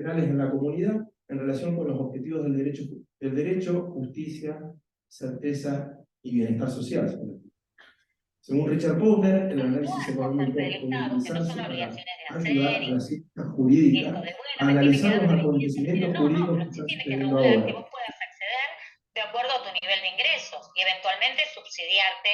generales en la comunidad en relación con los objetivos del derecho, justicia, certeza y bienestar social. Según Richard Posner, el análisis económico puede utilizarse para ayudar a las ciencias jurídicas a analizar los acontecimientos jurídicos que están sucediendo ahora. Que vos puedas acceder de acuerdo a tu nivel de ingresos y eventualmente subsidiarte.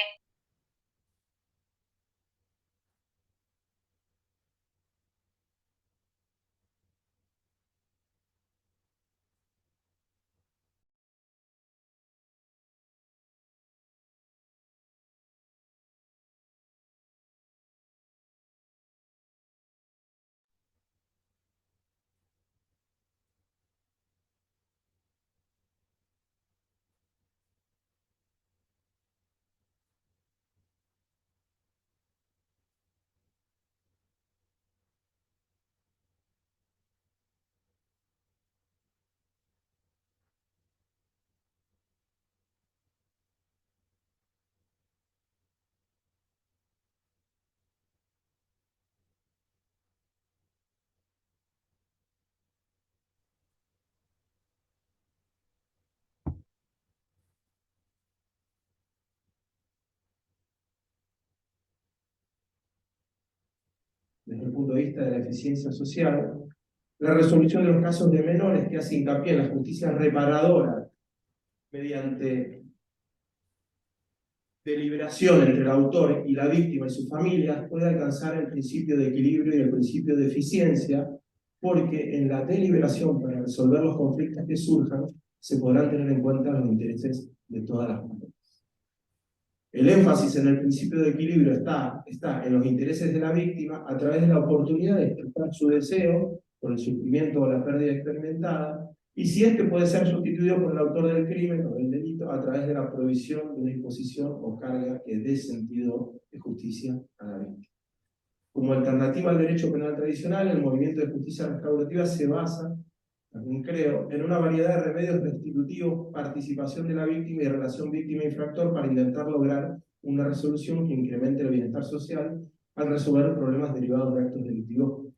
Desde el punto de vista de la eficiencia social, la resolución de los casos de menores que hace hincapié en la justicia reparadora mediante deliberación entre el autor y la víctima y sus familias puede alcanzar el principio de equilibrio y el principio de eficiencia, porque en la deliberación para resolver los conflictos que surjan se podrán tener en cuenta los intereses de todas las partes. El énfasis en el principio de equilibrio está en los intereses de la víctima a través de la oportunidad de expresar su deseo por el sufrimiento o la pérdida experimentada, y si este puede ser sustituido por el autor del crimen o del delito a través de la provisión de una disposición o carga que dé sentido de justicia a la víctima. Como alternativa al derecho penal tradicional, el movimiento de justicia restaurativa se basa, también creo, en una variedad de remedios restitutivos, participación de la víctima y relación víctima-infractor para intentar lograr una resolución que incremente el bienestar social al resolver problemas derivados de actos delictivos,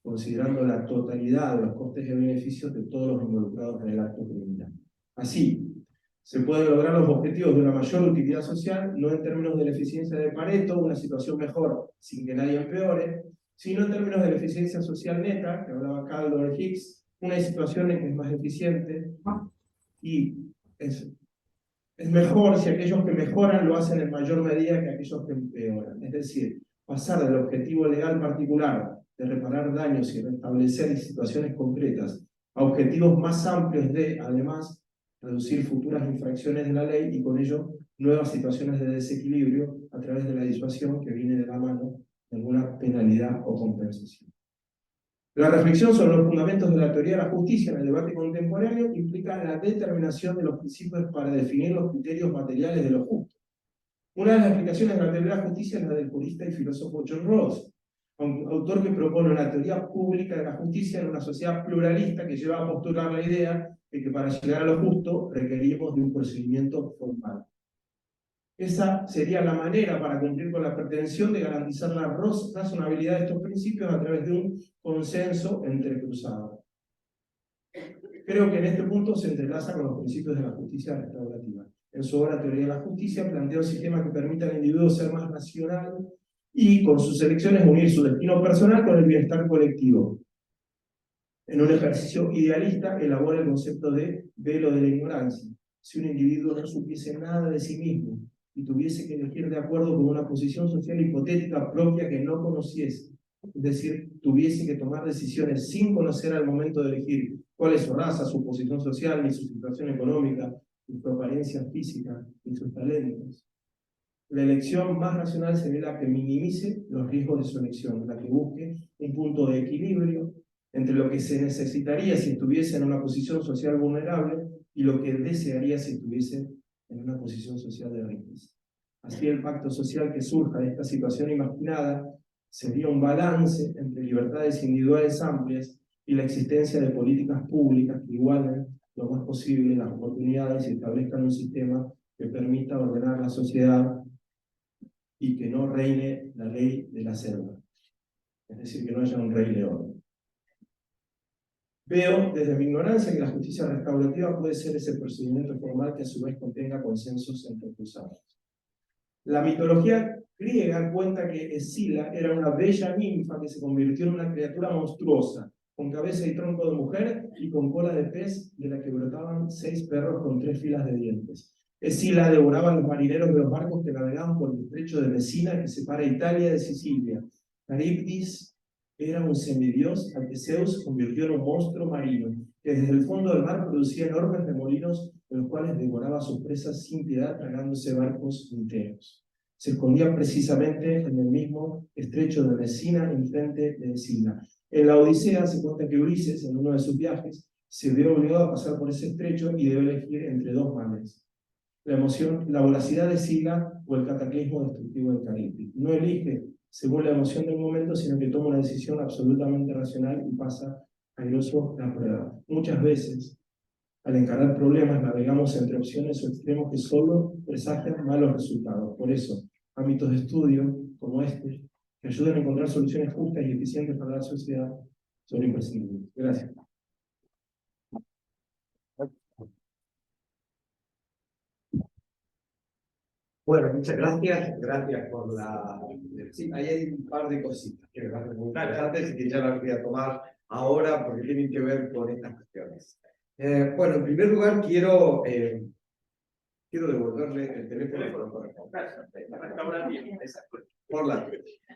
considerando la totalidad de los costes y beneficios de todos los involucrados en el acto criminal. Así, se pueden lograr los objetivos de una mayor utilidad social, no en términos de la eficiencia de Pareto, una situación mejor sin que nadie empeore, sino en términos de la eficiencia social neta, que hablaba Caldor Hicks, una situación en que es más eficiente y es mejor si aquellos que mejoran lo hacen en mayor medida que aquellos que empeoran. Es decir, pasar del objetivo legal particular de reparar daños y restablecer situaciones concretas a objetivos más amplios de, además, reducir futuras infracciones de la ley y con ello nuevas situaciones de desequilibrio a través de la disuasión que viene de la mano de alguna penalidad o compensación. La reflexión sobre los fundamentos de la teoría de la justicia en el debate contemporáneo implica la determinación de los principios para definir los criterios materiales de lo justo. Una de las explicaciones de la teoría de la justicia es la del jurista y filósofo John Rawls, autor que propone una teoría pública de la justicia en una sociedad pluralista que lleva a postular la idea de que para llegar a lo justo requerimos de un procedimiento formal. Esa sería la manera para cumplir con la pretensión de garantizar la razonabilidad de estos principios a través de un consenso entrecruzado. Creo que en este punto se entrelaza con los principios de la justicia restaurativa. En su obra Teoría de la Justicia plantea un sistema que permita al individuo ser más racional y, con sus elecciones, unir su destino personal con el bienestar colectivo. En un ejercicio idealista, elabora el concepto de velo de la ignorancia. Si un individuo no supiese nada de sí mismo y tuviese que elegir de acuerdo con una posición social hipotética propia que no conociese, es decir, tuviese que tomar decisiones sin conocer al momento de elegir cuál es su raza, su posición social, ni su situación económica, ni su apariencia física, ni sus talentos. La elección más racional sería la que minimice los riesgos de su elección, la que busque un punto de equilibrio entre lo que se necesitaría si estuviese en una posición social vulnerable y lo que desearía si estuviese en una posición social de riqueza. Así, el pacto social que surja de esta situación imaginada sería un balance entre libertades individuales amplias y la existencia de políticas públicas que igualen lo más posible las oportunidades y establezcan un sistema que permita ordenar la sociedad y que no reine la ley de la selva. Es decir, que no haya un rey león. Veo desde mi ignorancia que la justicia restaurativa puede ser ese procedimiento formal que a su vez contenga consensos entre acusados. La mitología griega cuenta que Escila era una bella ninfa que se convirtió en una criatura monstruosa, con cabeza y tronco de mujer y con cola de pez, de la que brotaban 6 perros con 3 filas de dientes. Escila devoraba a los marineros de los barcos que navegaban por el estrecho de Mesina que separa Italia de Sicilia. Caribdis era un semidios al que Zeus convirtió en un monstruo marino, que desde el fondo del mar producía enormes remolinos de los cuales devoraba a sus presas sin piedad, tragándose barcos enteros. Se escondía precisamente en el mismo estrecho de Mesina, enfrente de Escila. En la Odisea se cuenta que Ulises, en uno de sus viajes, se vio obligado a pasar por ese estrecho y debe elegir entre 2 males: la emoción, la voracidad de Escila o el cataclismo destructivo de Caribdis. No elige según la emoción del momento, sino que toma una decisión absolutamente racional y pasa airoso la prueba. Muchas veces, al encarar problemas, navegamos entre opciones o extremos que solo presagian malos resultados. Por eso, ámbitos de estudio como este, que ayudan a encontrar soluciones justas y eficientes para la sociedad, son imprescindibles. Gracias. Bueno, muchas gracias. Gracias por la... Sí, ahí hay un par de cositas que me parecen muy interesantes y que ya las voy a tomar ahora porque tienen que ver con estas cuestiones. Bueno, en primer lugar quiero devolverle el teléfono por la...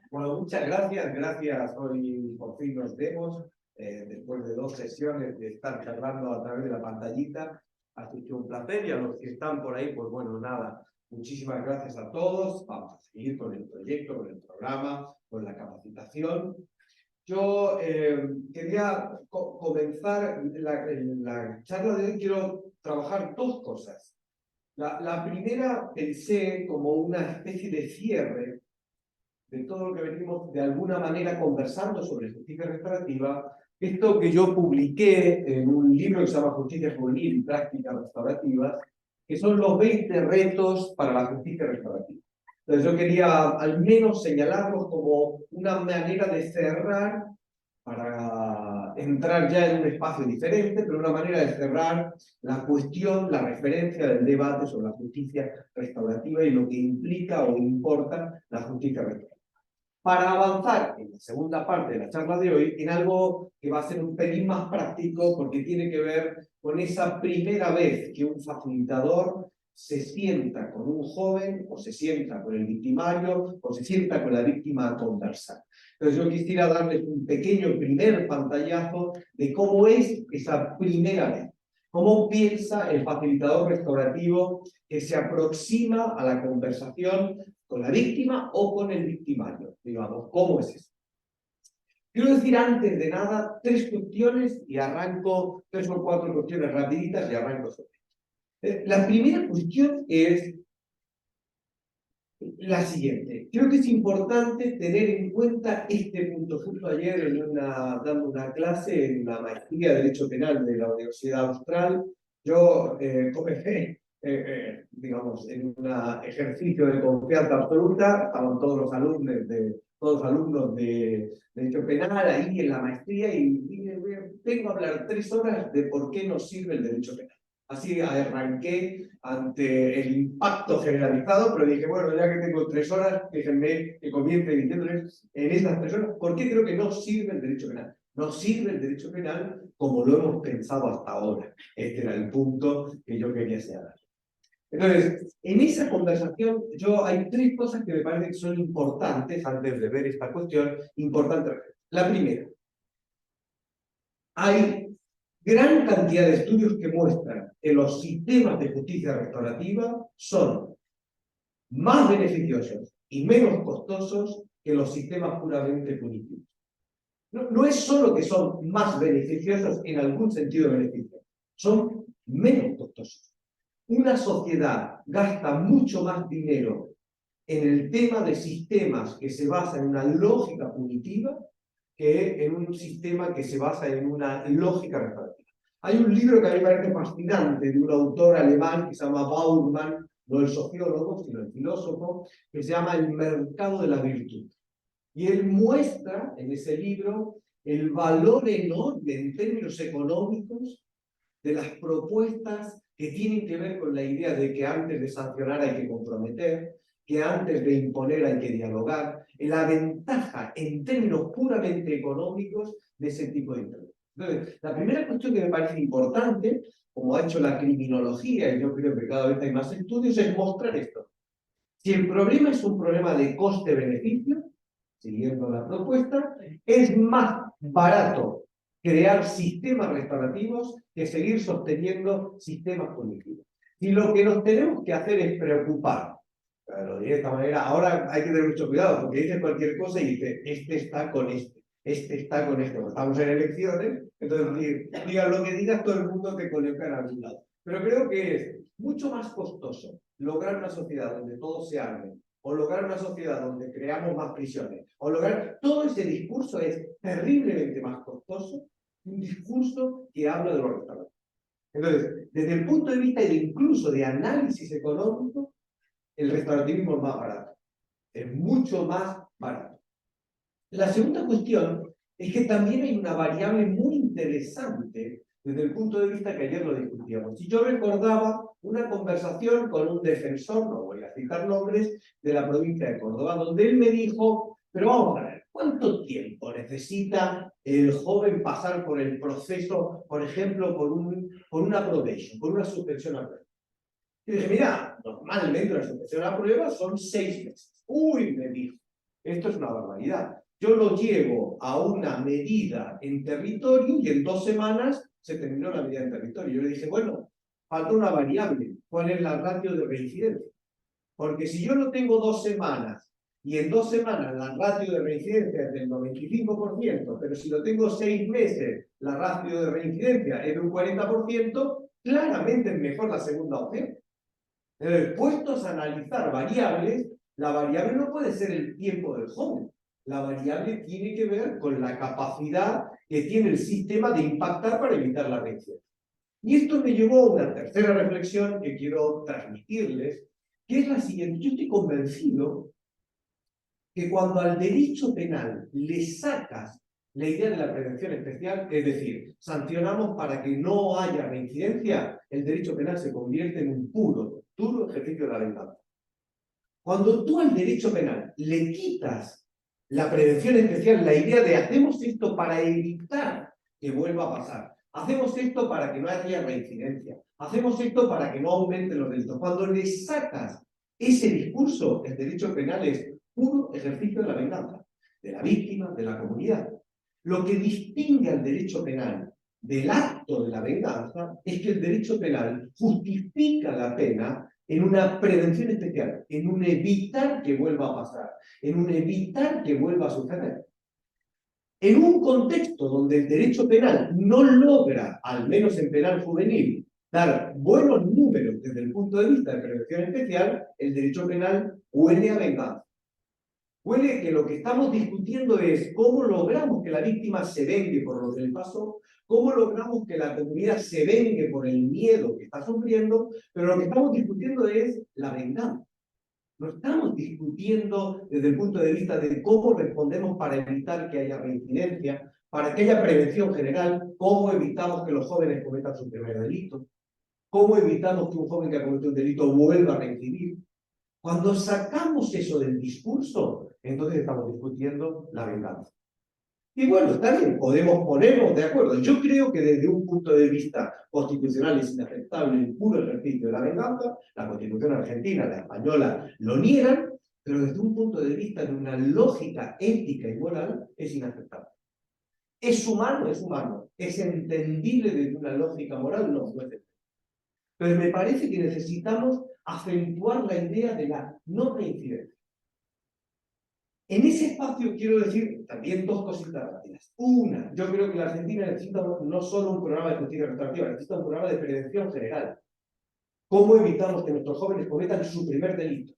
Bueno, muchas gracias. Gracias. Hoy por fin nos vemos. Después de 2 sesiones de estar charlando a través de la pantallita. Ha sido un placer y a los que están por ahí, pues bueno, nada. Muchísimas gracias a todos. Vamos a seguir con el proyecto, con el programa, con la capacitación. Yo quería comenzar la charla de hoy. Quiero trabajar 2 cosas. La primera pensé como una especie de cierre de todo lo que venimos de alguna manera conversando sobre justicia restaurativa. Esto que yo publiqué en un libro que se llama Justicia Juvenil y Prácticas Restaurativas, que son los 20 retos para la justicia restaurativa. Entonces yo quería al menos señalarlos como una manera de cerrar, para entrar ya en un espacio diferente, pero una manera de cerrar la cuestión, la referencia del debate sobre la justicia restaurativa y lo que implica o importa la justicia restaurativa. Para avanzar en la segunda parte de la charla de hoy, en algo que va a ser un pelín más práctico, porque tiene que ver con esa primera vez que un facilitador se sienta con un joven, o se sienta con el victimario, o se sienta con la víctima a conversar. Entonces yo quisiera darles un pequeño primer pantallazo de cómo es esa primera vez. ¿Cómo piensa el facilitador restaurativo que se aproxima a la conversación con la víctima o con el victimario? Digamos, ¿cómo es eso? Quiero decir antes de nada 3 cuestiones y arranco, 3 o 4 cuestiones rapiditas y arranco sobre ellas. La primera cuestión es la siguiente. Creo que es importante tener en cuenta este punto. Justo ayer dando una clase en la maestría de Derecho Penal de la Universidad Austral, yo comencé, digamos, en un ejercicio de confianza absoluta. Estaban todos los alumnos de Derecho Penal ahí en la maestría y vengo a hablar 3 horas de por qué nos sirve el Derecho Penal. Así arranqué ante el impacto generalizado, pero dije, bueno, ya que tengo 3 horas, déjenme que comience diciéndoles en estas 3 horas por qué creo que no sirve el derecho penal. No sirve el derecho penal como lo hemos pensado hasta ahora. Este era el punto que yo quería señalar. Entonces, en esa conversación, hay 3 cosas que me parecen que son importantes, antes de ver esta cuestión, importantes. La primera, hay gran cantidad de estudios que muestran que los sistemas de justicia restaurativa son más beneficiosos y menos costosos que los sistemas puramente punitivos. No es solo que son más beneficiosos en algún sentido de beneficio, son menos costosos. Una sociedad gasta mucho más dinero en el tema de sistemas que se basan en una lógica punitiva que en un sistema que se basa en una lógica restaurativa. Hay un libro que a mí me parece fascinante de un autor alemán que se llama Baumann, no el sociólogo, sino el filósofo, que se llama El mercado de la virtud. Y él muestra en ese libro el valor enorme en términos económicos de las propuestas que tienen que ver con la idea de que antes de sancionar hay que comprometer, que antes de imponer hay que dialogar, la ventaja en términos puramente económicos de ese tipo de intervención. Entonces, la primera cuestión que me parece importante, como ha hecho la criminología, y yo creo que cada vez hay más estudios, es mostrar esto. Si el problema es un problema de coste-beneficio, siguiendo la propuesta, es más barato crear sistemas restaurativos que seguir sosteniendo sistemas punitivos. Y lo que nos tenemos que hacer es preocupar. Lo diré de esta manera, ahora hay que tener mucho cuidado porque dice cualquier cosa y dice, este está con este está con este. Estamos en elecciones, entonces digan lo que digas, todo el mundo te coloca en algún lado. Pero creo que es mucho más costoso lograr una sociedad donde todos se armen, o lograr una sociedad donde creamos más prisiones, o lograr todo ese discurso es terriblemente más costoso que un discurso que habla de los restaurantes. Entonces, desde el punto de vista incluso de análisis económico, el restaurativismo es más barato, es mucho más barato. La segunda cuestión es que también hay una variable muy interesante desde el punto de vista que ayer lo discutíamos. Y yo recordaba una conversación con un defensor, no voy a citar nombres, de la provincia de Córdoba, donde él me dijo, pero vamos a ver, ¿cuánto tiempo necesita el joven pasar por el proceso, por ejemplo, por una probation, por una suspensión a prueba? Y dije, mira, normalmente una suspensión a prueba son 6 meses. Uy, me dijo, esto es una barbaridad. Yo lo llevo a una medida en territorio y en 2 semanas se terminó la medida en territorio. Yo le dije, bueno, falta una variable. ¿Cuál es la ratio de reincidencia? Porque si yo lo tengo 2 semanas y en 2 semanas la ratio de reincidencia es del 95%, pero si lo tengo 6 meses, la ratio de reincidencia es de un 40%, claramente es mejor la segunda opción. Puestos a analizar variables, la variable no puede ser el tiempo del joven. La variable tiene que ver con la capacidad que tiene el sistema de impactar para evitar la reincidencia. Y esto me llevó a una tercera reflexión que quiero transmitirles, que es la siguiente. Yo estoy convencido que cuando al derecho penal le sacas la idea de la prevención especial, es decir, sancionamos para que no haya reincidencia, el derecho penal se convierte en un duro ejercicio de la venganza. Cuando tú al derecho penal le quitas la prevención especial, la idea de hacemos esto para evitar que vuelva a pasar, hacemos esto para que no haya reincidencia, hacemos esto para que no aumenten los delitos. Cuando le sacas ese discurso, el derecho penal es puro ejercicio de la venganza, de la víctima, de la comunidad. Lo que distingue al derecho penal del acto de la venganza es que el derecho penal justifica la pena en una prevención especial, en un evitar que vuelva a pasar, en un evitar que vuelva a suceder. En un contexto donde el derecho penal no logra, al menos en penal juvenil, dar buenos números desde el punto de vista de prevención especial, el derecho penal huele a venganza. Huele que lo que estamos discutiendo es cómo logramos que la víctima se vengue por lo que le pasó, cómo logramos que la comunidad se vengue por el miedo que está sufriendo, pero lo que estamos discutiendo es la venganza. No estamos discutiendo desde el punto de vista de cómo respondemos para evitar que haya reincidencia, para que haya prevención general, cómo evitamos que los jóvenes cometan su primer delito, cómo evitamos que un joven que ha cometido un delito vuelva a reincidir. Cuando sacamos eso del discurso, entonces estamos discutiendo la venganza. Y bueno, está bien, podemos ponernos de acuerdo. Yo creo que desde un punto de vista constitucional es inaceptable el puro ejercicio de la venganza. La Constitución argentina, la española, lo niegan, pero desde un punto de vista de una lógica ética y moral es inaceptable. ¿Es humano? Es humano. ¿Es entendible desde una lógica moral? No, no es entendible. Pero me parece que necesitamos acentuar la idea de la no reincidencia. En ese espacio quiero decir también 2 cositas rápidas. Una, yo creo que la Argentina necesita no solo un programa de justicia restaurativa, necesita un programa de prevención general. ¿Cómo evitamos que nuestros jóvenes cometan su primer delito?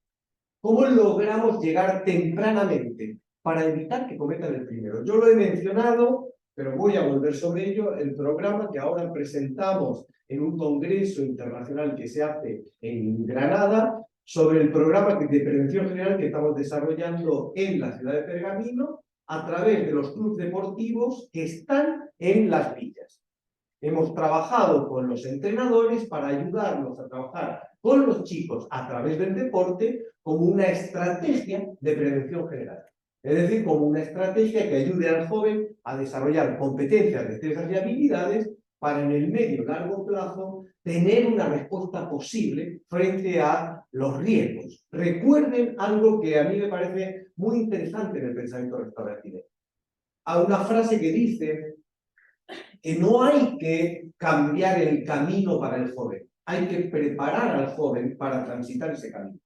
¿Cómo logramos llegar tempranamente para evitar que cometan el primero? Yo lo he mencionado, pero voy a volver sobre ello, el programa que ahora presentamos en un congreso internacional que se hace en Granada, sobre el programa de prevención general que estamos desarrollando en la ciudad de Pergamino a través de los clubes deportivos que están en las villas. Hemos trabajado con los entrenadores para ayudarlos a trabajar con los chicos a través del deporte como una estrategia de prevención general. Es decir, como una estrategia que ayude al joven a desarrollar competencias, destrezas y habilidades para en el medio y largo plazo tener una respuesta posible frente a los riesgos. Recuerden algo que a mí me parece muy interesante en el pensamiento restaurativo. Hay una frase que dice que no hay que cambiar el camino para el joven, hay que preparar al joven para transitar ese camino.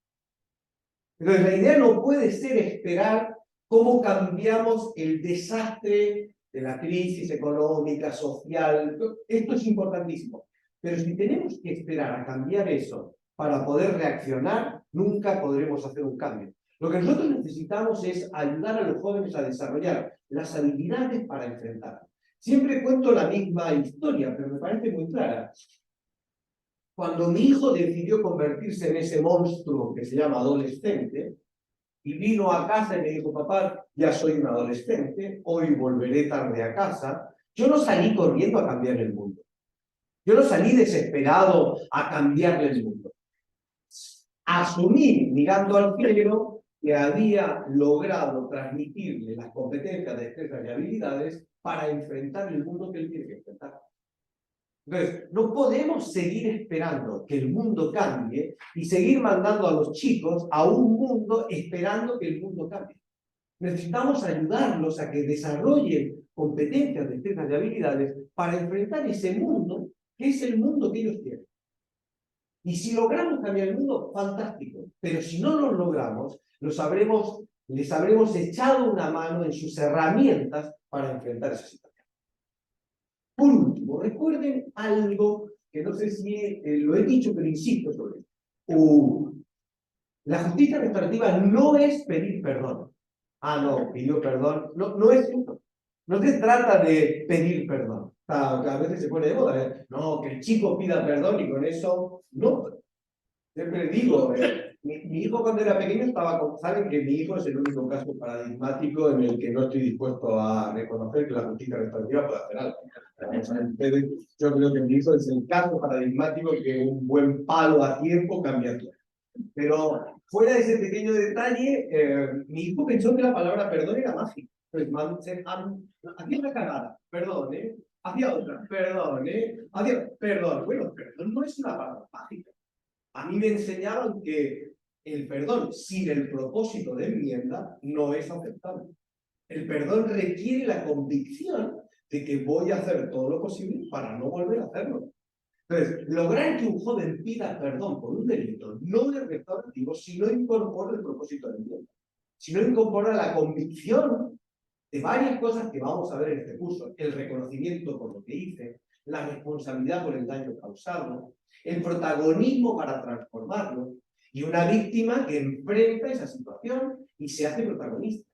Entonces, la idea no puede ser esperar cómo cambiamos el desastre de la crisis económica, social. Esto es importantísimo. Pero si tenemos que esperar a cambiar eso para poder reaccionar, nunca podremos hacer un cambio. Lo que nosotros necesitamos es ayudar a los jóvenes a desarrollar las habilidades para enfrentar. Siempre cuento la misma historia, pero me parece muy clara. Cuando mi hijo decidió convertirse en ese monstruo que se llama adolescente, y vino a casa y me dijo, papá, ya soy un adolescente, hoy volveré tarde a casa, yo no salí corriendo a cambiar el mundo. Yo no salí desesperado a cambiarle el mundo. Asumí, mirando al cielo, que había logrado transmitirle las competencias, destrezas y habilidades para enfrentar el mundo que él tiene que enfrentar. Entonces, no podemos seguir esperando que el mundo cambie y seguir mandando a los chicos a un mundo esperando que el mundo cambie. Necesitamos ayudarlos a que desarrollen competencias, destrezas y habilidades para enfrentar ese mundo que es el mundo que ellos quieren. Y si logramos cambiar el mundo, fantástico. Pero si no lo logramos, les habremos echado una mano en sus herramientas para enfrentar esa situación. Por último, recuerden algo que no sé si lo he dicho, pero insisto sobre esto. La justicia restaurativa no es pedir perdón. Ah, no, pidió perdón. No, no es eso. No se trata de pedir perdón. A veces se pone de moda, ¿eh? No, que el chico pida perdón y con eso, no. Siempre digo, mi hijo cuando era pequeño saben que mi hijo es el único caso paradigmático en el que no estoy dispuesto a reconocer que la justicia restaurativa puede hacer algo. Yo creo que mi hijo es el caso paradigmático que un buen palo a tiempo cambia todo. Pero fuera de ese pequeño detalle, mi hijo pensó que la palabra perdón era mágica. Entonces, hacía una cagada, perdón, hacía otra, perdón, hacía, perdón. Bueno, perdón no es una palabra mágica. A mí me enseñaban que el perdón sin el propósito de enmienda no es aceptable. El perdón requiere la convicción de que voy a hacer todo lo posible para no volver a hacerlo. Entonces, lograr que un joven pida perdón por un delito no es restaurativo si no incorpora el propósito de enmienda, si no incorpora la convicción de varias cosas que vamos a ver en este curso: el reconocimiento por lo que hice, la responsabilidad por el daño causado, el protagonismo para transformarlo, y una víctima que enfrenta esa situación y se hace protagonista.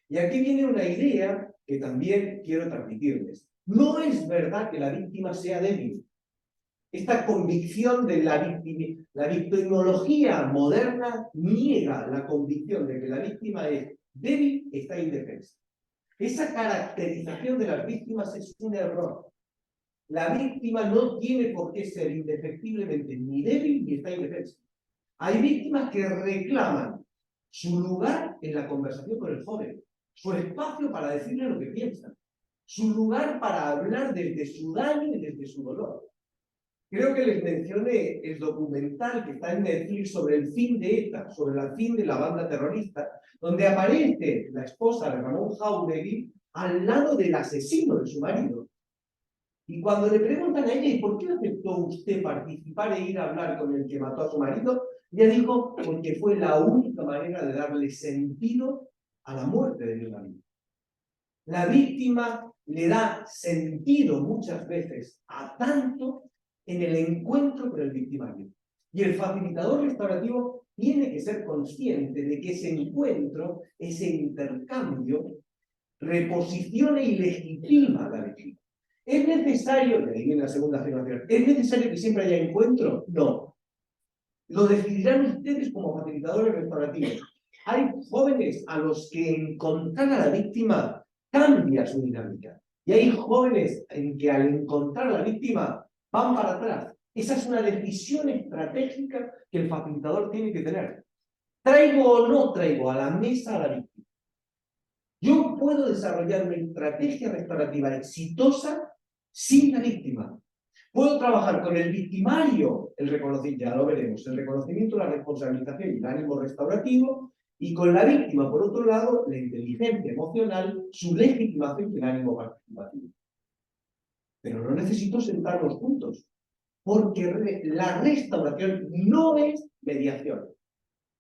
Y aquí viene una idea que también quiero transmitirles. No es verdad que la víctima sea débil. Esta convicción de la victimología moderna niega la convicción de que la víctima es débil, está indefensa. Esa caracterización de las víctimas es un error. La víctima no tiene por qué ser indefectiblemente ni débil ni está indefensa. Hay víctimas que reclaman su lugar en la conversación con el joven, su espacio para decirle lo que piensan, su lugar para hablar desde su daño y desde su dolor. Creo que les mencioné el documental que está en Netflix sobre el fin de ETA, sobre el fin de la banda terrorista, donde aparece la esposa de Ramón Jáuregui al lado del asesino de su marido. Y cuando le preguntan a ella, ¿y por qué aceptó usted participar e ir a hablar con el que mató a su marido? Ella dijo, porque fue la única manera de darle sentido a la muerte de mi marido. La víctima le da sentido muchas veces a tanto en el encuentro con el victimario. Y el facilitador restaurativo tiene que ser consciente de que ese encuentro, ese intercambio, reposiciona y legitima a la víctima. ¿Es necesario, y ahí viene la segunda afirmación, ¿es necesario que siempre haya encuentro? No. Lo decidirán ustedes como facilitadores restaurativos. Hay jóvenes a los que encontrar a la víctima cambia su dinámica. Y hay jóvenes en que al encontrar a la víctima van para atrás. Esa es una decisión estratégica que el facilitador tiene que tener. ¿Traigo o no traigo a la mesa a la víctima? Yo puedo desarrollar una estrategia restaurativa exitosa sin la víctima. Puedo trabajar con el victimario, el reconocimiento, ya lo veremos, el reconocimiento, la responsabilización y el ánimo restaurativo, y con la víctima, por otro lado, la inteligencia emocional, su legitimación y el ánimo participativo. Pero no necesito sentarnos juntos, porque la restauración no es mediación.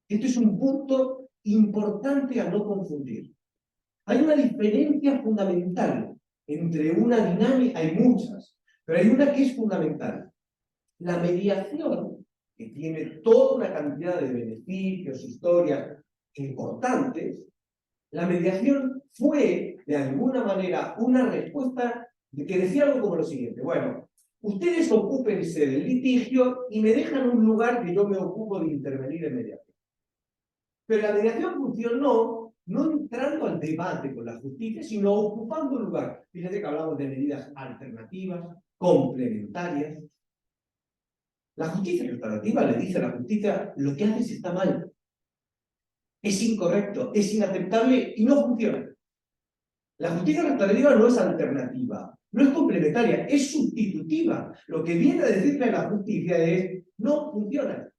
Esto es un punto importante a no confundir. Hay una diferencia fundamental entre una dinámica, hay muchas, pero hay una que es fundamental. La mediación, que tiene toda una cantidad de beneficios, historias importantes, la mediación fue, de alguna manera, una respuesta que decía algo como lo siguiente: bueno, ustedes ocúpense del litigio y me dejan un lugar que yo me ocupo de intervenir en mediación. Pero la mediación funcionó no entrando al debate con la justicia, sino ocupando un lugar. Fíjense que hablamos de medidas alternativas, complementarias. La justicia restaurativa le dice a la justicia: lo que haces está mal, es incorrecto, es inaceptable y no funciona. La justicia restaurativa no es alternativa, no es complementaria, es sustitutiva. Lo que viene a decirle a la justicia es: no funciona.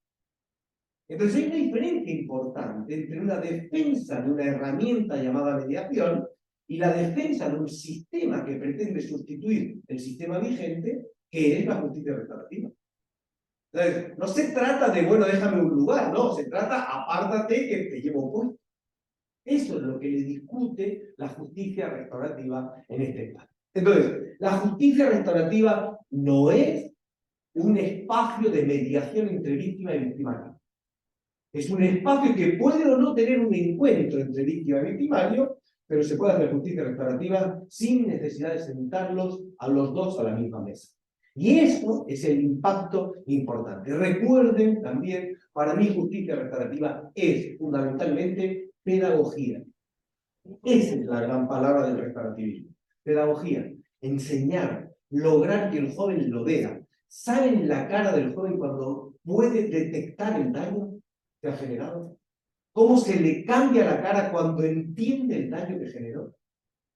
Entonces hay una diferencia importante entre una defensa de una herramienta llamada mediación y la defensa de un sistema que pretende sustituir el sistema vigente, que es la justicia restaurativa. Entonces, no se trata de, bueno, déjame un lugar, no, se trata, apártate que te llevo puesto. Eso es lo que le discute la justicia restaurativa en este espacio. Entonces, la justicia restaurativa no es un espacio de mediación entre víctima y victimario. Es un espacio que puede o no tener un encuentro entre víctima y victimario, pero se puede hacer justicia restaurativa sin necesidad de sentarlos a los dos a la misma mesa. Y eso es el impacto importante. Recuerden también, para mí justicia restaurativa es fundamentalmente pedagogía. Esa es la gran palabra del restaurativismo. Pedagogía, enseñar, lograr que el joven lo vea. ¿Saben la cara del joven cuando puede detectar el daño que ha generado? ¿Cómo se le cambia la cara cuando entiende el daño que generó?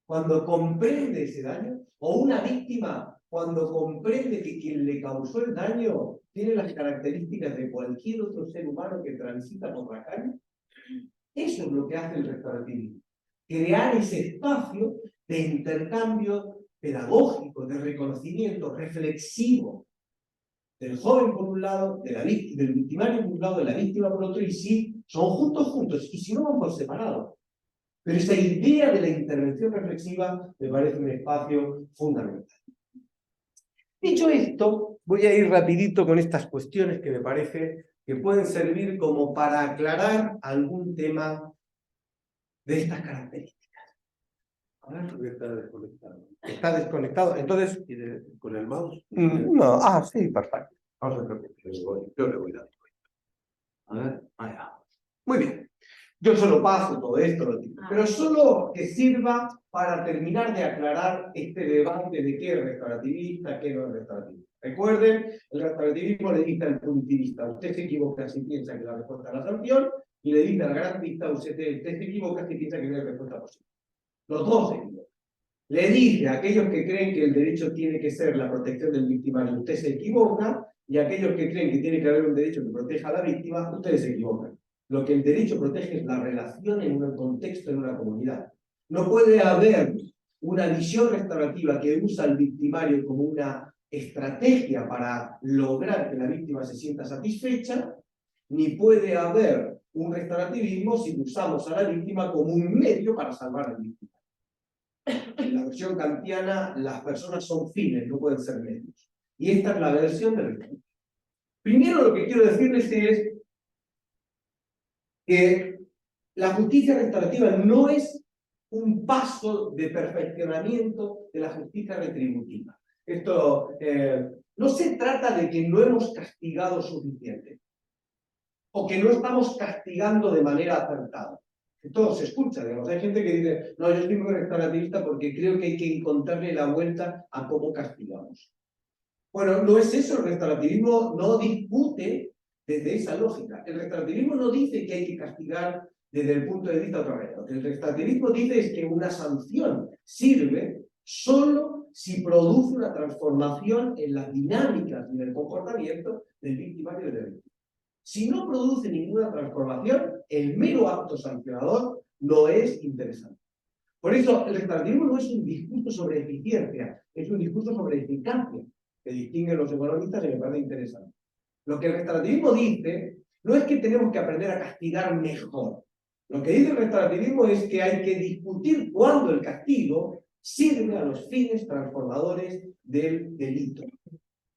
Cuando comprende ese daño. O una víctima cuando comprende que quien le causó el daño tiene las características de cualquier otro ser humano que transita por la calle. Eso es lo que hace el restaurativismo. Crear ese espacio de intercambio pedagógico, de reconocimiento reflexivo del joven por un lado, del victimario por un lado, de la víctima por otro, y sí, son juntos, y si no van por separado. Pero esa idea de la intervención reflexiva me parece un espacio fundamental. Dicho esto, voy a ir rapidito con estas cuestiones que me parece que pueden servir como para aclarar algún tema de estas características. A ver, está desconectado. Está desconectado, entonces... ¿Con el mouse? No, sí, perfecto. Vamos a ver. Yo le voy dando. A ver, ahí va. Muy bien. Yo solo paso todo esto, pero solo que sirva para terminar de aclarar este debate de qué es restaurativista, qué no es restaurativista. Recuerden, el restaurativismo le dice al punitivista: usted se equivoca si piensa que la respuesta es la sanción, y le dice al garantista: usted se equivoca si piensa que no hay respuesta posible. Los dos se equivocan. Le dice a aquellos que creen que el derecho tiene que ser la protección del victimario: usted se equivoca, y a aquellos que creen que tiene que haber un derecho que proteja a la víctima: ustedes se equivocan. Lo que el derecho protege es la relación en un contexto, en una comunidad. No puede haber una visión restaurativa que usa al victimario como una estrategia para lograr que la víctima se sienta satisfecha, ni puede haber un restaurativismo si usamos a la víctima como un medio para salvar al víctima. En la versión kantiana, las personas son fines, no pueden ser medios. Y esta es la versión del restaurativismo. Primero, lo que quiero decirles es que la justicia restaurativa no es un paso de perfeccionamiento de la justicia retributiva. Esto no se trata de que no hemos castigado suficiente o que no estamos castigando de manera acertada. Todo se escucha, digamos. Hay gente que dice, no, yo estoy muy restaurativista porque creo que hay que encontrarle la vuelta a cómo castigamos. Bueno, no es eso, el restaurativismo no discute desde esa lógica. El restaurativismo no dice que hay que castigar desde el punto de vista de otra manera. Lo que el restaurativismo dice es que una sanción sirve solo si produce una transformación en las dinámicas y en el comportamiento del victimario y del víctima. Si no produce ninguna transformación, el mero acto sancionador no es interesante. Por eso, el restaurativismo no es un discurso sobre eficiencia, es un discurso sobre eficacia, que distinguen los economistas y me parece interesante. Lo que el restaurativismo dice no es que tenemos que aprender a castigar mejor. Lo que dice el restaurativismo es que hay que discutir cuándo el castigo sirve a los fines transformadores del delito.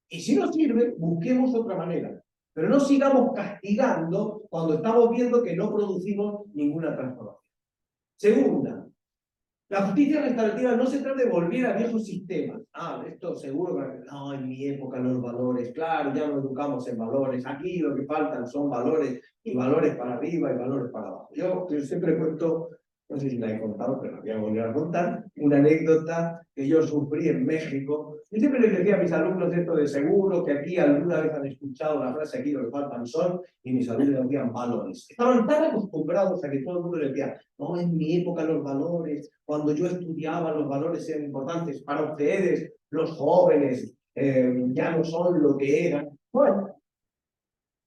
Y si no sirve, busquemos otra manera. Pero no sigamos castigando cuando estamos viendo que no producimos ninguna transformación. Segunda, la justicia restaurativa no se trata de volver a viejos sistemas. Esto seguro que no, en mi época los valores, claro, ya nos educamos en valores. Aquí lo que faltan son valores, y valores para arriba y valores para abajo. Yo siempre cuento, no sé si la he contado, pero la voy a volver a contar, una anécdota que yo sufrí en México. Yo siempre les decía a mis alumnos esto de seguro que aquí alguna vez han escuchado la frase aquí lo que faltan son, y mis alumnos decían valores. Estaban tan acostumbrados a que todo el mundo les decía, no, en mi época los valores, cuando yo estudiaba los valores eran importantes, para ustedes, los jóvenes, ya no son lo que eran. Bueno,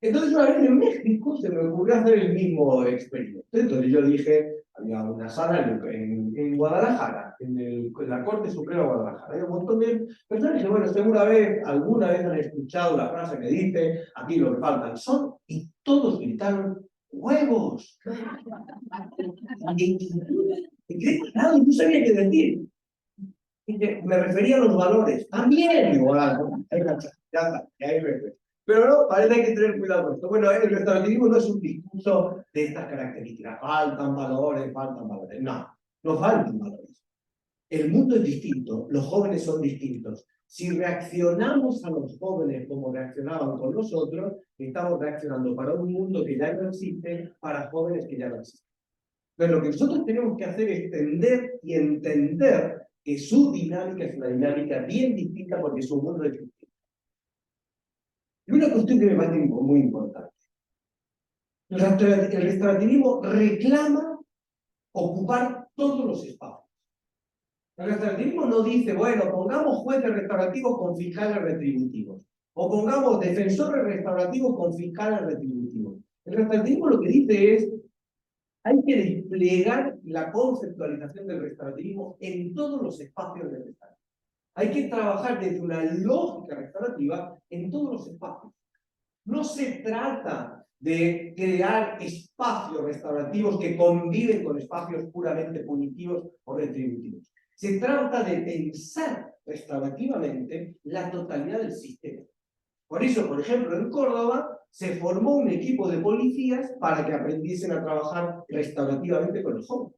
entonces una vez en México se me ocurrió hacer el mismo experimento. Entonces yo dije, había una sala en Guadalajara, en la Corte Suprema de Guadalajara. Hay un montón de personas que, bueno, alguna vez han escuchado la frase que dice, aquí lo que faltan son, y todos gritaron, ¡huevos! Claro, no sabía qué decir. Me refería a los valores. También, igual, ya está, ya hay referencia. Pero no, parece que hay que tener cuidado con esto. Bueno, el restaurativismo no es un discurso de estas características. Faltan valores, faltan valores. No, no faltan valores. El mundo es distinto, los jóvenes son distintos. Si reaccionamos a los jóvenes como reaccionaban con nosotros, estamos reaccionando para un mundo que ya no existe, para jóvenes que ya no existen. Pero lo que nosotros tenemos que hacer es entender y entender que su dinámica es una dinámica bien distinta porque su mundo es distinto. Y una cuestión que me parece muy importante. El restaurativismo reclama ocupar todos los espacios. El restaurativismo no dice, bueno, pongamos jueces restaurativos con fiscales retributivos, o pongamos defensores restaurativos con fiscales retributivos. El restaurativismo lo que dice es, hay que desplegar la conceptualización del restaurativismo en todos los espacios del Estado. Hay que trabajar desde una lógica restaurativa en todos los espacios. No se trata de crear espacios restaurativos que conviven con espacios puramente punitivos o retributivos. Se trata de pensar restaurativamente la totalidad del sistema. Por eso, por ejemplo, en Córdoba se formó un equipo de policías para que aprendiesen a trabajar restaurativamente con los jóvenes.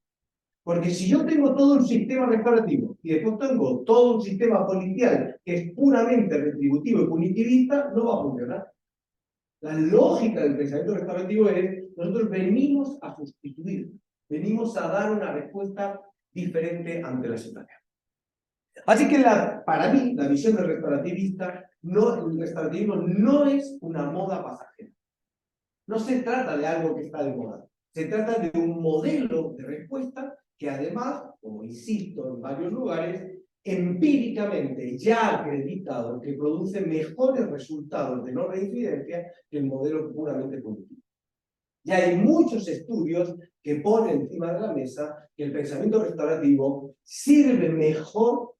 Porque si yo tengo todo un sistema restaurativo y después tengo todo un sistema policial que es puramente retributivo y punitivista, no va a funcionar. La lógica del pensamiento restaurativo es, nosotros venimos a sustituir, venimos a dar una respuesta diferente ante la situación. Así que para mí, la visión del restaurativista, el restaurativismo no es una moda pasajera. No se trata de algo que está de moda. Se trata de un modelo de respuesta que además, como insisto en varios lugares, empíricamente ya acreditado que produce mejores resultados de no reincidencia que el modelo puramente punitivo. Ya hay muchos estudios que ponen encima de la mesa que el pensamiento restaurativo sirve mejor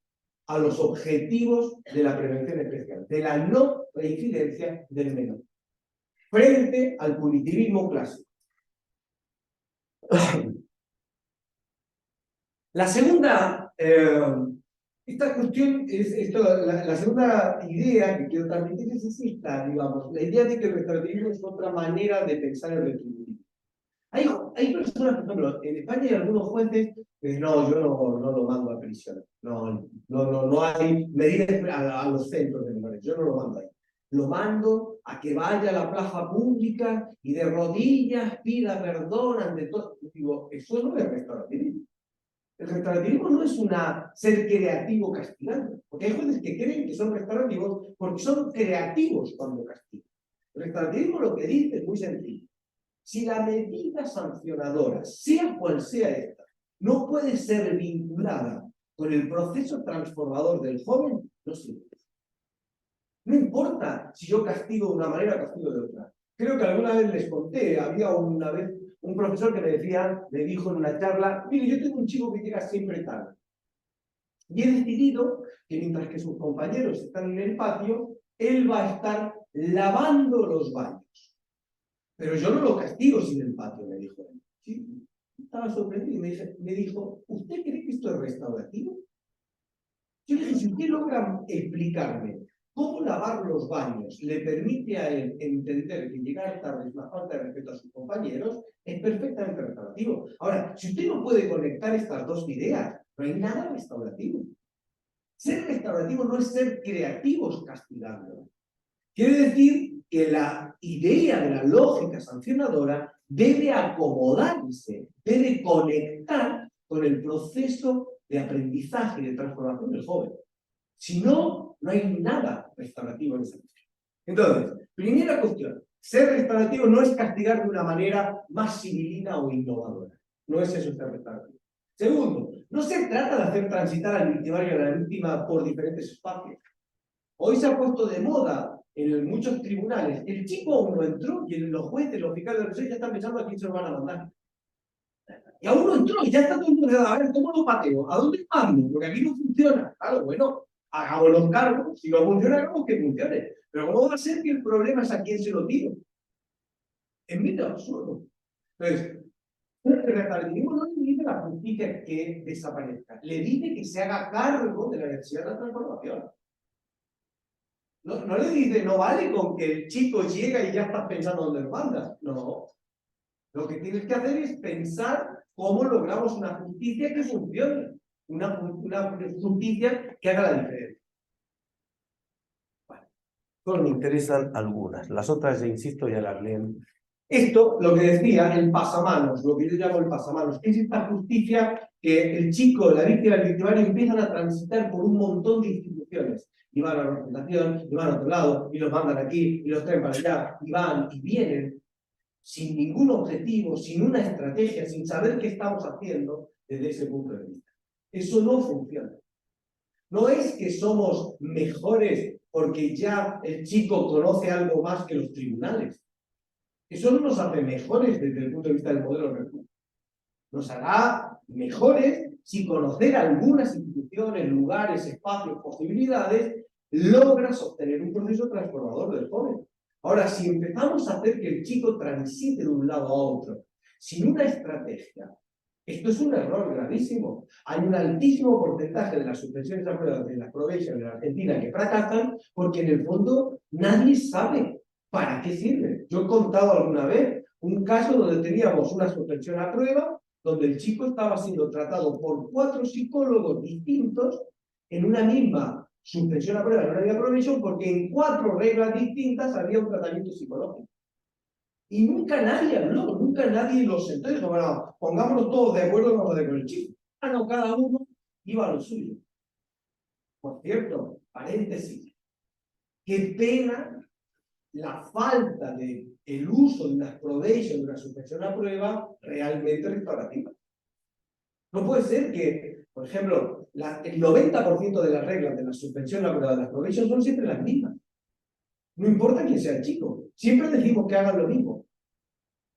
a los objetivos de la prevención especial, de la no reincidencia del menor, frente al punitivismo clásico. La segunda, esta cuestión la segunda idea que quiero transmitir es esta, digamos, la idea de que el restaurativismo es otra manera de pensar el retributivo. Hay personas, por ejemplo, en España hay algunos jueces que dicen, no, yo no lo mando a prisión, no hay medidas a los centros de menores, yo no lo mando ahí. lo mando a que vaya a la plaza pública y de rodillas pida perdón ante todo. Digo, eso no es restaurativismo. El restaurativismo no es ser creativo castigando, porque hay jueces que creen que son restaurativos porque son creativos cuando castigan. El restaurativismo lo que dice es muy sencillo. Si la medida sancionadora, sea cual sea esta, no puede ser vinculada con el proceso transformador del joven, no sirve. No importa si yo castigo de una manera o castigo de otra. Creo que alguna vez les conté, había una vez un profesor que me dijo en una charla, mire, yo tengo un chico que llega siempre tarde. Y he decidido que mientras que sus compañeros están en el patio, él va a estar lavando los baños. Pero yo no lo castigo sin el patio, me dijo él. Sí, estaba sorprendido y me dijo, ¿usted cree que esto es restaurativo? Yo le dije, si usted logra explicarme cómo lavar los baños le permite a él entender que llegar tarde es una falta de respeto a sus compañeros, es perfectamente restaurativo. Ahora, si usted no puede conectar estas dos ideas, no hay nada restaurativo. Ser restaurativo no es ser creativos castigando. Quiere decir que la idea de la lógica sancionadora debe acomodarse, debe conectar con el proceso de aprendizaje y de transformación del joven. Si no, no hay nada restaurativo en esa cuestión. Entonces, primera cuestión, ser restaurativo no es castigar de una manera más civilina o innovadora. No es eso ser restaurativo. Segundo, no se trata de hacer transitar al victimario y a la víctima por diferentes espacios. Hoy se ha puesto de moda en muchos tribunales. El chico aún no entró y los jueces, los fiscales de los ya están pensando a quién se lo van a mandar. Y aún no entró y ya está todo el mundo, a ver, ¿cómo lo pateo? ¿A dónde mando? Porque aquí no funciona. Claro, bueno, hagamos los cargos. Si no funciona, hagamos que funcione. Pero ¿cómo va a ser que el problema es a quién se lo tiro? Es medio absurdo. Entonces, el restaurativismo no le dice a la justicia que desaparezca. Le dice que se haga cargo de la necesidad de la transformación. No le dice, no vale con que el chico llega y ya estás pensando dónde lo mandas. No. Lo que tienes que hacer es pensar cómo logramos una justicia que funcione. Una justicia que haga la diferencia. Vale. Solo me interesan algunas. Las otras, insisto, ya las leen. Esto, lo que decía, el pasamanos, lo que yo llamo el pasamanos, es esta justicia que el chico, la víctima y el victimario empiezan a transitar por un montón de instituciones. Y van a la representación, y van a otro lado, y los mandan aquí, y los traen para allá, y van y vienen, sin ningún objetivo, sin una estrategia, sin saber qué estamos haciendo desde ese punto de vista. Eso no funciona. No es que somos mejores porque ya el chico conoce algo más que los tribunales. Eso no nos hace mejores desde el punto de vista del modelo recurso. Nos hará mejores si conocer algunas instituciones, lugares, espacios, posibilidades, logras obtener un proceso transformador del joven. Ahora, si empezamos a hacer que el chico transite de un lado a otro, sin una estrategia, esto es un error gravísimo. Hay un altísimo porcentaje de las suspensiones de pruebas de las probation de la Argentina que fracasan porque en el fondo nadie sabe para qué sirve. Yo he contado alguna vez un caso donde teníamos una suspensión a prueba donde el chico estaba siendo tratado por 4 psicólogos distintos en una misma suspensión a prueba, en una misma probation, porque en 4 reglas distintas había un tratamiento psicológico. Y nunca nadie habló, nunca nadie lo sentó y dijo, bueno, pongámonos todos de acuerdo con lo de con el chico. Ah, no, cada uno iba a lo suyo. Por cierto, paréntesis, qué pena la falta de el uso de una probation, de una suspensión a prueba realmente restaurativa. No puede ser que, por ejemplo, el 90% de las reglas de la suspensión a prueba de las probation son siempre las mismas. No importa quién sea el chico, siempre decimos que hagan lo mismo.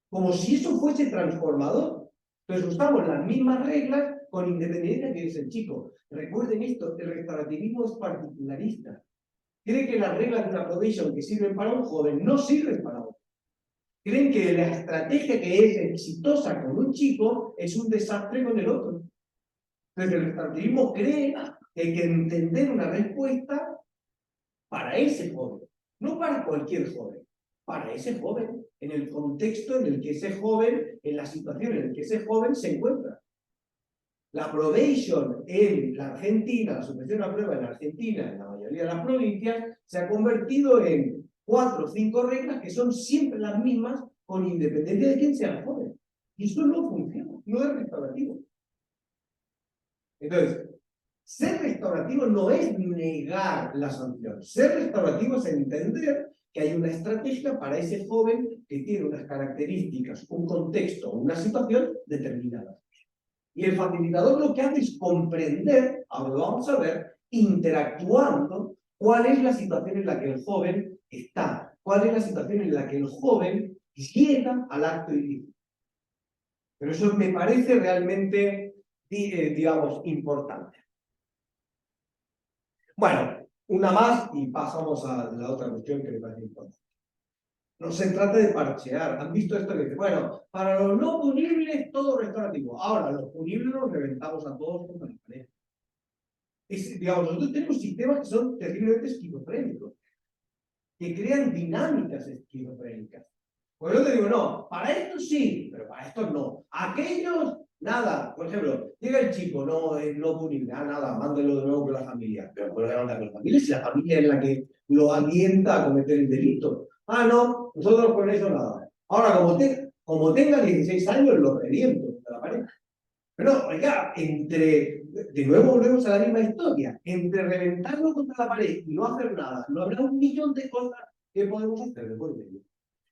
Como si eso fuese transformador. Entonces usamos las mismas reglas con independencia de quién es el chico. Recuerden esto, el restaurativismo es particularista. Cree que las reglas de una probation que sirven para un joven no sirven para otro. Creen que la estrategia que es exitosa con un chico es un desastre con el otro. Entonces el restaurativismo cree que hay que entender una respuesta para ese joven, no para cualquier joven, para ese joven, en el contexto en el que ese joven, en la situación en la que ese joven se encuentra. La probation en la Argentina, la supresión a prueba en la Argentina, en la mayoría de las provincias, se ha convertido en 4 o 5 reglas que son siempre las mismas, con independencia de quién sea el joven. Y eso no funciona, no es restaurativo. Entonces, ser restaurativo no es negar la sanción. Ser restaurativo es entender que hay una estrategia para ese joven que tiene unas características, un contexto, una situación determinada. Y el facilitador lo que hace es comprender, ahora lo vamos a ver, interactuando, cuál es la situación en la que el joven está, cuál es la situación en la que el joven llega al acto ilícito. Pero eso me parece realmente, digamos, importante. Bueno, una más y pasamos a la otra cuestión que me parece importante. No se trata de parchear. ¿Han visto esto que dice? Bueno, para los no punibles todo restaurativo. Ahora, los punibles los reventamos a todos contra la pared. Digamos, nosotros tenemos sistemas que son terriblemente esquizofrénicos, que crean dinámicas esquizofrénicas. Pues yo te digo, no, para esto sí, pero para estos no. Aquellos, nada. Por ejemplo, llega el chico, no, no punible, nada, mándelo de nuevo con la familia. Pero ¿cómo le manda con la familia si la familia es la que lo alienta a cometer el delito? No, nosotros con eso nada. Ahora, como tenga 16 años, lo reviento contra la pared. Pero, oiga, de nuevo volvemos a la misma historia. Entre reventarlo contra la pared y no hacer nada, no habrá un millón de cosas que podemos hacer después de ello.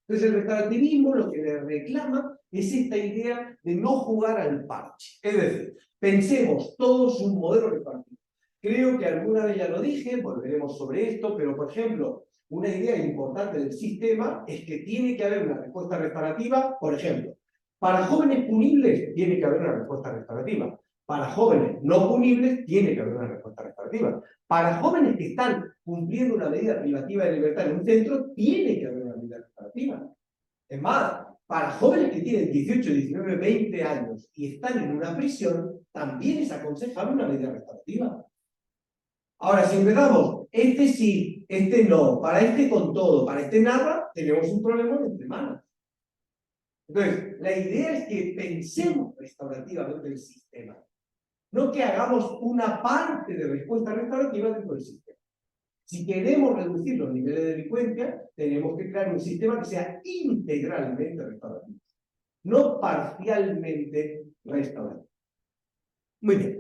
Entonces, el restaurativismo lo que le reclama es esta idea de no jugar al parche. Es decir, pensemos todos un modelo restaurativo. Creo que alguna vez ya lo dije, volveremos sobre esto, pero, por ejemplo, una idea importante del sistema es que tiene que haber una respuesta restaurativa, por ejemplo, para jóvenes punibles tiene que haber una respuesta restaurativa. Para jóvenes no punibles tiene que haber una respuesta restaurativa. Para jóvenes que están cumpliendo una medida privativa de libertad en un centro, tiene que haber una medida restaurativa. Es más, para jóvenes que tienen 18, 19, 20 años y están en una prisión, también es aconsejable una medida restaurativa. Ahora, si empezamos, este sí, este no, para este con todo, para este nada, tenemos un problema entre manos. Entonces, la idea es que pensemos restaurativamente el sistema, no que hagamos una parte de respuesta restaurativa dentro del sistema. Si queremos reducir los niveles de delincuencia, tenemos que crear un sistema que sea integralmente restaurativo, no parcialmente restaurativo. Muy bien.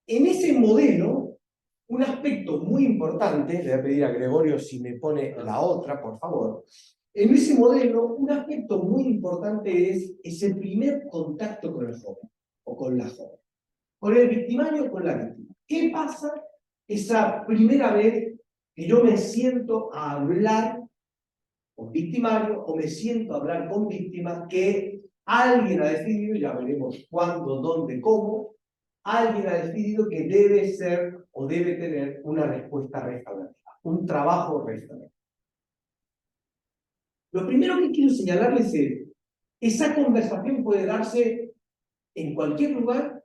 En ese modelo, un aspecto muy importante, le voy a pedir a Gregorio si me pone la otra, por favor. En ese modelo, un aspecto muy importante es ese primer contacto con el joven, o con la joven. Con el victimario o con la víctima. ¿Qué pasa esa primera vez que yo me siento a hablar con victimario o me siento a hablar con víctima que alguien ha decidido, ya veremos cuándo, dónde, cómo, alguien ha decidido que debe ser o debe tener una respuesta restaurativa, un trabajo restaurativo? Lo primero que quiero señalarles es, esa conversación puede darse en cualquier lugar,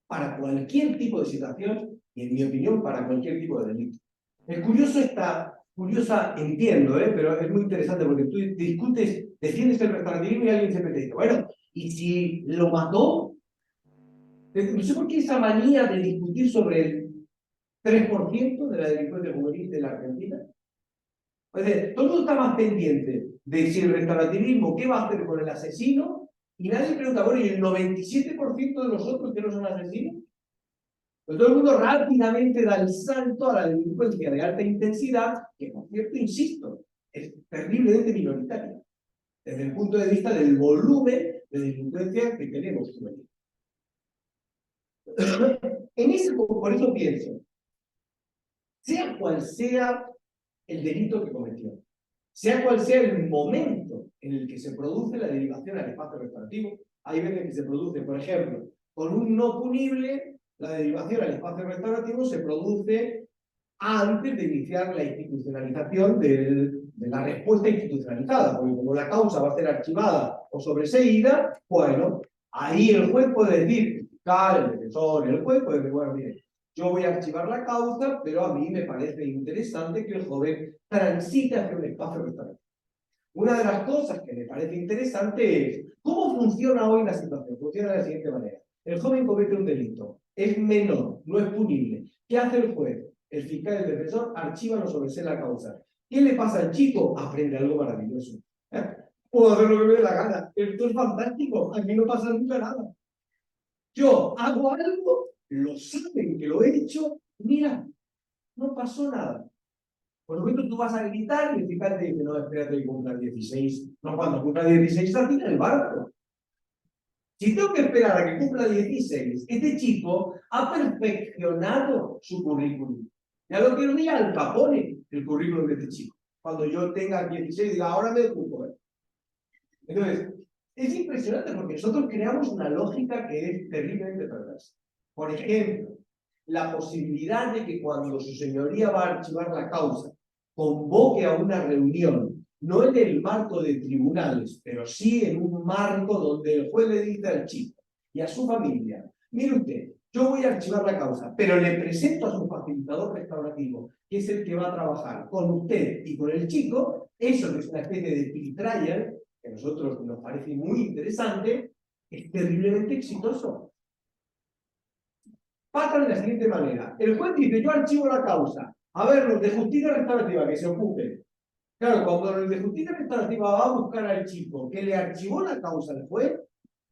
para cualquier tipo de situación, y en mi opinión, para cualquier tipo de delito. Es curiosa, entiendo, pero es muy interesante porque tú discutes, defiendes el restaurativismo y alguien siempre te dice, bueno, ¿y si lo mató? No sé por qué esa manía de discutir sobre el 3% de la delincuencia juvenil de la Argentina. O sea, todo el mundo está más pendiente de si el restaurativismo, ¿qué va a hacer con el asesino? Y nadie pregunta, bueno, ¿y el 97% de los otros que no son asesinos? Pues todo el mundo rápidamente da el salto a la delincuencia de alta intensidad, que por cierto, insisto, es terriblemente minoritaria, desde el punto de vista del volumen de delincuencia que tenemos. Por eso pienso, sea cual sea el delito que cometió, sea cual sea el momento en el que se produce la derivación al espacio restaurativo, hay veces que se produce, por ejemplo, con un no punible, la derivación al espacio restaurativo se produce antes de iniciar la institucionalización de la respuesta institucionalizada, porque como la causa va a ser archivada o sobreseída, bueno, ahí el juez puede decir, el fiscal, el defensor, el juez puede decir, bueno, mire, yo voy a archivar la causa, pero a mí me parece interesante que el joven transite hacia un espacio restaurativo. Una de las cosas que me parece interesante es cómo funciona hoy la situación? Funciona de la siguiente manera. El joven comete un delito, es menor, no es punible. ¿Qué hace el juez? El fiscal y el defensor archivan o sobresean la causa. ¿Qué le pasa al chico? Aprende algo maravilloso. Puedo hacer lo que me dé la gana. Esto es fantástico. Aquí no pasa nunca nada. Yo hago algo, lo saben que lo he hecho, mira, no pasó nada. Por lo menos tú vas a gritar y el fiscal te dice, no, espérate que cumpla 16. No, cuando cumpla 16 está en el barco. Si tengo que esperar a que cumpla 16, este chico ha perfeccionado su currículum. Ya lo quiero ir al Capone, el currículum de este chico. Cuando yo tenga 16, diga, ahora me ocupo. Entonces, es impresionante porque nosotros creamos una lógica que es terriblemente perversa. Por ejemplo, la posibilidad de que cuando su señoría va a archivar la causa, convoque a una reunión, no en el marco de tribunales, pero sí en un marco donde el juez le dice al chico y a su familia, mire usted, yo voy a archivar la causa, pero le presento a su facilitador restaurativo, que es el que va a trabajar con usted y con el chico, eso que es una especie de pre-trial, que a nosotros nos parece muy interesante, es terriblemente exitoso. Pasa de la siguiente manera. El juez dice, yo archivo la causa. A ver, los de justicia restaurativa, que se ocupen. Claro, cuando los de justicia restaurativa va a buscar al chico que le archivó la causa al juez,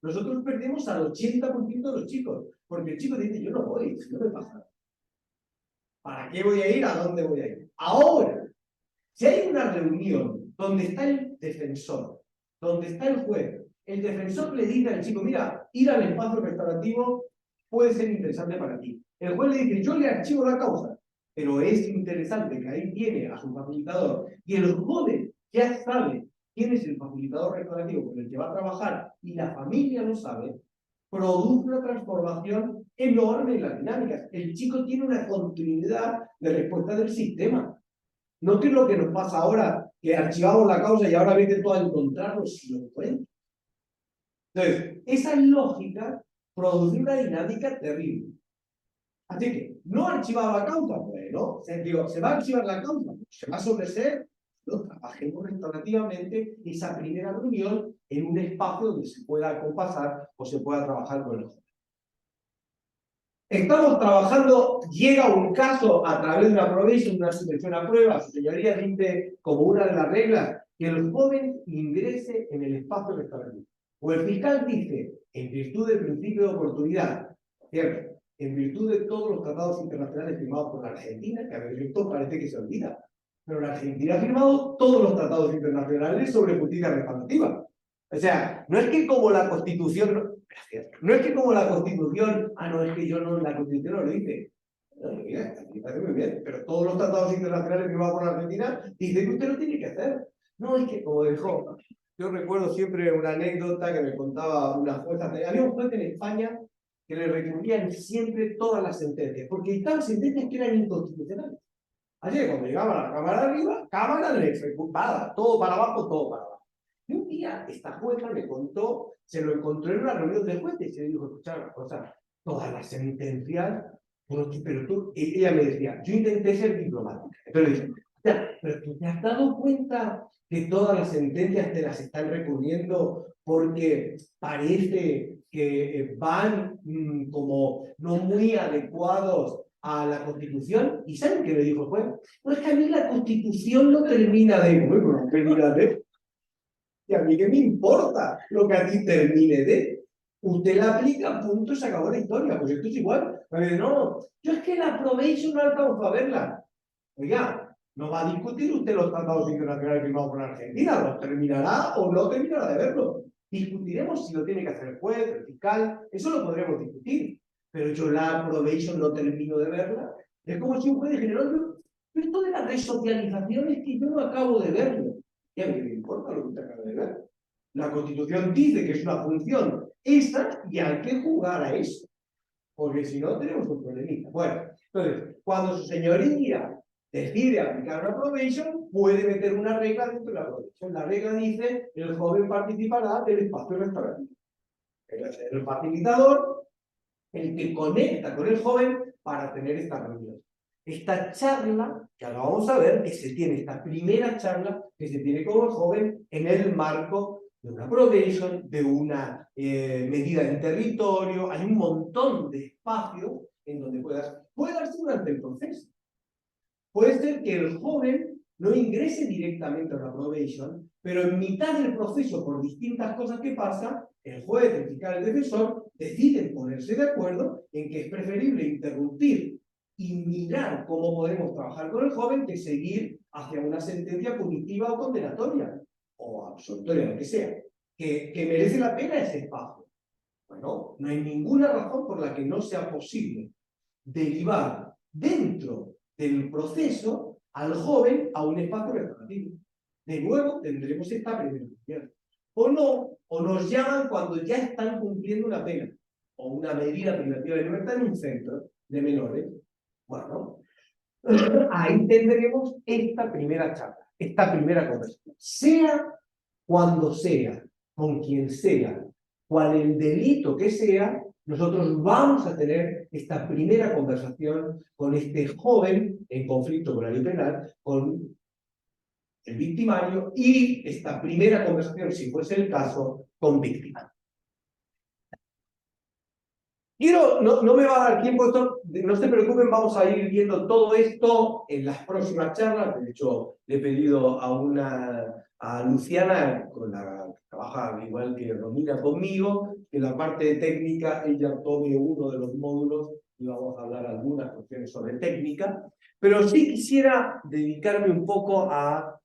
nosotros perdemos al 80% de los chicos. Porque el chico dice, yo no voy, no me pasa nada. ¿Para qué voy a ir? ¿A dónde voy a ir? Ahora, si hay una reunión donde está el defensor, donde está el juez, el defensor le dice al chico, mira, ir al espacio restaurativo puede ser interesante para ti. El juez le dice, yo le archivo la causa, pero es interesante que ahí tiene a su facilitador y el joven ya sabe quién es el facilitador restaurativo con el que va a trabajar y la familia lo sabe, produce una transformación enorme en las dinámicas. El chico tiene una continuidad de respuesta del sistema. No que es lo que nos pasa ahora, que archivamos la causa y ahora vete todo a encontrarnos si lo encuentro. Entonces, esa lógica produce una dinámica terrible. Así que, ¿no archivaba la causa? Bueno, ¿se va a archivar la causa? ¿Se va a sobreseer? No, trabajemos restaurativamente esa primera reunión en un espacio donde se pueda compasar o se pueda trabajar con el joven. Estamos trabajando, llega un caso a través de una provisión, una suspensión a prueba, su señoría dice como una de las reglas que el joven ingrese en el espacio restaurativo. O el fiscal dice, en virtud del principio de oportunidad, ¿cierto? En virtud de todos los tratados internacionales firmados por la Argentina, que a veces esto parece que se olvida, pero la Argentina ha firmado todos los tratados internacionales sobre justicia restaurativa. O sea, no es que como la Constitución, no es que como la Constitución, no, es que yo no, la Constitución no lo dice. No, mira, me parece muy bien, pero todos los tratados internacionales firmados por la Argentina dicen que usted lo tiene que hacer. No, es que como dijo, yo recuerdo siempre una anécdota que me contaba una jueza. Había un juez en España que le recurrían siempre todas las sentencias, porque estaban sentencias que eran inconstitucionales. Así que cuando llegaba a la cámara arriba, cámara le ejecutada, todo para abajo, todo para abajo. Y un día esta jueza me contó, se lo encontró en una reunión de jueces y le dijo, escucha una cosa, todas las sentencias, pero tú, y ella me decía, yo intenté ser diplomática. Entonces le dije, pero tú te has dado cuenta que todas las sentencias te las están recurriendo porque parece que van como no muy adecuados a la Constitución. ¿Y saben qué me dijo el juez? Pues que a mí la Constitución no termina de... Bueno, no termina de... ¿Y a mí qué me importa lo que a ti termine de? Usted la aplica, punto, se acabó la historia. Pues esto es igual. No, yo es que la probation no alcanzo a verla. Oiga, no va a discutir usted los tratados internacionales firmados por Argentina, los terminará o no terminará de verlo. Discutiremos si lo tiene que hacer el juez, el fiscal, eso lo podremos discutir. Pero yo la probation no termino de verla. Es como si un juez dijera, no, esto de la resocialización es que yo no acabo de verlo. ¿Y a mí me importa lo que usted acaba de ver? La Constitución dice que es una función esta y hay que jugar a eso. Porque si no, tenemos un problemita. Bueno, entonces, cuando su señoría decide aplicar una probation, puede meter una regla dentro de la probation. La regla dice, el joven participará del espacio restaurativo. El facilitador, el que conecta con el joven para tener esta reunión. Esta charla, que ahora vamos a ver, que se tiene, esta primera charla que se tiene con el joven en el marco de una probation, de una medida en territorio. Hay un montón de espacios en donde puede darse durante el proceso. Puede ser que el joven no ingrese directamente a una probation, pero en mitad del proceso, por distintas cosas que pasan, el juez, el fiscal, el defensor deciden ponerse de acuerdo en que es preferible interrumpir y mirar cómo podemos trabajar con el joven que seguir hacia una sentencia punitiva o condenatoria, o absolutoria, lo que sea, que merece la pena ese espacio. Bueno, no hay ninguna razón por la que no sea posible derivar dentro del proceso al joven a un espacio restaurativo. De nuevo tendremos esta primera opción. O no, o nos llaman cuando ya están cumpliendo una pena o una medida privativa de libertad en un centro de menores. Bueno, ahí tendremos esta primera charla, esta primera conversación. Sea cuando sea, con quien sea, cual el delito que sea, nosotros vamos a tener esta primera conversación con este joven en conflicto con la ley penal, con el victimario, y esta primera conversación, si fuese el caso, con víctima. No me va a dar tiempo, no se preocupen, vamos a ir viendo todo esto en las próximas charlas. De hecho, le he pedido a Luciana, con la que trabaja igual que Romina conmigo, que en la parte técnica ella tome uno de los módulos y vamos a hablar algunas cuestiones sobre técnica. Pero sí quisiera dedicarme un poco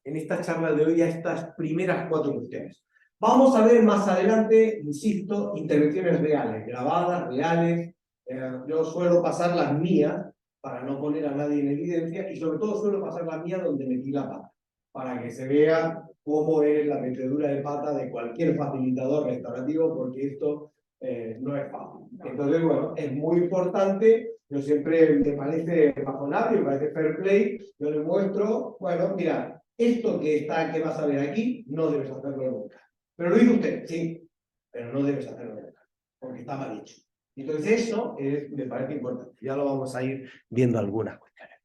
en esta charla de hoy a estas primeras 4 cuestiones. Vamos a ver más adelante, insisto, intervenciones reales, grabadas, reales. Yo suelo pasar las mías para no poner a nadie en evidencia y sobre todo suelo pasar las mías donde metí la pata, para que se vea cómo es la metedura de pata de cualquier facilitador restaurativo, porque esto no es fácil. Entonces, bueno, es muy importante. Yo siempre me parece razonable, me parece fair play. Yo le muestro, bueno, mira, esto que vas a ver aquí, no debes hacerlo nunca. Pero lo dice usted, sí, pero no debes hacerlo nunca, porque está mal hecho. Entonces eso me parece importante. Ya lo vamos a ir viendo algunas cuestiones.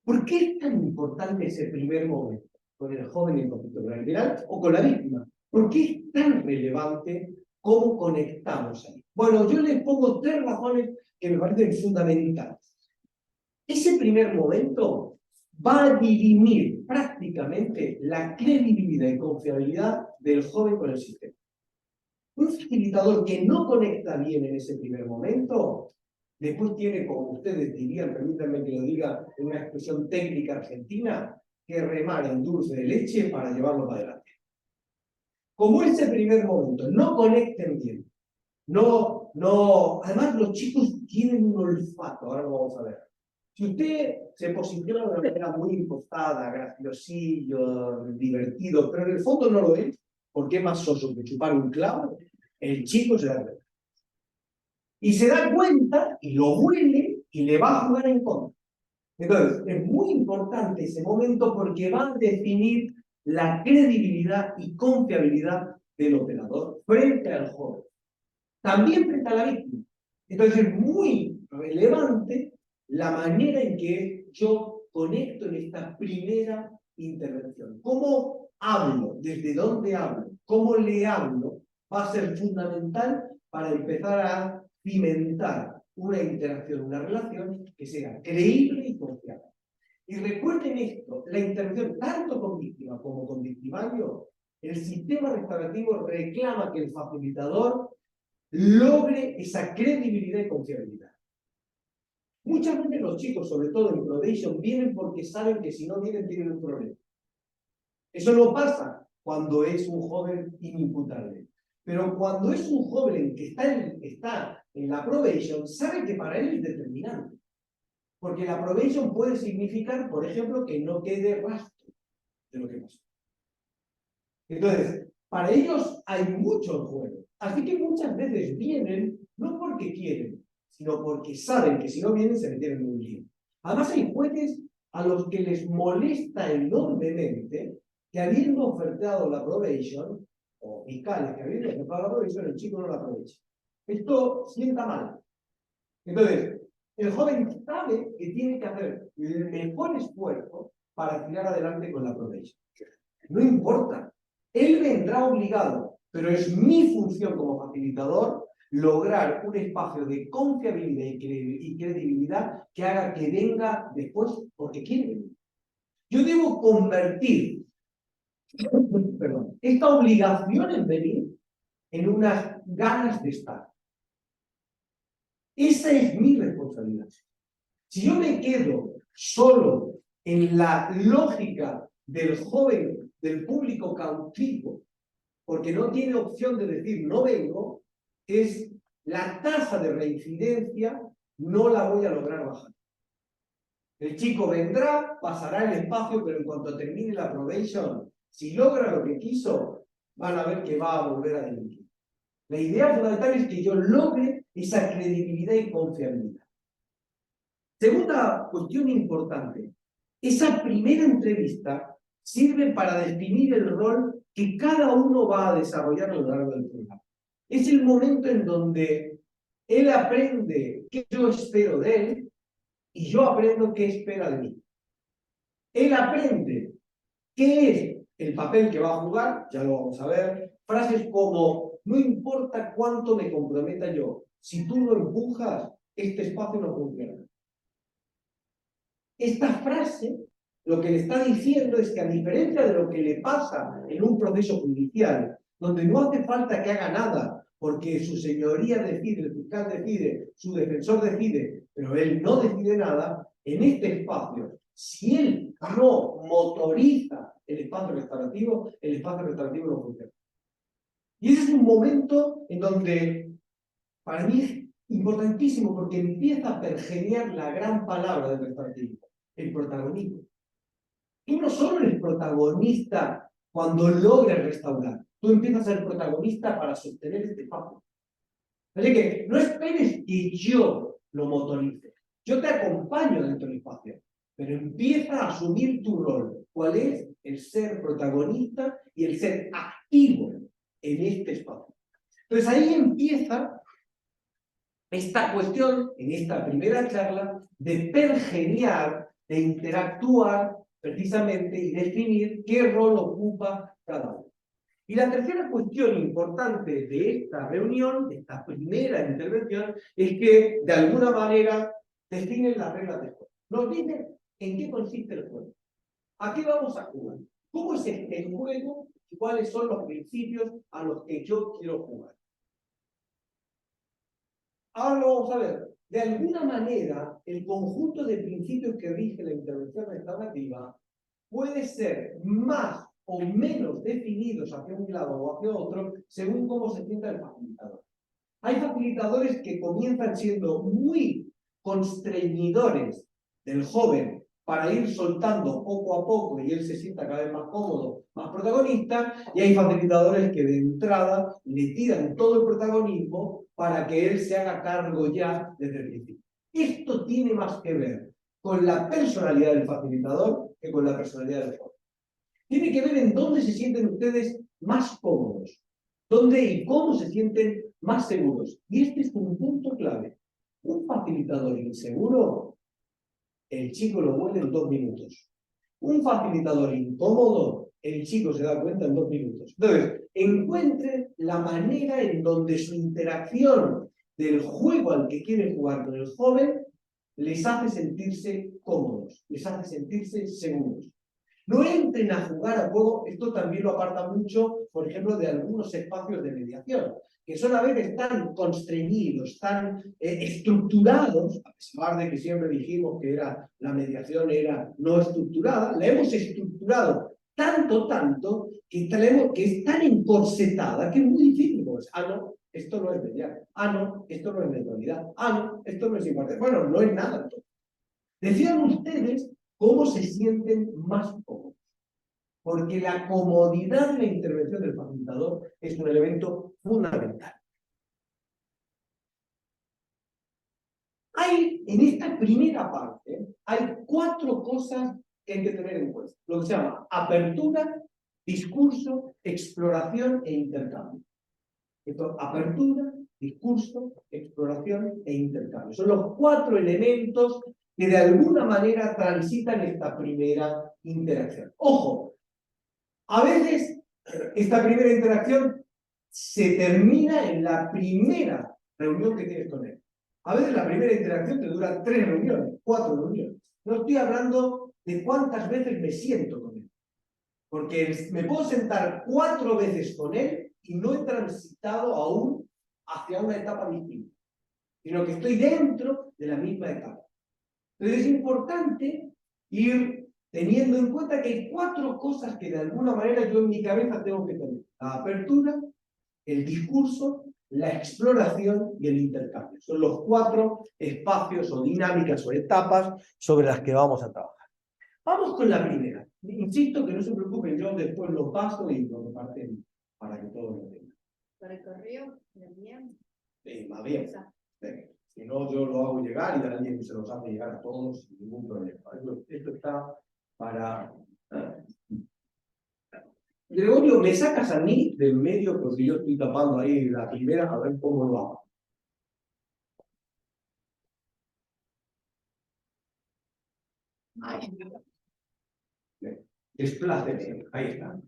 ¿Por qué es tan importante ese primer momento con el joven en conflicto con la libertad o con la víctima? ¿Por qué es tan relevante cómo conectamos ahí? Bueno, yo les pongo 3 razones que me parecen fundamentales. Ese primer momento va a dirimir prácticamente la credibilidad y confiabilidad del joven con el sistema. Un facilitador que no conecta bien en ese primer momento, después tiene, como ustedes dirían, permítanme que lo diga en una expresión técnica argentina, que remar en dulce de leche para llevarlo para adelante. Como ese primer momento no conecten bien, además los chicos tienen un olfato, ahora lo vamos a ver. Si usted se posiciona de una manera muy impostada, graciosillo, divertido, pero en el fondo no lo es, porque es más soso que chupar un clavo, el chico se da cuenta. Y se da cuenta, y lo huele, y le va a jugar en contra. Entonces, es muy importante ese momento porque va a definir la credibilidad y confiabilidad del operador frente al joven. También frente a la víctima. Entonces, es muy relevante la manera en que yo conecto en esta primera intervención. ¿Cómo hablo? ¿Desde dónde hablo? ¿Cómo le hablo? Va a ser fundamental para empezar a cimentar una interacción, una relación que sea creíble y confiable. Y recuerden esto, la intervención tanto con víctima como con victimario, el sistema restaurativo reclama que el facilitador logre esa credibilidad y confiabilidad. Muchas veces los chicos, sobre todo en probation, vienen porque saben que si no vienen tienen un problema. Eso no pasa cuando es un joven inimputable. Pero cuando es un joven que está en la probation, sabe que para él es determinante. Porque la probation puede significar, por ejemplo, que no quede rastro de lo que pasó. Entonces, para ellos hay mucho en juego. Así que muchas veces vienen, no porque quieren, sino porque saben que si no vienen se meten en un lío. Además hay jueces a los que les molesta enormemente que habiendo ofertado la probation, o fiscales que habiendo ofertado la probation, el chico no la aprovecha. Esto sienta mal. Entonces, el joven sabe que tiene que hacer el mejor esfuerzo para tirar adelante con la probation. No importa Él vendrá obligado, pero es mi función como facilitador lograr un espacio de confiabilidad y credibilidad que haga que venga después porque quiere venir. Yo debo convertir esta obligación en venir en unas ganas de estar. Esa es mi responsabilidad. Si yo me quedo solo en la lógica del joven, del público cautivo, porque no tiene opción de decir no vengo, es la tasa de reincidencia no la voy a lograr bajar. El chico vendrá, pasará el espacio, pero en cuanto termine la probation, si logra lo que quiso, van a ver que va a volver a delinquir. La idea fundamental es que yo logre esa credibilidad y confiabilidad. Segunda cuestión importante. Esa primera entrevista sirve para definir el rol que cada uno va a desarrollar a lo largo del programa. Es el momento en donde él aprende qué yo espero de él y yo aprendo qué espera de mí. Él aprende qué es el papel que va a jugar, ya lo vamos a ver. Frases como, no importa cuánto me comprometa yo, si tú lo empujas, este espacio no funciona. Esta frase lo que le está diciendo es que a diferencia de lo que le pasa en un proceso judicial, donde no hace falta que haga nada, porque su señoría decide, el fiscal decide, su defensor decide, pero él no decide nada, en este espacio, si él no motoriza el espacio restaurativo no funciona. Y ese es un momento en donde, para mí es importantísimo, porque empieza a pergeñar la gran palabra del restaurativo, el protagonismo. Tú no solo eres protagonista cuando logres restaurar, tú empiezas a ser protagonista para sostener este espacio. Así que no esperes que yo lo motorice. Yo te acompaño dentro del espacio, pero empieza a asumir tu rol. ¿Cuál es? El ser protagonista y el ser activo en este espacio. Entonces ahí empieza esta cuestión, en esta primera charla, de pergeñar, de interactuar precisamente y definir qué rol ocupa cada uno. Y la tercera cuestión importante de esta reunión, de esta primera intervención, es que de alguna manera definen las reglas del juego. Nos dicen en qué consiste el juego, a qué vamos a jugar, cómo es el juego y cuáles son los principios a los que yo quiero jugar. Ahora lo vamos a ver. De alguna manera, el conjunto de principios que rige la intervención restaurativa puede ser más o menos definidos hacia un lado o hacia otro según cómo se sienta el facilitador. Hay facilitadores que comienzan siendo muy constreñidores del joven para ir soltando poco a poco y él se sienta cada vez más cómodo, más protagonista, y hay facilitadores que de entrada le tiran todo el protagonismo para que él se haga cargo ya desde el principio. Esto tiene más que ver con la personalidad del facilitador que con la personalidad del joven. Tiene que ver en dónde se sienten ustedes más cómodos, dónde y cómo se sienten más seguros. Y este es un punto clave. Un facilitador inseguro, el chico lo huele en 2 minutos. Un facilitador incómodo, el chico se da cuenta en 2 minutos. Entonces, encuentren la manera en donde su interacción del juego al que quieren jugar con el joven les hace sentirse cómodos, les hace sentirse seguros. No entren a jugar a juego, esto también lo aparta mucho, por ejemplo, de algunos espacios de mediación, que son a veces tan constreñidos, tan estructurados, a pesar de que siempre dijimos que la mediación era no estructurada, la hemos estructurado tanto, que es tan encorsetada que es muy difícil. Pues, no, esto no es mediar. No, esto no es neutralidad. No, esto no es imparcial. Bueno, no es nada. Entonces. Decían ustedes cómo se sienten más cómodos. Porque la comodidad de la intervención del facilitador es un elemento fundamental. En esta primera parte, hay 4 cosas que hay que tener en cuenta. Lo que se llama apertura, discurso, exploración e intercambio. Esto, apertura, discurso, exploración e intercambio. Son los 4 elementos que de alguna manera transitan esta primera interacción. Ojo, a veces esta primera interacción se termina en la primera reunión que tienes con él. A veces la primera interacción te dura 3 reuniones, 4 reuniones. No estoy hablando de cuántas veces me siento con él. Porque me puedo sentar 4 veces con él y no he transitado aún hacia una etapa distinta, sino que estoy dentro de la misma etapa. Entonces es importante ir teniendo en cuenta que hay 4 cosas que de alguna manera yo en mi cabeza tengo que tener. La apertura, el discurso, la exploración y el intercambio. Son los 4 espacios o dinámicas o etapas sobre las que vamos a trabajar. Vamos con la primera. Insisto que no se preocupen, yo después lo paso y lo comparten para que todos lo tengan. ¿Por el correo? ¿Lo envían? Más bien. Si no, yo lo hago llegar y alguien se los hace llegar a todos sin ningún problema. Esto está para... Gregorio, me sacas a mí del medio porque yo estoy tapando ahí la primera a ver cómo lo hago. Desplácese. Ahí está.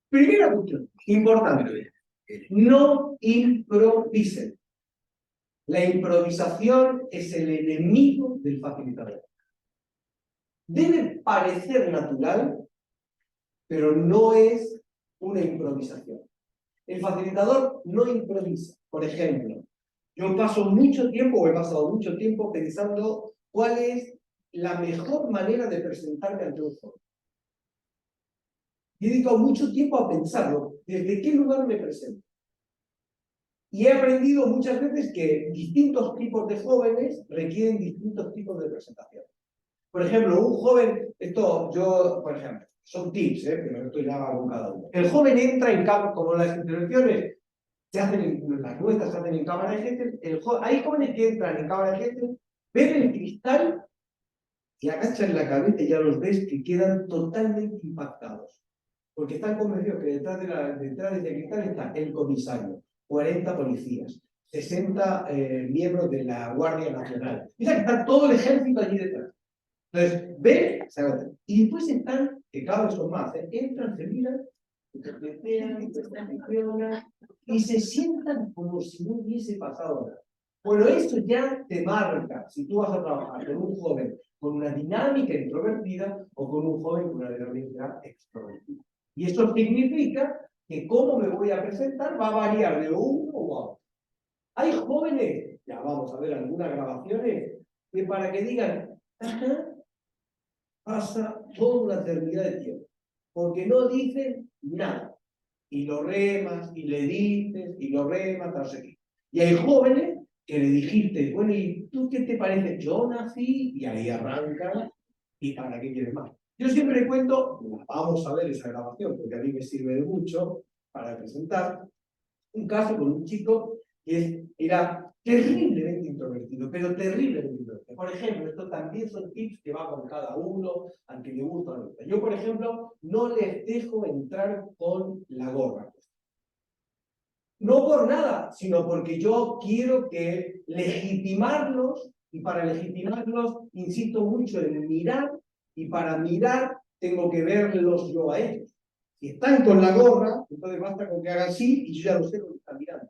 Primera cuestión, importante. No improvisen. La improvisación es el enemigo del facilitador. Debe parecer natural, pero no es una improvisación. El facilitador no improvisa. Por ejemplo, yo paso mucho tiempo, o he pasado mucho tiempo pensando cuál es la mejor manera de presentarme ante un joven. Y he dedicado mucho tiempo a pensarlo, desde qué lugar me presento. Y he aprendido muchas veces que distintos tipos de jóvenes requieren distintos tipos de presentación. Por ejemplo, un joven, por ejemplo, son tips, pero esto ya va con cada uno. El joven entra en cámara, como las intervenciones las nuestras se hacen en cámara de gente, hay jóvenes que entran en cámara de gente, ven el cristal y agachan la cabeza y ya los ves que quedan totalmente impactados. Porque están convencidos que detrás de ese cristal está el comisario, 40 policías, 60 miembros de la Guardia Nacional. Mira que está todo el ejército allí detrás. Entonces, ven, se agotan. Y después están, que cada vez son más, entran, se miran, y se sientan como si no hubiese pasado nada. Bueno, eso ya te marca si tú vas a trabajar con un joven con una dinámica introvertida o con un joven con una dinámica extrovertida. Y eso significa que cómo me voy a presentar va a variar de uno u otro. Hay jóvenes, ya vamos a ver algunas grabaciones, que para que digan, pasa toda una eternidad de tiempo, porque no dicen nada. Y lo remas, y le dices, y lo remas, no sé qué. Y hay jóvenes que le dijiste, bueno, ¿y tú qué te parece? Yo nací, y ahí arranca, ¿y para qué quieres más? Yo siempre cuento, vamos a ver esa grabación, porque a mí me sirve de mucho para presentar, un caso con un chico que era terriblemente introvertido, pero terriblemente introvertido. Por ejemplo, esto también son tips que va con cada uno, al que le gusta o no le gusta. Yo, por ejemplo, no les dejo entrar con la gorra. No por nada, sino porque yo quiero que legitimarlos, y para legitimarlos insisto mucho en mirar, y para mirar tengo que verlos yo a ellos. Si están con la gorra, entonces basta con que hagan así y yo ya lo sé lo que están mirando.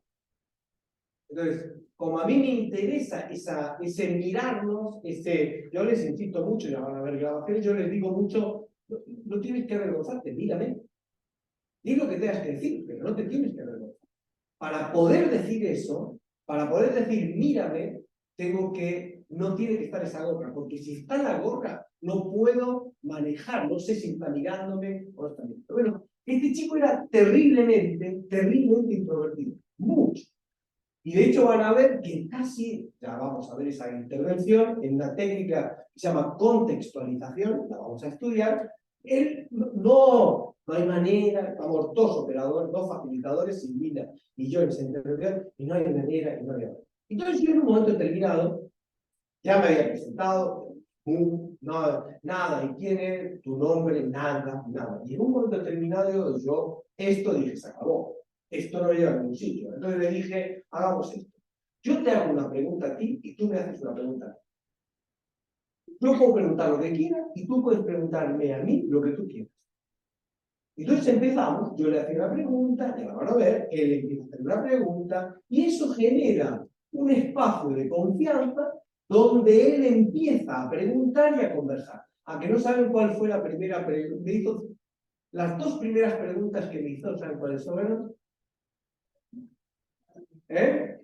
Entonces, como a mí me interesa ese mirarnos, yo les insisto mucho, ya van a ver grabaciones, yo les digo mucho, no tienes que avergonzarte, mírame. Di lo que tengas que decir, pero no te tienes que avergonzar. Para poder decir eso, para poder decir mírame, no tiene que estar esa gorra, porque si está la gorra, no puedo manejar, no sé si está mirándome o no está mirando. Bueno, este chico era terriblemente introvertido, mucho. Y de hecho van a ver que casi, ya vamos a ver esa intervención, en una técnica que se llama contextualización, la vamos a estudiar, él no hay manera, estamos dos operadores, dos facilitadores, Silvina y yo en esa intervención, y no hay manera, y no hay manera. Entonces yo en un momento determinado, ya me había presentado, nada, ¿y quién es? Tu nombre, nada. Y en un momento determinado yo, esto dije, se acabó. Esto no lleva a ningún sitio. Entonces le dije, hagamos esto. Yo te hago una pregunta a ti y tú me haces una pregunta a ti. Yo puedo preguntar lo que quiera y tú puedes preguntarme a mí lo que tú quieras. Entonces empezamos, yo le hacía una pregunta, ya la van a ver, él le empieza a hacer una pregunta, y eso genera un espacio de confianza donde él empieza a preguntar y a conversar. ¿A que no saben cuál fue la primera pregunta? Me hizo las dos primeras preguntas que me hizo, ¿saben cuáles fueron? En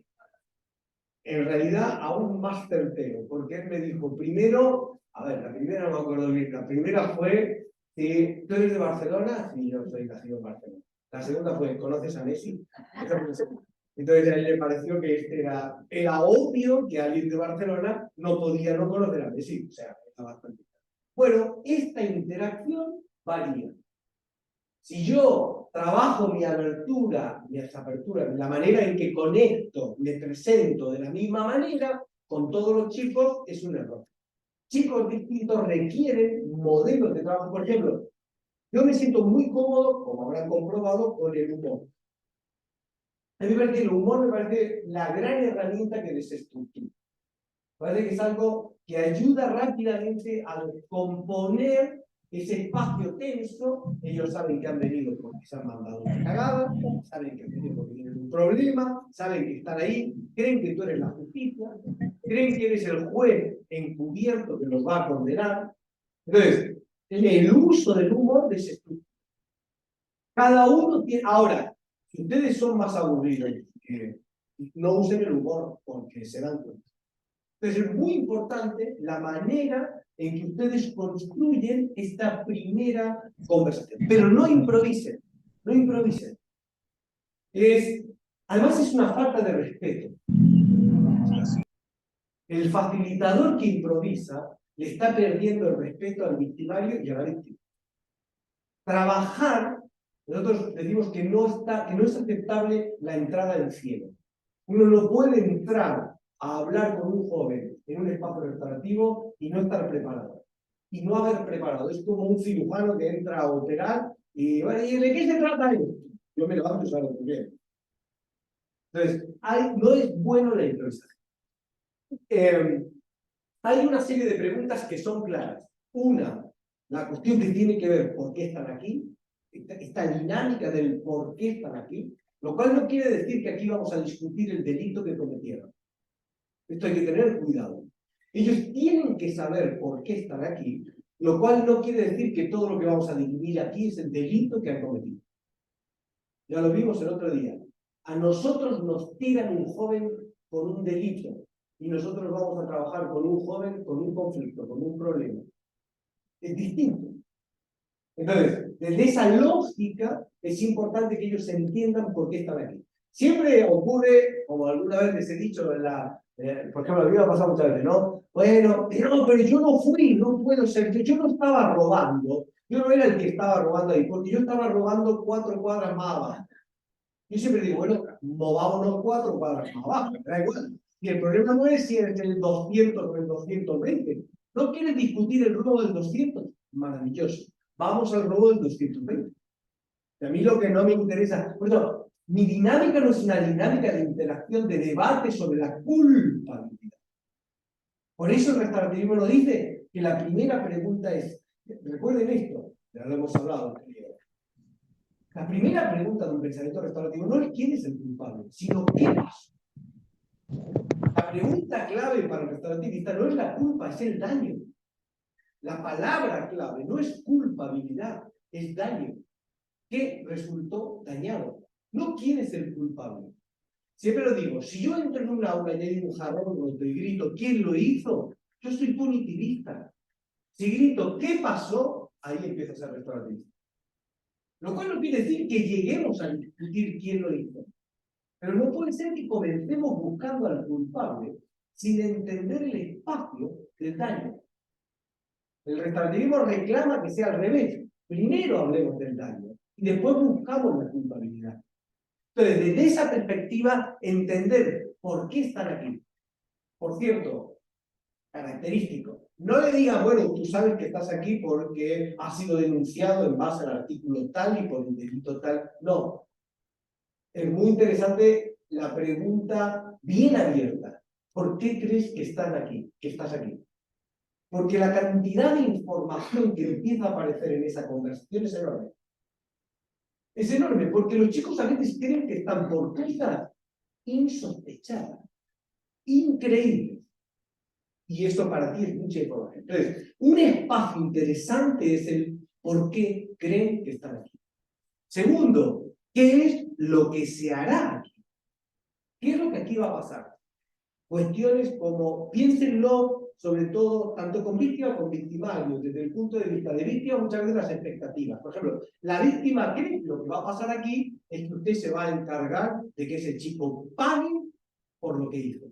realidad, aún más certero, porque él me dijo primero, a ver, la primera no me acuerdo bien, la primera fue, ¿tú eres de Barcelona? Sí, yo soy nacido en Barcelona. La segunda fue, ¿conoces a Messi? Entonces a él le pareció que era obvio que alguien de Barcelona no podía no conocer a Messi, o sea, está bastante. Bueno, esta interacción varía. Si yo trabajo mi apertura, la manera en que conecto, me presento de la misma manera, con todos los chicos es un error. Chicos distintos requieren modelos de trabajo. Por ejemplo, yo me siento muy cómodo, como habrán comprobado, con el humor. A mí me parece que el humor me parece la gran herramienta que desestructura. Me parece que es algo que ayuda rápidamente a componer ese espacio tenso. Ellos saben que han venido porque se han mandado una cagada, saben que han venido porque tienen un problema, saben que están ahí, creen que tú eres la justicia, creen que eres el juez encubierto que los va a condenar. Entonces, el uso del humor desestructura. Cada uno tiene... Ahora, si ustedes son más aburridos, no usen el humor porque se dan cuenta. Entonces es muy importante la manera en que ustedes construyen esta primera conversación. Pero no improvisen, no improvisen. Además es una falta de respeto. El facilitador que improvisa le está perdiendo el respeto al victimario y a la víctima. Trabajar, nosotros decimos que no es aceptable la entrada al cielo. Uno no puede entrar a hablar con un joven en un espacio restaurativo y no estar preparado. Y no haber preparado. Es como un cirujano que entra a operar y, bueno, ¿y de qué se trata esto? Yo me levanto y salgo porque. Entonces, no es bueno la improvisación. Hay una serie de preguntas que son claras. Una, la cuestión que tiene que ver por qué están aquí, esta dinámica del por qué están aquí, lo cual no quiere decir que aquí vamos a discutir el delito que cometieron. Esto hay que tener cuidado. Ellos tienen que saber por qué están aquí, lo cual no quiere decir que todo lo que vamos a dividir aquí es el delito que han cometido. Ya lo vimos el otro día. A nosotros nos tiran un joven con un delito y nosotros vamos a trabajar con un joven con un conflicto, con un problema. Es distinto. Entonces, desde esa lógica es importante que ellos entiendan por qué están aquí. Siempre ocurre, como alguna vez les he dicho, por ejemplo, a mí me ha pasado muchas veces, ¿no? Bueno, no, pero yo no fui, no puedo ser, yo no estaba robando, yo no era el que estaba robando ahí, porque yo estaba robando 4 cuadras más abajo. Yo siempre digo, bueno, movámonos 4 cuadras más abajo, me da igual. Y el problema no es si es el 200 o el 220. ¿No quieres discutir el robo del 200? Maravilloso. Vamos al robo del 220. Y a mí lo que no me interesa, bueno, mi dinámica no es una dinámica de interacción, de debate sobre la culpabilidad. Por eso el restaurativismo nos dice que la primera pregunta es, recuerden esto, ya lo hemos hablado. La primera pregunta de un pensamiento restaurativo no es quién es el culpable, sino qué pasó. La pregunta clave para el restaurativista no es la culpa, es el daño. La palabra clave no es culpabilidad, es daño. ¿Qué resultó dañado? No quién es el culpable. Siempre lo digo, si yo entro en un aula y hay un jarrón roto y grito ¿quién lo hizo? Yo soy punitivista. Si grito ¿qué pasó? Ahí empieza a ser restaurativista. Lo cual no quiere decir que lleguemos a discutir quién lo hizo. Pero no puede ser que comencemos buscando al culpable sin entender el espacio del daño. El restaurativismo reclama que sea al revés. Primero hablemos del daño y después buscamos la culpabilidad. Entonces, desde esa perspectiva, entender por qué están aquí. Por cierto, característico. No le digas, bueno, tú sabes que estás aquí porque has sido denunciado en base al artículo tal y por un delito tal. No. Es muy interesante la pregunta bien abierta. ¿Por qué crees que estás aquí? Porque la cantidad de información que empieza a aparecer en esa conversación es enorme. Es enorme, porque los chicos a veces creen que están por cosas insospechadas, increíbles. Y esto para ti es mucha información. Entonces, un espacio interesante es el por qué creen que están aquí. Segundo, ¿qué es lo que se hará aquí? ¿Qué es lo que aquí va a pasar? Cuestiones como, piénsenlo, sobre todo, tanto con víctima como con victimario, desde el punto de vista de víctima, muchas veces las expectativas. Por ejemplo, la víctima cree que lo que va a pasar aquí es que usted se va a encargar de que ese chico pague por lo que hizo.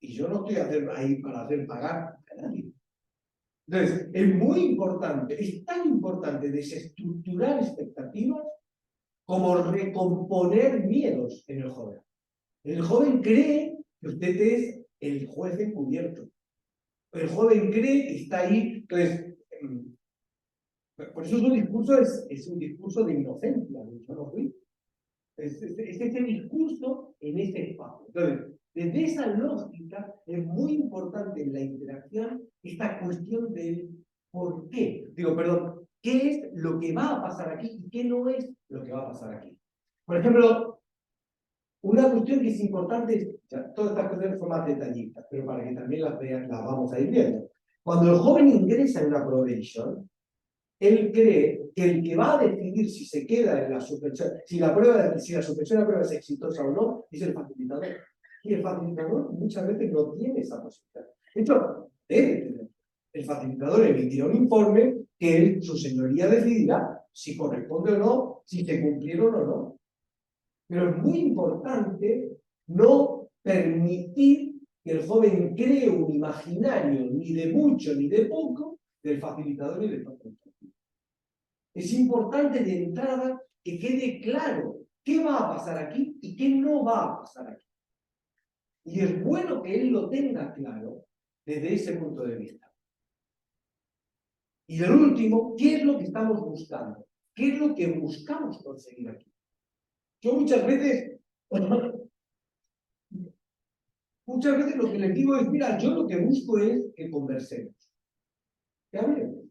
Y yo no estoy ahí para hacer pagar a nadie. Entonces, es muy importante, es tan importante desestructurar expectativas como recomponer miedos en el joven. El joven cree que usted es el juez encubierto. El joven cree que está ahí. Entonces, por eso su discurso es un discurso de inocencia. Yo no fui. Es este discurso en ese espacio. Entonces, desde esa lógica es muy importante en la interacción esta cuestión del por qué. Digo, perdón, ¿qué es lo que va a pasar aquí y qué no es lo que va a pasar aquí? Por ejemplo, una cuestión que es importante, todas estas cuestiones son más detallistas, pero para que también las vean, las vamos a ir viendo. Cuando el joven ingresa en una probation, él cree que el que va a decidir si se queda en la suspensión, si la suspensión de la prueba es exitosa o no, es el facilitador. Y el facilitador muchas veces no tiene esa posibilidad. De hecho, debe tener. El facilitador emitirá un informe que él, su señoría decidirá si corresponde o no, si se cumplieron o no. Pero es muy importante no permitir que el joven cree un imaginario ni de mucho ni de poco del facilitador ni del facilitador. Es importante de entrada que quede claro qué va a pasar aquí y qué no va a pasar aquí. Y es bueno que él lo tenga claro desde ese punto de vista. Y el último, ¿qué es lo que estamos buscando? ¿Qué es lo que buscamos conseguir aquí? Yo muchas veces lo que les digo es, mira, yo lo que busco es que conversemos. Que hablemos.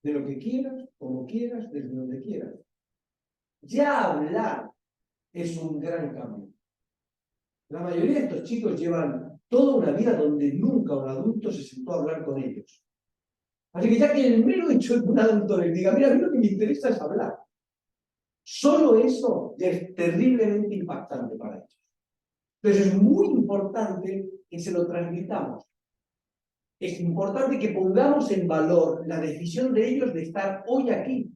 De lo que quieras, como quieras, desde donde quieras. Ya hablar es un gran cambio. La mayoría de estos chicos llevan toda una vida donde nunca un adulto se sentó a hablar con ellos. Así que ya que el mero hecho de que un adulto les diga, mira, a mí lo que me interesa es hablar. Solo eso ya es terriblemente impactante para ellos. Entonces es muy importante que se lo transmitamos. Es importante que pongamos en valor la decisión de ellos de estar hoy aquí.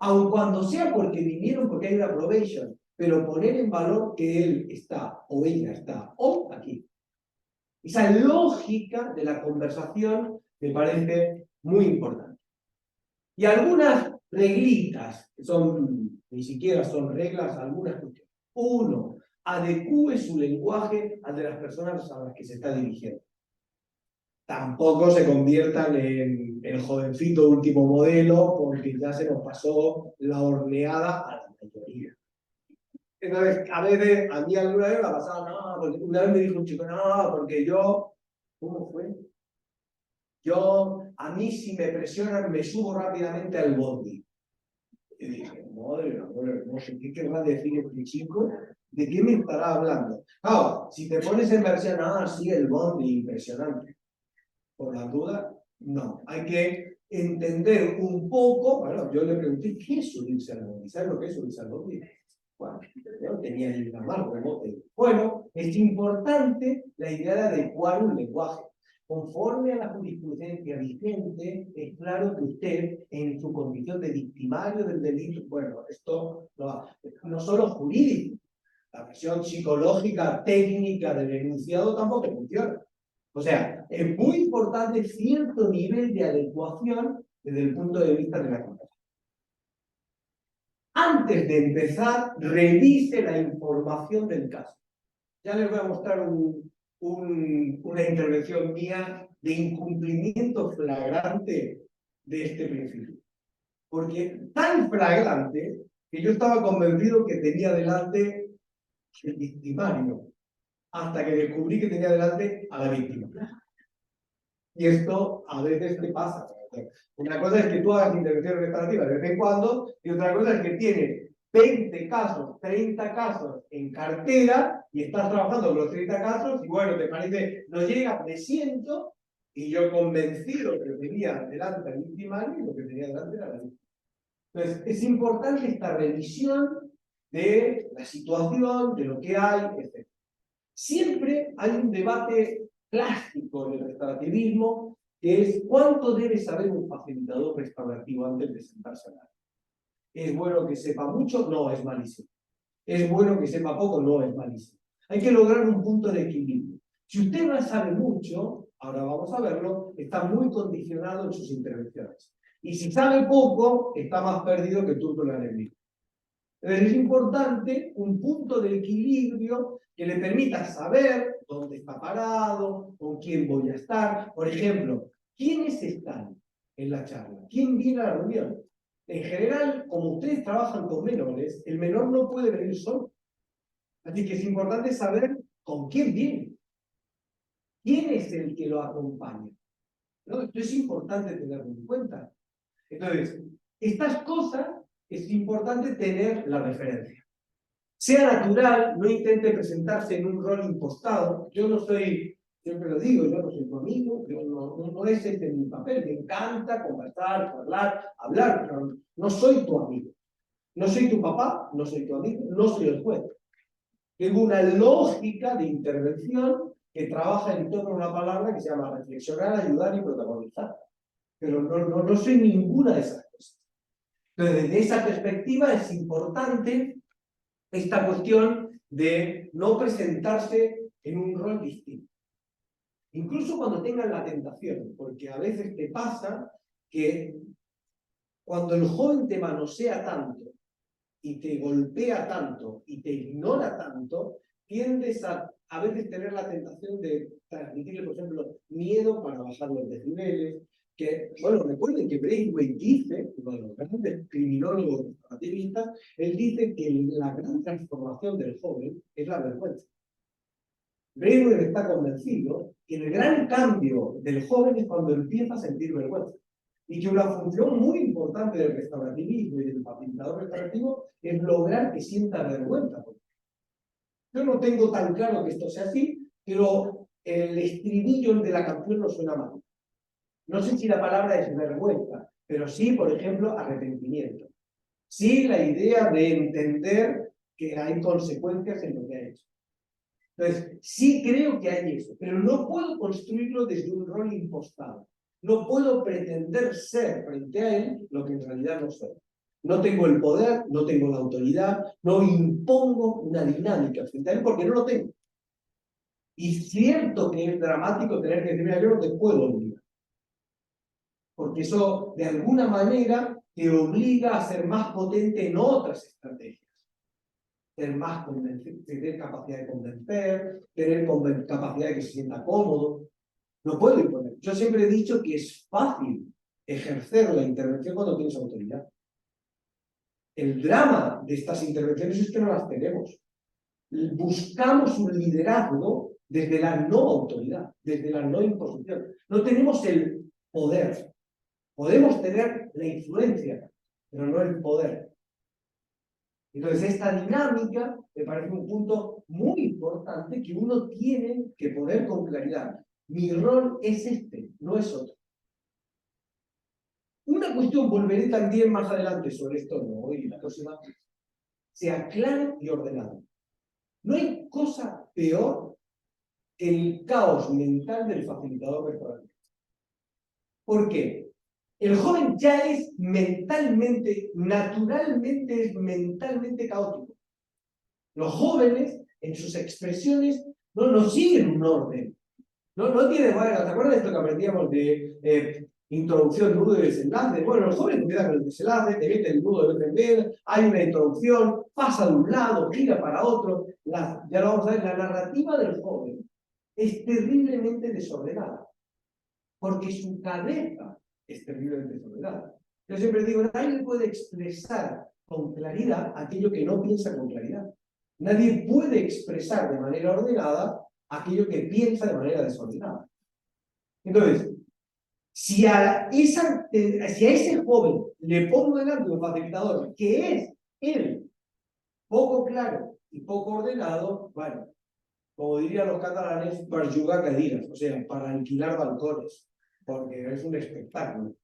Aun cuando sea porque vinieron porque hay una probation, pero poner en valor que él está o ella está hoy aquí. Esa lógica de la conversación me parece muy importante. Y algunas reglitas, que ni siquiera son reglas, algunas cuestiones. Uno, adecúe su lenguaje al de las personas a las que se está dirigiendo. Tampoco se conviertan en el jovencito último modelo, porque ya se nos pasó la horneada a la mayoría. Entonces, a veces, a mí alguna vez me ha pasado, no, porque una vez me dijo un chico, no, porque yo, ¿cómo fue? A mí si me presionan, me subo rápidamente al bondi. Y dije, madre, no sé qué querrá decir este chico, ¿de qué me estará hablando? Claro, si te pones en versión, sí, el bondi, impresionante. Por la duda, no. Hay que entender un poco. Bueno, yo le pregunté, ¿qué es subirse al bondi? ¿Sabes lo que es subirse al bondi? Bueno, yo no tenía ni la más remota. Bueno, es importante la idea de adecuar un lenguaje. Conforme a la jurisprudencia vigente, es claro que usted, en su condición de victimario del delito, bueno, esto no solo jurídico, la versión psicológica, técnica del enunciado tampoco funciona. O sea, es muy importante cierto nivel de adecuación desde el punto de vista de la conversación. Antes de empezar, revise la información del caso. Ya les voy a mostrar una intervención mía de incumplimiento flagrante de este principio. Porque tan flagrante que yo estaba convencido que tenía delante el victimario. hasta que descubrí que tenía delante a la víctima. Y esto a veces te pasa. Una cosa es que tú hagas intervención restaurativa de vez en cuando, y otra cosa es que tienes 20 casos, 30 casos en cartera, y estás trabajando con los 30 casos, y bueno, te parece, no llega, me siento, y yo convencido que tenía delante al victimario, y lo que tenía delante era la víctima. Entonces, es importante esta revisión de la situación, de lo que hay, etc. Siempre hay un debate clásico en el restaurativismo, que es cuánto debe saber un facilitador restaurativo antes de sentarse a hablar. ¿Es bueno que sepa mucho? No, es malísimo. ¿Es bueno que sepa poco? No, es malísimo. Hay que lograr un punto de equilibrio. Si usted no sabe mucho, ahora vamos a verlo, está muy condicionado en sus intervenciones. Y si sabe poco, está más perdido que turco en la neblina. Entonces es importante un punto de equilibrio que le permita saber dónde está parado, con quién voy a estar. Por ejemplo, ¿quiénes están en la charla? ¿Quién viene a la reunión? En general, como ustedes trabajan con menores, el menor no puede venir solo. Así que es importante saber con quién viene. ¿Quién es el que lo acompaña? ¿No? Esto es importante tenerlo en cuenta. Entonces, estas cosas es importante tener la referencia. Sea natural, no intente presentarse en un rol impostado. Yo no soy, siempre lo digo, yo no soy tu amigo, no es este mi papel. Me encanta conversar, hablar, pero no soy tu amigo. No soy tu papá, no soy tu amigo, no soy el juez. Tengo una lógica de intervención que trabaja en torno a una palabra que se llama reflexionar, ayudar y protagonizar. Pero no soy ninguna de esas cosas. Entonces, desde esa perspectiva es importante esta cuestión de no presentarse en un rol distinto. Incluso cuando tengan la tentación, porque a veces te pasa que cuando el joven te manosea tanto y te golpea tanto y te ignora tanto, tiendes a veces tener la tentación de transmitirle, por ejemplo, miedo para bajar los decibeles. Que, bueno, recuerden que Braithwaite dice, uno de los grandes criminólogos relativistas, él dice que la gran transformación del joven es la vergüenza. Braithwaite está convencido que el gran cambio del joven es cuando empieza a sentir vergüenza. Y que una función muy importante del restaurativismo y del facilitador restaurativo es lograr que sienta vergüenza. Yo no tengo tan claro que esto sea así, pero el estribillo de la canción no suena mal. No sé si la palabra es vergüenza, pero sí, por ejemplo, arrepentimiento. Sí, la idea de entender que hay consecuencias en lo que ha hecho. Entonces, sí creo que hay eso, pero no puedo construirlo desde un rol impostado. No puedo pretender ser frente a él lo que en realidad no soy. No tengo el poder, no tengo la autoridad, no impongo una dinámica frente a él porque no lo tengo. Y cierto que es dramático tener que decir, mira, yo no te puedo obligar. Porque eso, de alguna manera, te obliga a ser más potente en otras estrategias. Tener más tener capacidad de convencer, tener capacidad de que se sienta cómodo. No puedo imponer. Yo siempre he dicho que es fácil ejercer la intervención cuando tienes autoridad. El drama de estas intervenciones es que no las tenemos. Buscamos un liderazgo desde la no autoridad, desde la no imposición. No tenemos el poder. Podemos tener la influencia, pero no el poder. Entonces, esta dinámica me parece un punto muy importante que uno tiene que poner con claridad. Mi rol es este, no es otro. Una cuestión, volveré también más adelante sobre esto, no hoy, la próxima, sea claro y ordenado. No hay cosa peor que el caos mental del facilitador restaurativo. ¿Por qué? El joven ya es mentalmente, naturalmente es mentalmente caótico. Los jóvenes, en sus expresiones, no siguen un orden. No tienen, bueno, ¿te acuerdas de esto que aprendíamos de introducción, nudo y desenlace? Bueno, los jóvenes empiezan con el desenlace, te mete el nudo de vez en vez, hay una introducción, pasa de un lado, gira para otro. Ya lo vamos a ver, la narrativa del joven es terriblemente desordenada, porque su cabeza es terriblemente desordenada. Yo siempre digo, nadie puede expresar con claridad aquello que no piensa con claridad. Nadie puede expresar de manera ordenada aquello que piensa de manera desordenada. Entonces, si a ese joven le pongo delante un facilitador que es él poco claro y poco ordenado, bueno, como dirían los catalanes, per jugar cadires, o sea, para alquilar balcones, porque es un espectáculo.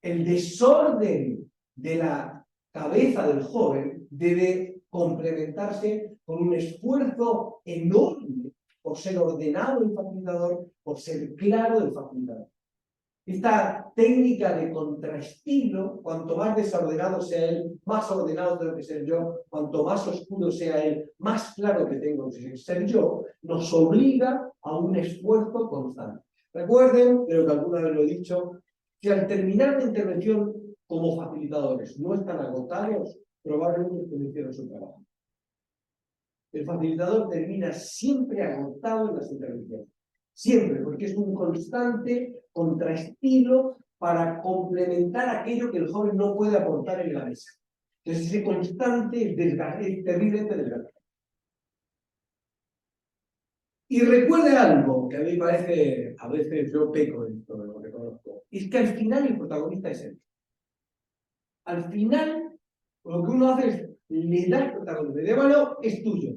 El desorden de la cabeza del joven debe complementarse con un esfuerzo enorme por ser ordenado el facilitador, por ser claro el facilitador. Esta técnica de contraestilo, cuanto más desordenado sea él, más ordenado tengo que ser yo, cuanto más oscuro sea él, más claro que tengo que ser yo, nos obliga a un esfuerzo constante. Recuerden, creo que alguna vez lo he dicho, que al terminar la intervención como facilitadores no están agotados, probablemente no hicieron su trabajo. El facilitador termina siempre agotado en las intervenciones. Siempre, porque es un constante contraestilo para complementar aquello que el joven no puede aportar en la mesa. Entonces ese constante es terriblemente desgastante. Y recuerde algo que a mí me parece, a veces yo peco de esto, lo reconozco, es que al final el protagonista es él. Al final, lo que uno hace es, le da el protagonismo, de bueno, es tuyo.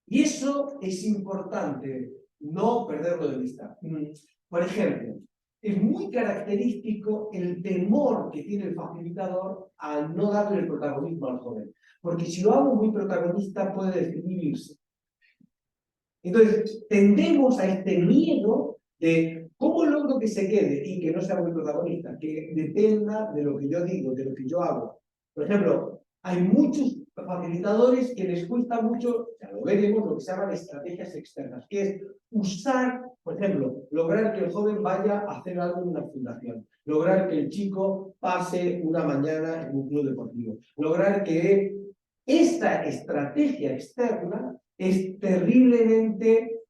Y eso es importante, no perderlo de vista. Por ejemplo, es muy característico el temor que tiene el facilitador al no darle el protagonismo al joven. Porque si lo hago muy protagonista, puede desinhibirse. Entonces, tendemos a este miedo de cómo logro que se quede y que no sea muy protagonista, que dependa de lo que yo digo, de lo que yo hago. Por ejemplo, hay muchos facilitadores que les cuesta mucho, ya lo veremos, lo que se llaman estrategias externas, que es usar, por ejemplo, lograr que el joven vaya a hacer algo en una fundación, lograr que el chico pase una mañana en un club deportivo, lograr que esta estrategia externa es terriblemente,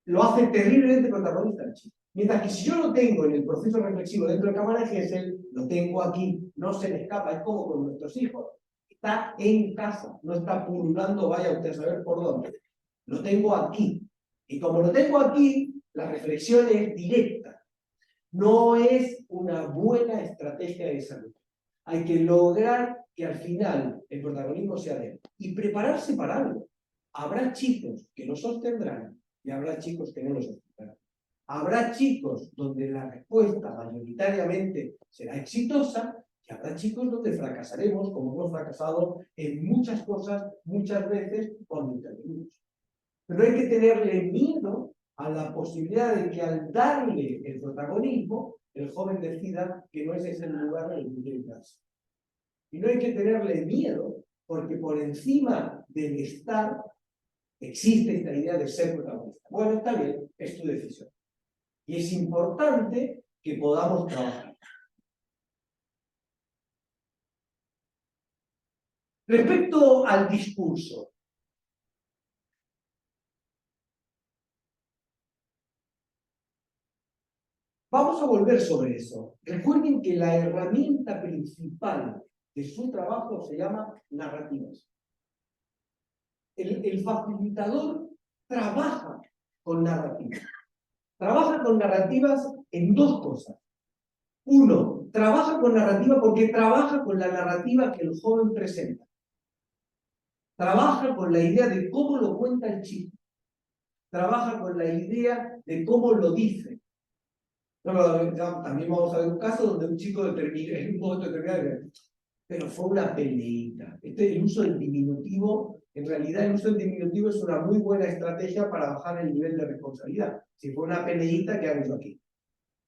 lo hace terriblemente protagonista el chico. Mientras que si yo lo tengo en el proceso reflexivo dentro de cámara de Gesell, lo tengo aquí, no se le escapa, es como con nuestros hijos. Está en casa, no está pululando, vaya usted a saber por dónde. Lo tengo aquí. Y como lo tengo aquí, la reflexión es directa. No es una buena estrategia de salud. Hay que lograr que al final el protagonismo sea de él. Y prepararse para algo. Habrá chicos que lo sostendrán y habrá chicos que no lo sostendrán. Habrá chicos donde la respuesta mayoritariamente será exitosa y habrá chicos donde fracasaremos, como hemos fracasado en muchas cosas, muchas veces cuando intervenimos. Pero hay que tenerle miedo a la posibilidad de que al darle el protagonismo, el joven decida que no ese es el lugar en el que quiere quedarse. Y no hay que tenerle miedo, porque por encima del estar existe esta idea de ser protagonista. Bueno, está bien, es tu decisión. Y es importante que podamos trabajar. Respecto al discurso, vamos a volver sobre eso. Recuerden que la herramienta principal de su trabajo se llama narrativas. El facilitador trabaja con narrativas. Trabaja con narrativas en dos cosas. Uno, trabaja con narrativa porque trabaja con la narrativa que el joven presenta. Trabaja con la idea de cómo lo cuenta el chico. Trabaja con la idea de cómo lo dice. También vamos a ver un caso donde un chico determina, en un momento determinado, pero fue una peleita. El uso del diminutivo, en realidad el uso del diminutivo es una muy buena estrategia para bajar el nivel de responsabilidad. Si fue una peleita, ¿qué hago yo aquí?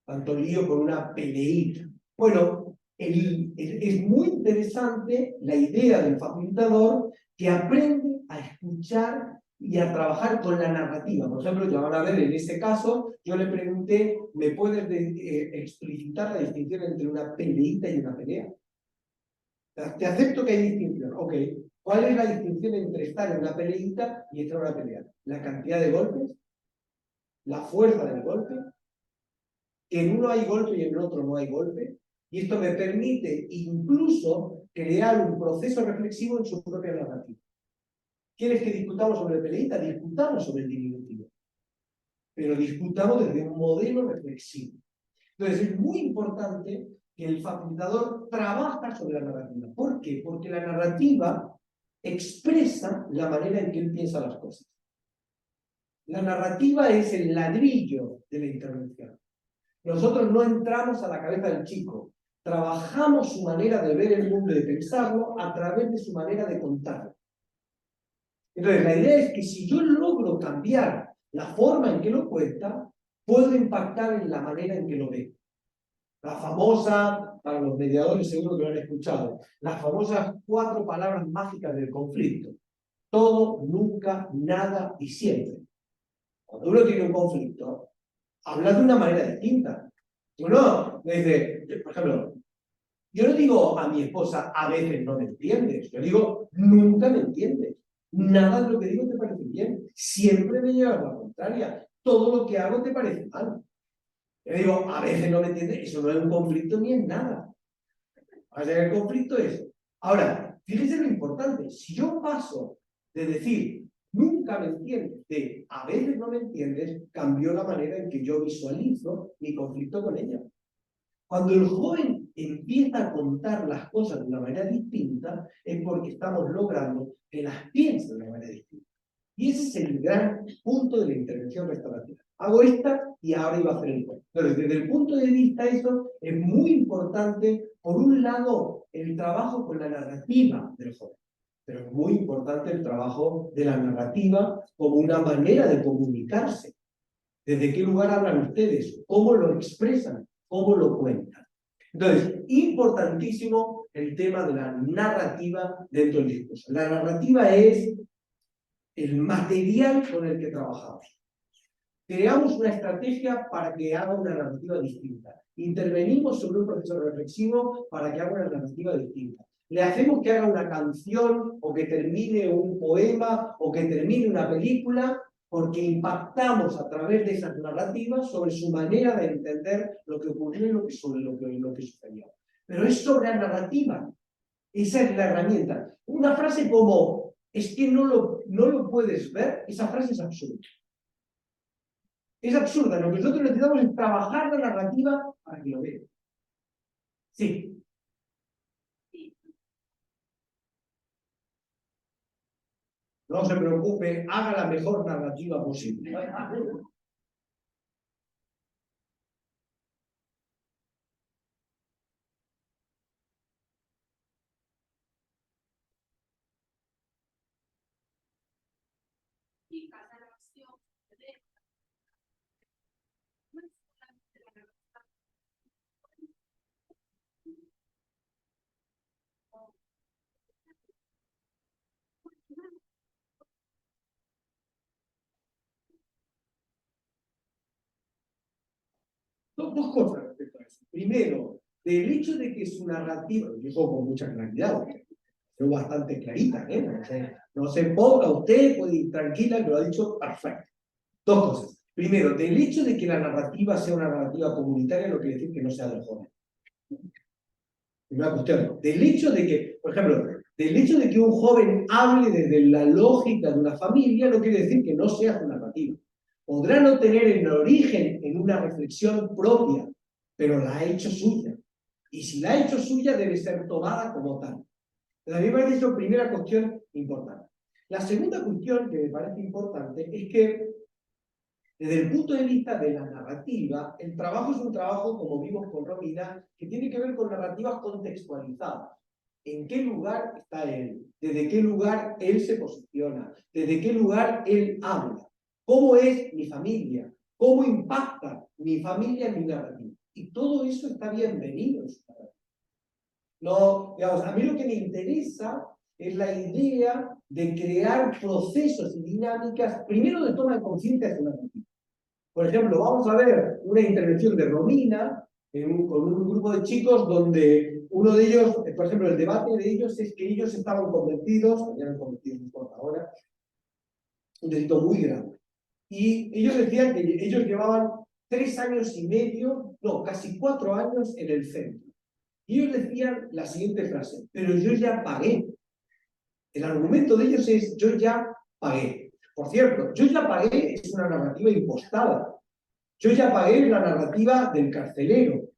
Tanto lío con una peleita. Bueno, es muy interesante la idea del facilitador que aprende a escuchar y a trabajar con la narrativa. Por ejemplo, ya van a ver en ese caso, yo le pregunté, ¿me puedes explicitar la distinción entre una peleita y una pelea? Te acepto que hay distinción. Ok. ¿Cuál es la distinción entre estar en una peleita y estar en una pelea? ¿La cantidad de golpes? ¿La fuerza del golpe? ¿Que en uno hay golpe y en el otro no hay golpe? Y esto me permite incluso crear un proceso reflexivo en su propia narrativa. ¿Quieres que discutamos sobre Peleita? Discutamos sobre el diminutivo, pero discutamos desde un modelo reflexivo. Entonces es muy importante que el facilitador trabaja sobre la narrativa. ¿Por qué? Porque la narrativa expresa la manera en que él piensa las cosas. La narrativa es el ladrillo de la intervención. Nosotros no entramos a la cabeza del chico, trabajamos su manera de ver el mundo y de pensarlo a través de su manera de contarlo. Entonces, la idea es que si yo logro cambiar la forma en que lo cuenta, puedo impactar en la manera en que lo ve. La famosa, para los mediadores seguro que lo han escuchado, las famosas 4 palabras mágicas del conflicto. Todo, nunca, nada y siempre. Cuando uno tiene un conflicto, habla de una manera distinta. Uno dice, por ejemplo, yo no digo a mi esposa, a veces no me entiendes. Yo digo, nunca me entiendes. Nada de lo que digo te parece bien. Siempre me llevas la contraria. Todo lo que hago te parece mal. Yo digo, a veces no me entiendes. Eso no es un conflicto ni es nada. O sea, el conflicto es... Ahora, fíjese lo importante. Si yo paso de decir, nunca me entiendes, de a veces no me entiendes, cambió la manera en que yo visualizo mi conflicto con ella. Cuando el joven empieza a contar las cosas de una manera distinta, es porque estamos logrando que las piense de una manera distinta. Y ese es el gran punto de la intervención restaurativa. Hago esta y ahora iba a hacer el cuento. Entonces, desde el punto de vista eso es muy importante, por un lado, el trabajo con la narrativa del joven, pero es muy importante el trabajo de la narrativa como una manera de comunicarse. ¿Desde qué lugar hablan ustedes? ¿Cómo lo expresan? ¿Cómo lo cuentan? Entonces, importantísimo el tema de la narrativa dentro del discurso. La narrativa es el material con el que trabajamos. Creamos una estrategia para que haga una narrativa distinta. Intervenimos sobre un proceso reflexivo para que haga una narrativa distinta. Le hacemos que haga una canción, o que termine un poema, o que termine una película, porque impactamos a través de esas narrativas sobre su manera de entender lo que ocurrió y lo que sucedió. Pero es sobre la narrativa. Esa es la herramienta. Una frase como, es que no lo puedes ver, esa frase es absurda. Es absurda. Lo que nosotros necesitamos es trabajar la narrativa para que lo vean. Sí. No se preocupe, haga la mejor narrativa posible. Dos cosas respecto a eso. Primero, del hecho de que su narrativa, lo dijo con mucha claridad, fue bastante clarita, ¿eh? No se ponga usted, puede ir tranquila, que lo ha dicho perfecto. Dos cosas. Primero, del hecho de que la narrativa sea una narrativa comunitaria no quiere decir que no sea del joven. Primera cuestión. Del hecho de que, por ejemplo, del hecho de que un joven hable desde la lógica de una familia no quiere decir que no sea su narrativa. Podrá no tener el origen en una reflexión propia, pero la ha hecho suya. Y si la ha hecho suya, debe ser tomada como tal. A mí me parece eso primera cuestión importante. La segunda cuestión que me parece importante es que, desde el punto de vista de la narrativa, el trabajo es un trabajo, como vimos con Romina, que tiene que ver con narrativas contextualizadas. ¿En qué lugar está él? ¿Desde qué lugar él se posiciona? ¿Desde qué lugar él habla? ¿Cómo es mi familia? ¿Cómo impacta mi familia en mi narrativa? Y todo eso está bienvenido en su narrativa. No, digamos, a mí lo que me interesa es la idea de crear procesos y dinámicas, primero de toma de conciencia de su narrativa. Por ejemplo, vamos a ver una intervención de Romina con un grupo de chicos donde uno de ellos, por ejemplo, el debate de ellos es que ellos estaban convencidos, ya no convencidos, no importa ahora, un delito muy grande. Y ellos decían que ellos llevaban 3 años y medio, no, casi 4 años en el centro. Y ellos decían la siguiente frase: pero yo ya pagué. El argumento de ellos es: yo ya pagué. Por cierto, yo ya pagué es una narrativa impostada. Yo ya pagué la narrativa del carcelero,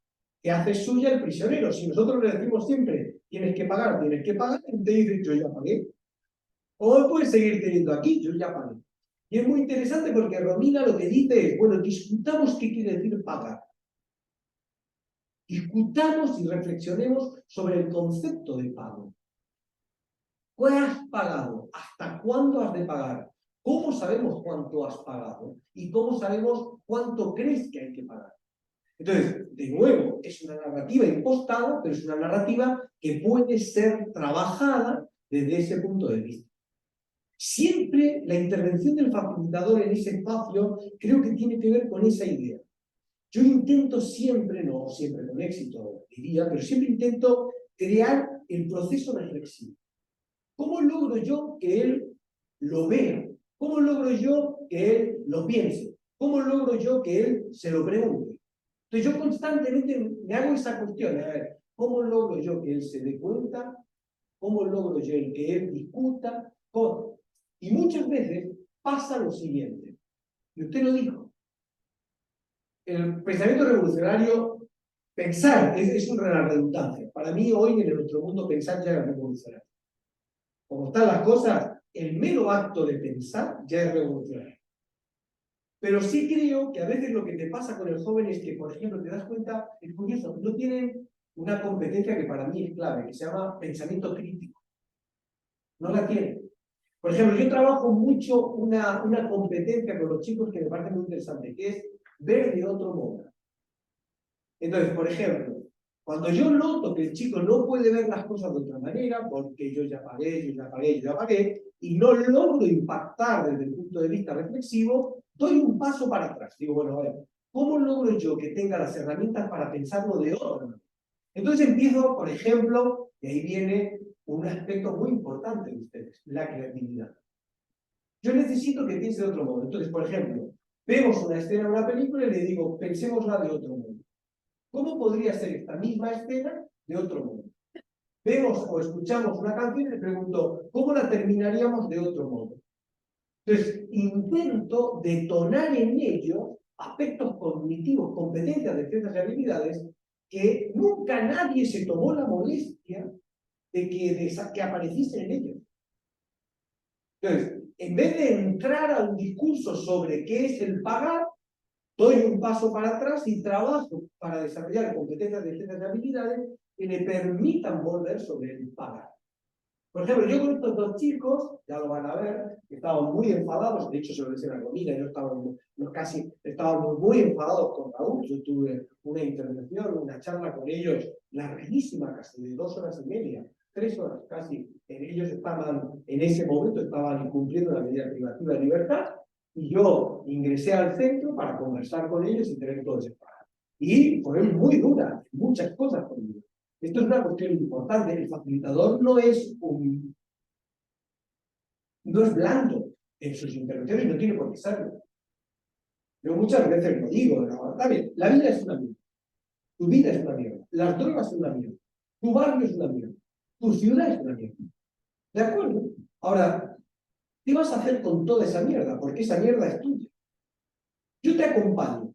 que hace suya el prisionero. Si nosotros le decimos siempre, tienes que pagar, y te dice, yo ya pagué. O puedes seguir teniendo aquí, yo ya pagué. Y es muy interesante porque Romina lo que dice es, bueno, discutamos qué quiere decir pagar. Discutamos y reflexionemos sobre el concepto de pago. ¿Cuál has pagado? ¿Hasta cuándo has de pagar? ¿Cómo sabemos cuánto has pagado? ¿Y cómo sabemos cuánto crees que hay que pagar? Entonces, de nuevo, es una narrativa impostada, pero es una narrativa que puede ser trabajada desde ese punto de vista. Siempre la intervención del facilitador en ese espacio creo que tiene que ver con esa idea. Yo intento siempre, no siempre con éxito, diría, pero siempre intento crear el proceso reflexivo. ¿Cómo logro yo que él lo vea? ¿Cómo logro yo que él lo piense? ¿Cómo logro yo que él se lo pregunte? Entonces yo constantemente me hago esa cuestión, a ver, ¿cómo logro yo que él se dé cuenta? ¿Cómo logro yo que él discuta? ¿Cómo? Y muchas veces pasa lo siguiente, y usted lo dijo, el pensamiento revolucionario, pensar es una redundancia. Para mí hoy en nuestro mundo pensar ya es revolucionario. Como están las cosas, el mero acto de pensar ya es revolucionario. Pero sí creo que a veces lo que te pasa con el joven es que, por ejemplo, te das cuenta, es curioso, no tienen una competencia que para mí es clave, que se llama pensamiento crítico. No la tienen. Por ejemplo, yo trabajo mucho una competencia con los chicos que me parece muy interesante, que es ver de otro modo. Entonces, por ejemplo, cuando yo noto que el chico no puede ver las cosas de otra manera, porque yo ya pagué, y no logro impactar desde el punto de vista reflexivo, doy un paso para atrás. Digo, bueno, a ver, ¿cómo logro yo que tenga las herramientas para pensarlo de otra manera? Entonces empiezo, por ejemplo, y ahí viene un aspecto muy importante de ustedes, la creatividad. Yo necesito que piense de otro modo. Entonces, por ejemplo, vemos una escena en una película y le digo, pensémosla de otro modo. ¿Cómo podría ser esta misma escena de otro modo? Vemos o escuchamos una canción y le pregunto, ¿cómo la terminaríamos de otro modo? Entonces, intento detonar en ellos aspectos cognitivos, competencias, destrezas y habilidades que nunca nadie se tomó la molestia de que apareciesen en ellos. Entonces, en vez de entrar a un discurso sobre qué es el pagar, doy un paso para atrás y trabajo para desarrollar competencias, destrezas y habilidades que le permitan volver sobre el pagar. Por ejemplo, yo con estos dos chicos, ya lo van a ver, que estaban muy enfadados, de hecho se lo decía la comida, estábamos muy enfadados con Raúl. Yo tuve una intervención, una charla con ellos larguísima, casi de 2 horas y media, 3 horas casi. Ellos estaban, en ese momento, estaban incumpliendo la medida privativa de libertad, y yo ingresé al centro para conversar con ellos y tener todo ese pagar. Y fueron muy duras, muchas cosas conmigo. Esto es una cuestión importante. El facilitador no es blando en sus intervenciones, no tiene por qué serlo. Yo muchas veces lo digo, está bien, la vida es una mierda, tu vida es una mierda, las drogas son una mierda, tu barrio es una mierda, tu ciudad es una mierda. ¿De acuerdo? Ahora, ¿qué vas a hacer con toda esa mierda? Porque esa mierda es tuya. Yo te acompaño,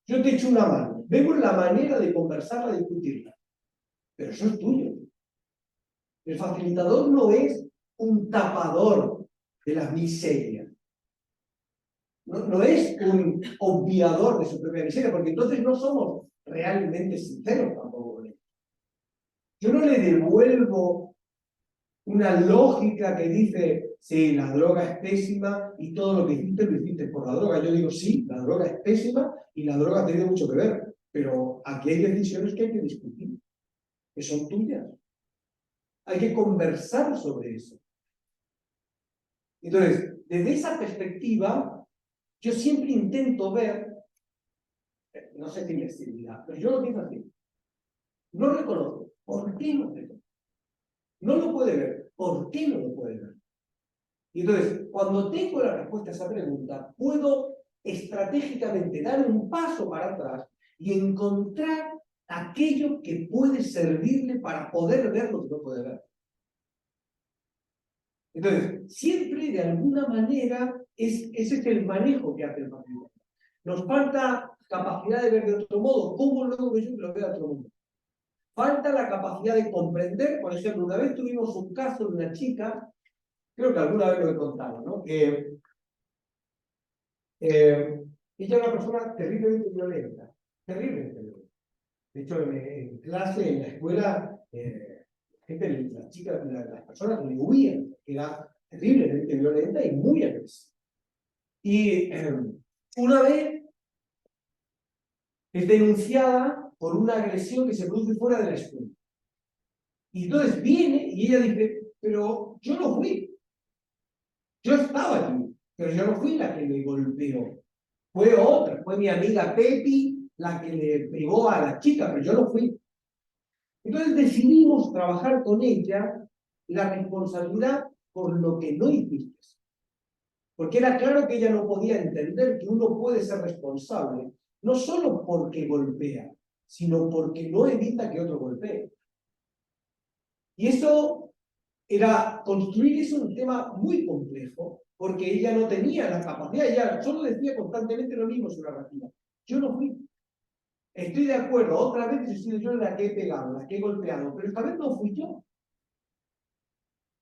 yo te echo una mano, vemos la manera de conversarla, de discutirla, pero eso es tuyo. El facilitador no es un tapador de las miserias. No es un obviador de su propia miseria, porque entonces no somos realmente sinceros tampoco con él. Yo no le devuelvo una lógica que dice, sí, la droga es pésima y todo lo que hiciste lo hiciste por la droga. Yo digo, sí, la droga es pésima y la droga tiene mucho que ver, pero aquí hay decisiones que hay que discutir, que son tuyas. Hay que conversar sobre eso. Entonces, desde esa perspectiva, yo siempre intento ver, no sé si flexibilidad, pero yo lo pienso así. No reconozco. ¿Por qué no reconozco? No lo puede ver. ¿Por qué no lo puede ver? Y entonces, cuando tengo la respuesta a esa pregunta, puedo estratégicamente dar un paso para atrás y encontrar aquello que puede servirle para poder ver lo que no puede ver. Entonces, siempre de alguna manera, ese es el manejo que hace el patriarcado. Nos falta capacidad de ver de otro modo. ¿Cómo luego yo lo veo de otro modo? Falta la capacidad de comprender. Por ejemplo, una vez tuvimos un caso de una chica, creo que alguna vez lo he contado, ¿no? Que ella era una persona terriblemente violenta. Terriblemente violenta. De hecho, en clase, en la escuela, las chicas, las personas le huían, que era terriblemente violenta y muy agresiva. Y una vez es denunciada por una agresión que se produce fuera de la escuela. Y entonces viene y ella dice, pero yo no fui. Yo estaba allí, pero yo no fui la que le golpeó. Fue otra, fue mi amiga Pepi la que le pegó a la chica, pero yo no fui. Entonces decidimos trabajar con ella la responsabilidad por lo que no hiciste. Porque era claro que ella no podía entender que uno puede ser responsable, no solo porque golpea, sino porque no evita que otro golpee. Y eso era, construir eso un tema muy complejo, porque ella no tenía la capacidad, ella solo decía constantemente lo mismo sobre la narrativa. Yo no fui. Estoy de acuerdo, otra vez he sido yo la que he pegado, la que he golpeado, pero esta vez no fui yo.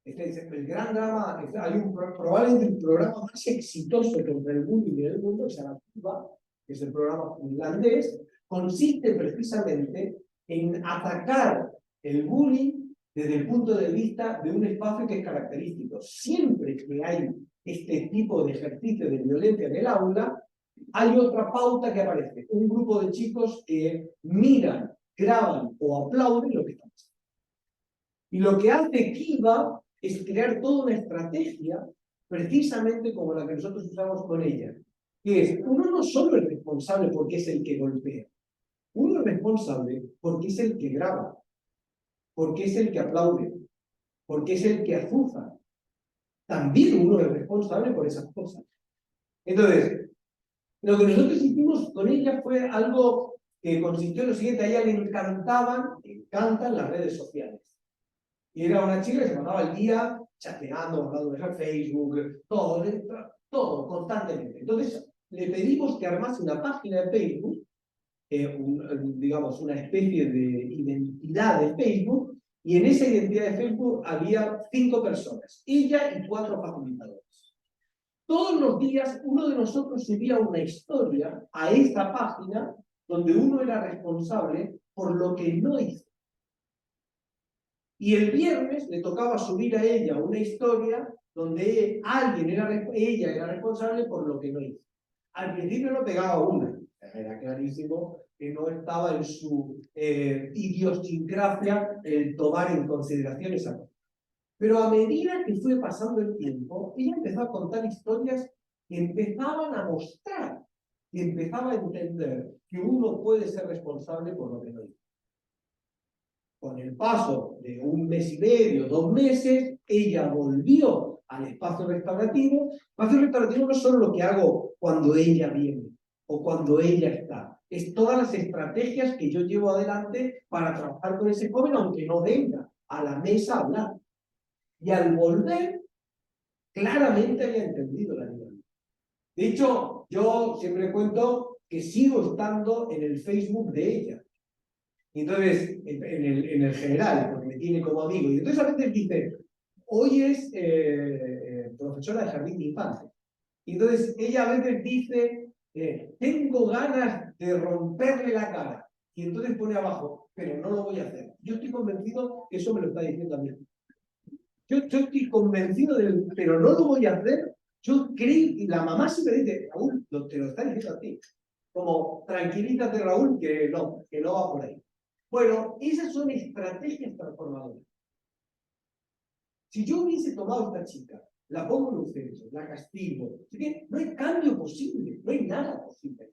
Este es el gran drama, hay probablemente el programa más exitoso contra el bullying en el mundo, que se llama Kiva, que es el programa finlandés, consiste precisamente en atacar el bullying desde el punto de vista de un espacio que es característico. Siempre que hay este tipo de ejercicio de violencia en el aula, hay otra pauta que aparece. Un grupo de chicos que miran, graban o aplauden lo que está pasando. Y lo que hace Kiva es crear toda una estrategia, precisamente como la que nosotros usamos con ella, que es, uno no solo es responsable porque es el que golpea, uno es responsable porque es el que graba, porque es el que aplaude, porque es el que azuza. También uno es responsable por esas cosas. Entonces, lo que nosotros hicimos con ella fue algo que consistió en lo siguiente: a ella le encantan las redes sociales. Y era una chica que se pasaba el día chateando, hablando de Facebook, todo, constantemente. Entonces, le pedimos que armase una página de Facebook, digamos, una especie de identidad de Facebook, y en esa identidad de Facebook había 5 personas, ella y 4 facilitadores. Todos los días uno de nosotros subía una historia a esta página donde uno era responsable por lo que no hizo. Y el viernes le tocaba subir a ella una historia donde ella era responsable por lo que no hizo. Al principio no pegaba una, era clarísimo que no estaba en su idiosincrasia el tomar en consideración esa cosa. Pero a medida que fue pasando el tiempo, ella empezó a contar historias que empezaban a mostrar, que empezaba a entender que uno puede ser responsable por lo que no hizo. Con el paso de 1 mes y medio, 2 meses, ella volvió al espacio restaurativo. El espacio restaurativo no es solo lo que hago cuando ella viene o cuando ella está, es todas las estrategias que yo llevo adelante para trabajar con ese joven, aunque no venga a la mesa a hablar. Y al volver, claramente había entendido la dinámica. De hecho, yo siempre cuento que sigo estando en el Facebook de ella. Y entonces, en el general, porque me tiene como amigo. Y entonces a veces dice, hoy es profesora de jardín de infantes. Y entonces ella a veces dice, tengo ganas de romperle la cara. Y entonces pone abajo, pero no lo voy a hacer. Yo estoy convencido que eso me lo está diciendo a mí. Yo estoy convencido pero no lo voy a hacer. Yo creo, y la mamá siempre dice, Raúl, te lo está diciendo a ti. Como, tranquilízate, Raúl, que no va por ahí. Bueno, esas son estrategias transformadoras. Si yo hubiese tomado a esta chica, la pongo en un centro, la castigo, no hay cambio posible, no hay nada posible.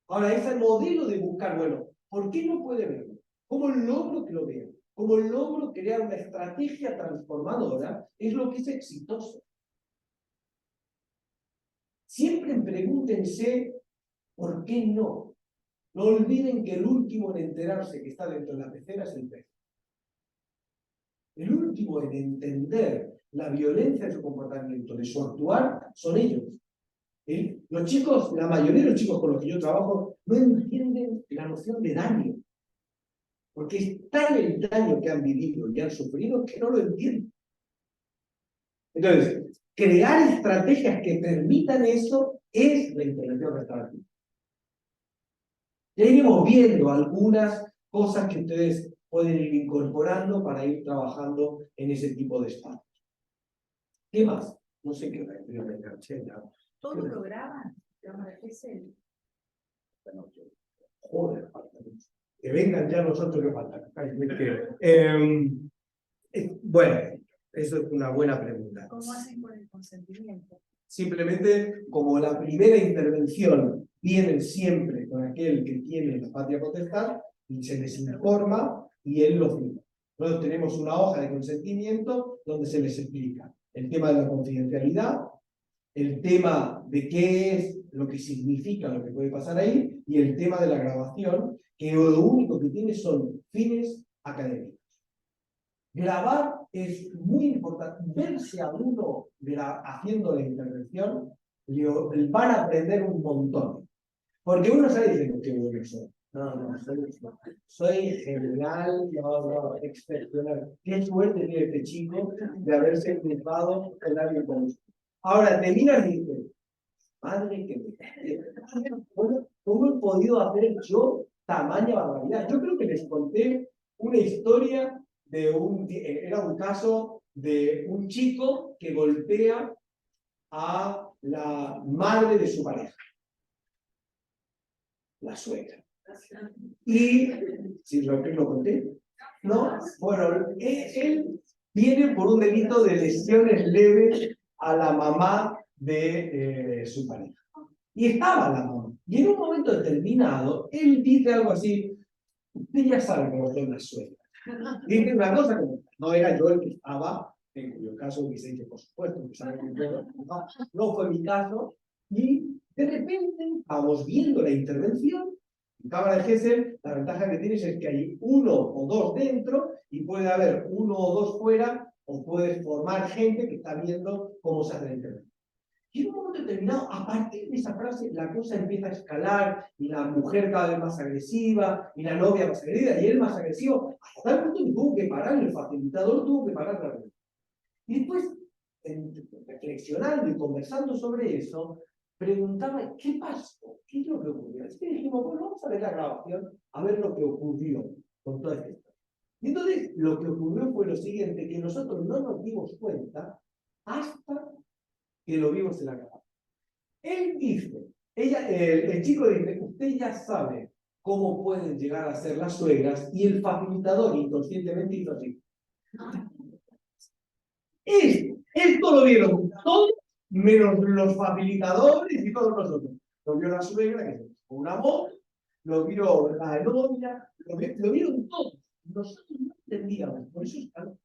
Ahora, ese modelo de buscar, bueno, ¿por qué no puede verlo? ¿Cómo logro que lo vean? ¿Cómo logro crear una estrategia transformadora? Es lo que es exitoso. Siempre pregúntense, ¿por qué no? No olviden que el último en enterarse que está dentro de la pecera es el pez. El último en entender la violencia de su comportamiento, de su actuar, son ellos. Los chicos, la mayoría de los chicos con los que yo trabajo, no entienden la noción de daño. Porque es tan el daño que han vivido y han sufrido que no lo entienden. Entonces, crear estrategias que permitan eso es la intervención restaurativa. Ya iremos viendo algunas cosas que ustedes pueden ir incorporando para ir trabajando en ese tipo de espacios. ¿Qué más? No sé qué me enganché ya. ¿Todo lo graban? ¿Es el? Joder, que vengan ya los otros que faltan. Bueno, eso es una buena pregunta. ¿Cómo hacen con el consentimiento? Simplemente, como la primera intervención viene siempre con aquel que tiene la patria potestad, y se les informa y él lo firma. Nosotros tenemos una hoja de consentimiento donde se les explica el tema de la confidencialidad, el tema de qué es lo que significa lo que puede pasar ahí, y el tema de la grabación, que lo único que tiene son fines académicos. Grabar es muy importante. Verse a uno haciendo la intervención, van a aprender un montón. Porque uno sale diciendo que bueno soy. No, soy genial, no, excepcional. Qué suerte tiene este chico de haberse cruzado con alguien como usted. Ahora te miras y dices, madre que me... ¿Cómo he podido hacer yo tamaña barbaridad? Yo creo que les conté una historia era un caso de un chico que golpea a la madre de su pareja, la suegra. Y, si lo conté, ¿no? Bueno, él viene por un delito de lesiones leves a la mamá de su pareja. Y estaba la mamá. Y en un momento determinado, él dice algo así, usted ya sabe cómo son las suegras. Dice una cosa como, no era yo el que estaba, en cuyo caso dice que por supuesto, que sabe que no fue mi caso, y de repente vamos viendo la intervención. En cámara de Gesell, la ventaja que tienes es que hay uno o dos dentro y puede haber uno o dos fuera, o puedes formar gente que está viendo cómo se hace la intervención. Y en un momento determinado, a partir de esa frase, la cosa empieza a escalar y la mujer cada vez más agresiva, y la novia más agresiva, y él más agresivo, hasta tal punto que tuvo que parar, el facilitador tuvo que parar la reunión. Y después, reflexionando y conversando sobre eso, preguntaba, ¿qué pasó? ¿Qué es lo que ocurrió? Es que dijimos, bueno, vamos a ver la grabación, a ver lo que ocurrió con toda esta historia. Y entonces, lo que ocurrió fue lo siguiente, que nosotros no nos dimos cuenta hasta que lo vimos en la grabación. Él dice, el chico dice, usted ya sabe cómo pueden llegar a ser las suegras, y el facilitador inconscientemente hizo así. Esto lo vieron todos, menos los facilitadores y todos nosotros. Lo vio la suegra, que es un amor, lo vio la novia, lo vieron todos. Nosotros no entendíamos, por eso es tan...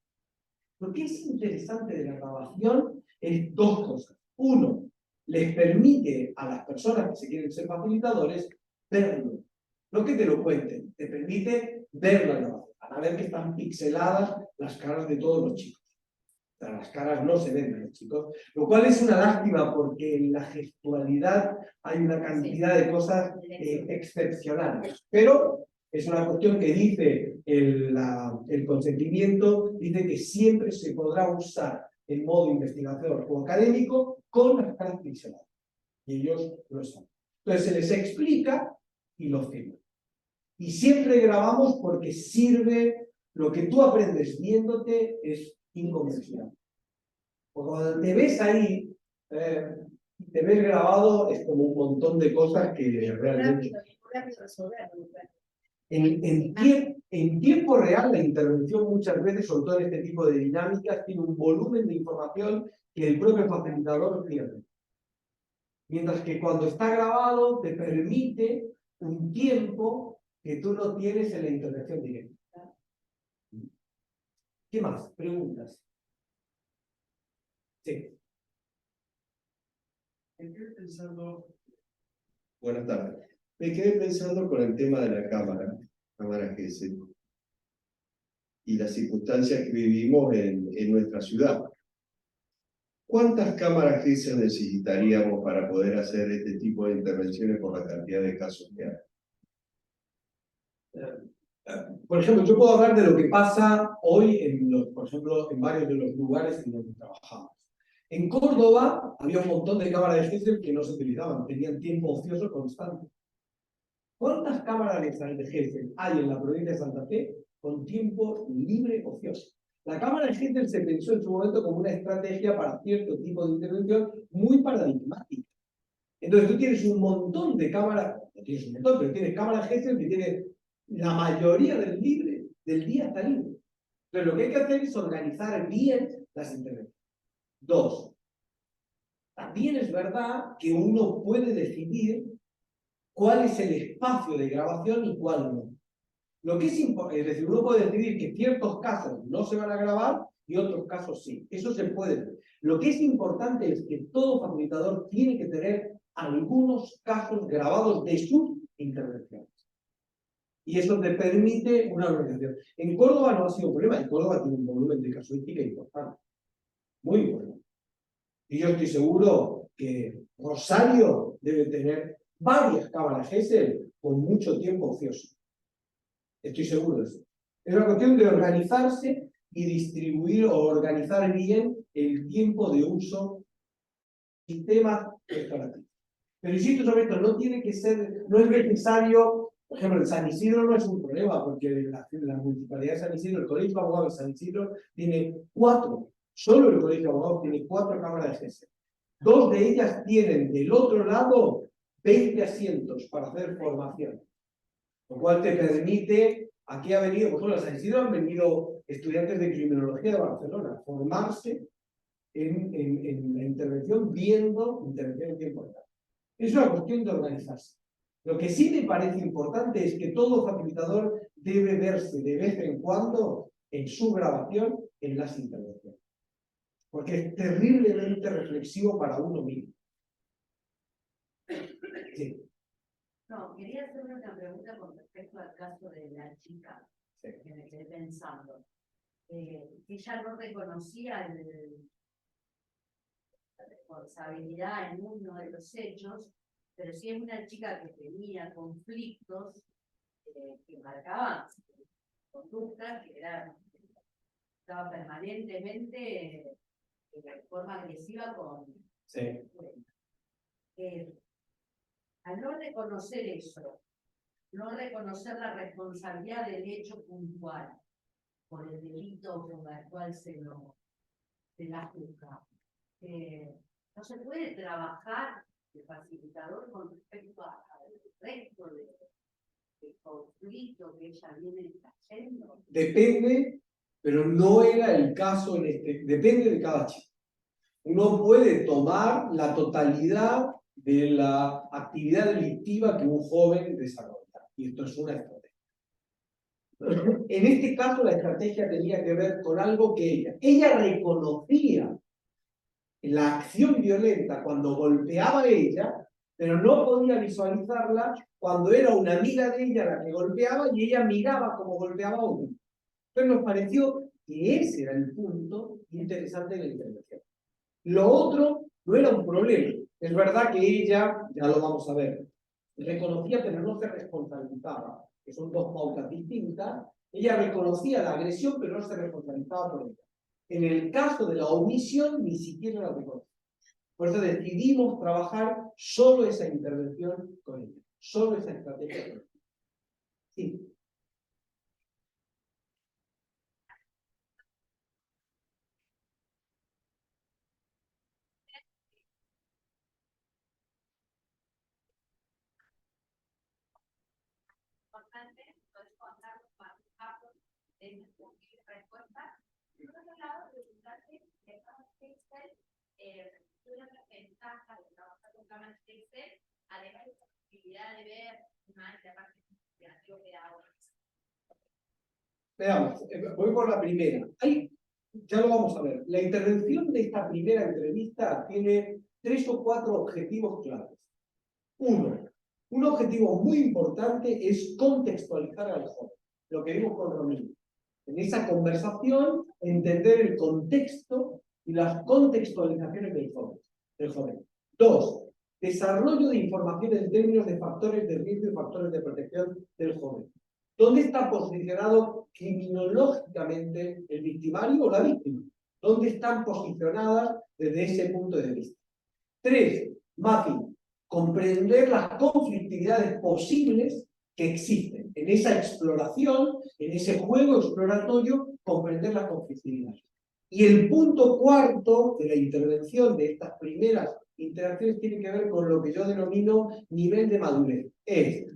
Lo que es interesante de la grabación es dos cosas. Uno, les permite a las personas que se quieren ser facilitadores verlo. No que te lo cuenten, te permite ver la grabación, para ver que están pixeladas las caras de todos los chicos. O sea, las caras no se ven de los chicos, lo cual es una lástima porque en la gestualidad hay una cantidad de cosas excepcionales. Pero es una cuestión que dice el consentimiento, dice que siempre se podrá usar en modo investigador o académico con las caras pixeladas. Y ellos lo saben. Entonces se les explica y lo firman. Y siempre grabamos porque sirve, lo que tú aprendes viéndote es inconmensurable. Porque cuando te ves ahí, te ves grabado, es como un montón de cosas que realmente... En tiempo real, la intervención muchas veces, sobre todo en este tipo de dinámicas, tiene un volumen de información que el propio facilitador pierde. Mientras que cuando está grabado, te permite un tiempo que tú no tienes en la intervención directa. ¿Qué más? ¿Preguntas? Sí. Estoy pensando... Buenas tardes. Me quedé pensando con el tema de la cámara Gesell, y las circunstancias que vivimos en nuestra ciudad. ¿Cuántas cámaras Gesell necesitaríamos para poder hacer este tipo de intervenciones por la cantidad de casos que hay? Por ejemplo, yo puedo hablar de lo que pasa hoy, por ejemplo, en varios de los lugares en donde trabajamos. En Córdoba había un montón de cámaras de Gesell que no se utilizaban, tenían tiempo ocioso constante. ¿Cuántas cámaras de Gesell hay en la provincia de Santa Fe con tiempo libre ocioso? La cámara de Gesell se pensó en su momento como una estrategia para cierto tipo de intervención muy paradigmática. Entonces tú tienes un montón de cámaras, no tienes un montón, pero tienes cámaras Gesell que tienen la mayoría del día está libre. Entonces lo que hay que hacer es organizar bien las intervenciones. 2. También es verdad que uno puede decidir cuál es el espacio de grabación y cuál no. Lo que es decir, uno puede decidir que ciertos casos no se van a grabar y otros casos sí. Eso se puede ver. Lo que es importante es que todo facilitador tiene que tener algunos casos grabados de sus intervenciones. Y eso te permite una organización. En Córdoba no ha sido un problema. En Córdoba tiene un volumen de casuística importante. Muy importante. Y yo estoy seguro que Rosario debe tener varias cámaras Gesell con mucho tiempo ocioso. Estoy seguro de eso. Es una cuestión de organizarse y distribuir o organizar bien el tiempo de uso del sistema restaurativo. Pero insisto sobre esto, no tiene que ser, no es necesario, por ejemplo, en San Isidro no es un problema, porque la municipalidad de San Isidro, el Colegio de Abogados de San Isidro, tiene 4, solo el Colegio de Abogados tiene 4 cámaras de Gesell. 2 de ellas tienen del otro lado 20 asientos para hacer formación. Lo cual te permite, aquí ha venido, por ejemplo, a San Isidro han venido estudiantes de criminología de Barcelona a formarse en la intervención, viendo intervención en tiempo real. Es una cuestión de organizarse. Lo que sí me parece importante es que todo facilitador debe verse de vez en cuando en su grabación en las intervenciones. Porque es terriblemente reflexivo para uno mismo. Sí. No, quería hacerle una pregunta con respecto al caso de la chica, Sí. que me quedé pensando. Ella no reconocía la responsabilidad en uno de los hechos, pero sí es una chica que tenía conflictos que marcaban conductas que estaba permanentemente de forma agresiva con... Sí. Al no reconocer eso, no reconocer la responsabilidad del hecho puntual por el delito por el cual se la juzga, no se puede trabajar el facilitador con respecto al resto de conflicto que ella viene trayendo. Depende, pero no era el caso en depende de cada chico. Uno puede tomar la totalidad de la actividad delictiva que un joven desarrolla. Y esto es una estrategia. En este caso, la estrategia tenía que ver con algo que ella reconocía la acción violenta cuando golpeaba a ella, pero no podía visualizarla cuando era una amiga de ella la que golpeaba y ella miraba cómo golpeaba a uno. Entonces nos pareció que ese era el punto interesante de la intervención. Lo otro no era un problema. Es verdad que ella, ya lo vamos a ver, reconocía pero no se responsabilizaba, que son 2 pautas distintas. Ella reconocía la agresión pero no se responsabilizaba por ella. En el caso de la omisión ni siquiera la reconocía. Por eso decidimos trabajar solo esa intervención con ella, solo esa estrategia con ella. Sí. ¿Puedes contar más casos de respuesta? Por otro lado, preguntarte de cámaras Gesell, una ventaja de trabajar con cámaras Gesell, además de la posibilidad de ver más la parte creativa que ahora. Veamos, voy por la primera. Ya lo vamos a ver. La intervención de esta primera entrevista tiene 3 o 4 objetivos claves. 1. Un objetivo muy importante es contextualizar al joven, lo que vimos con Romino. En esa conversación, entender el contexto y las contextualizaciones del joven. 2. Desarrollo de información en términos de factores de riesgo y factores de protección del joven. ¿Dónde está posicionado criminológicamente el victimario o la víctima? ¿Dónde están posicionadas desde ese punto de vista? 3. Mapping. Comprender las conflictividades posibles que existen. En esa exploración, en ese juego exploratorio, comprender las conflictividades. Y el punto cuarto de la intervención de estas primeras interacciones tiene que ver con lo que yo denomino nivel de madurez. Es,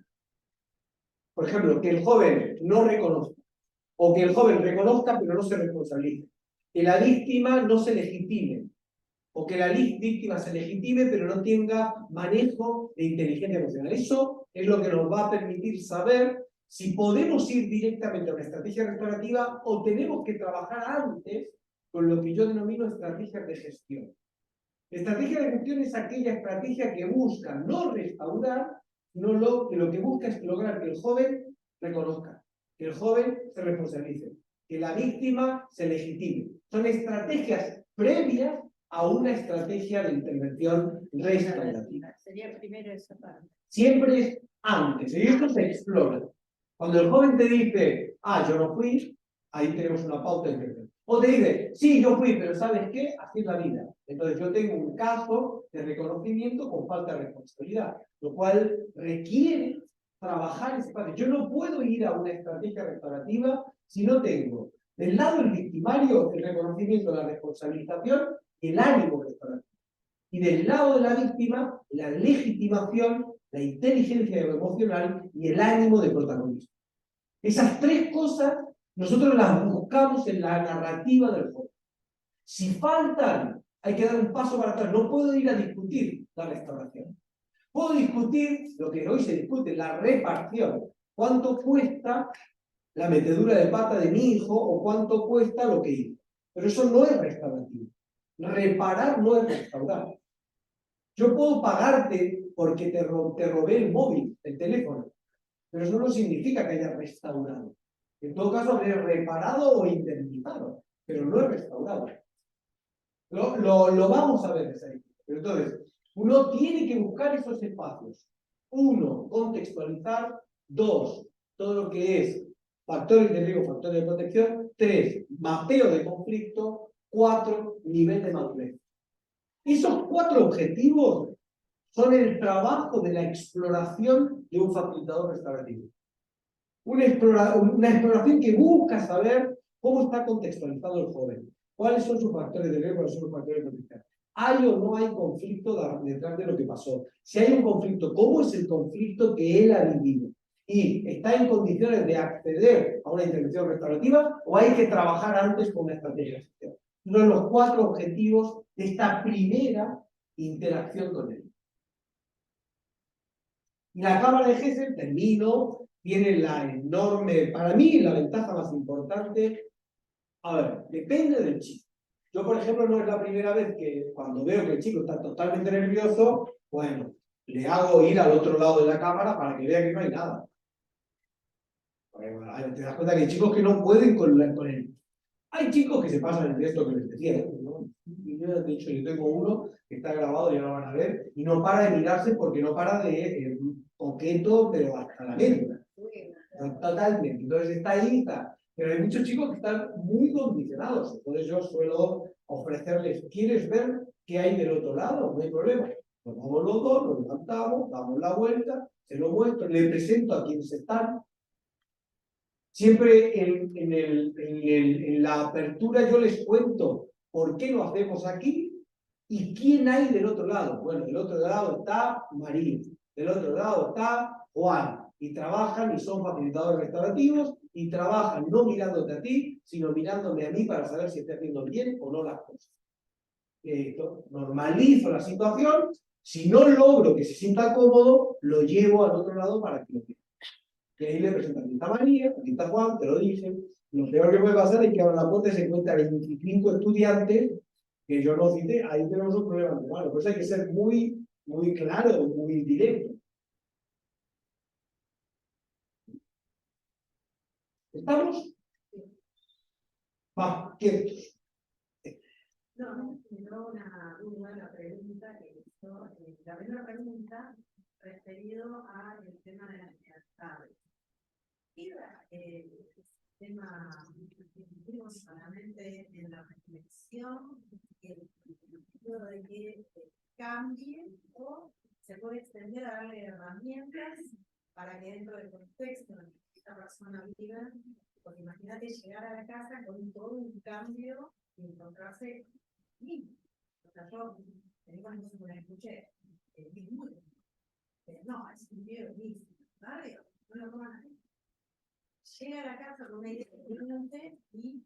por ejemplo, que el joven no reconozca, o que el joven reconozca pero no se responsabilice, que la víctima no se legitime, o que la víctima se legitime pero no tenga manejo de inteligencia emocional. Eso es lo que nos va a permitir saber si podemos ir directamente a una estrategia restaurativa o tenemos que trabajar antes con lo que yo denomino estrategias de gestión. Estrategia de gestión es aquella estrategia que busca no restaurar, sino lo que busca es lograr que el joven reconozca, que el joven se responsabilice, que la víctima se legitime. Son estrategias previas a una estrategia de intervención restaurativa. Sería primero esa parte. Siempre es antes, y esto se explora. Cuando el joven te dice, yo no fui, ahí tenemos una pauta de intervención. O te dice, sí, yo fui, pero ¿sabes qué? Así es la vida. Entonces yo tengo un caso de reconocimiento con falta de responsabilidad, lo cual requiere trabajar ese parte. Yo no puedo ir a una estrategia restaurativa si no tengo del lado del victimario el reconocimiento, la responsabilización y el ánimo restaurativo. Y del lado de la víctima, la legitimación, la inteligencia emocional y el ánimo de protagonismo. Esas tres cosas nosotros las buscamos en la narrativa del joven. Si faltan, hay que dar un paso para atrás. No puedo ir a discutir la restauración. Puedo discutir lo que hoy se discute, la reparación. ¿Cuánto cuesta la metedura de pata de mi hijo o cuánto cuesta lo que hizo? Pero eso no es restaurativo. Reparar no es restaurar. Yo puedo pagarte porque te robé el móvil, el teléfono, pero eso no significa que haya restaurado. En todo caso, habré reparado o indemnizado, pero no es restaurado. Lo vamos a ver desde ahí. Pero entonces, uno tiene que buscar esos espacios. 1, contextualizar. 2, todo lo que es factores de riesgo, factores de protección. 3, mapeo de conflicto. 4, nivel de madurez. Esos 4 objetivos son el trabajo de la exploración de un facilitador restaurativo. Una exploración que busca saber cómo está contextualizado el joven, cuáles son sus factores de riesgo, cuáles son sus factores de protección. ¿Hay o no hay conflicto detrás de lo que pasó? Si hay un conflicto, ¿cómo es el conflicto que él ha vivido? ¿Y está en condiciones de acceder a una intervención restaurativa o hay que trabajar antes con una estrategia de gestión? Son los 4 objetivos de esta primera interacción con él. Y la cámara de Gesell, termino, tiene la enorme, para mí, la ventaja más importante. A ver, depende del chico. Yo, por ejemplo, no es la primera vez que cuando veo que el chico está totalmente nervioso, bueno, le hago ir al otro lado de la cámara para que vea que no hay nada. Bueno, te das cuenta que hay chicos que no pueden con él. Hay chicos que se pasan en esto que les decía, ¿no? Yo, de hecho, yo tengo uno que está grabado, ya lo van a ver, y no para de mirarse porque no para de coqueto, pero hasta la médula. Totalmente. Entonces está ahí, está. Pero hay muchos chicos que están muy condicionados. Entonces yo suelo ofrecerles, ¿quieres ver qué hay del otro lado? No hay problema. Nos vamos los dos, nos levantamos, damos la vuelta, se lo muestro, le presento a quienes están. Siempre en la apertura yo les cuento por qué lo hacemos aquí y quién hay del otro lado. Bueno, del otro lado está María, del otro lado está Juan, y trabajan y son facilitadores restaurativos y trabajan no mirándote a ti, sino mirándome a mí para saber si estoy haciendo bien o no las cosas. Normalizo la situación, si no logro que se sienta cómodo, lo llevo al otro lado para que lo vea. Y ahí le presentan, aquí está María, aquí está Juan, te lo dicen. Lo peor que puede pasar es que abran la puerta y se encuentra 25 estudiantes que yo no cité, ahí tenemos un problema de mano. Por eso hay que ser muy claro, muy directo. ¿Estamos? Va, quietos. No, una muy buena pregunta que hizo. La primera pregunta referido al tema de las libertades. Y el tema solamente en la reflexión, el sentido de que cambie o se puede extender a darle herramientas para que dentro del contexto en el que esta persona viva, porque imagínate llegar a la casa con todo un cambio y encontrarse bien. O sea, yo cuando me la escuché, es muy no, es un video mismo, ¿vale? No lo toman así. Llega a la casa con una idea diferente y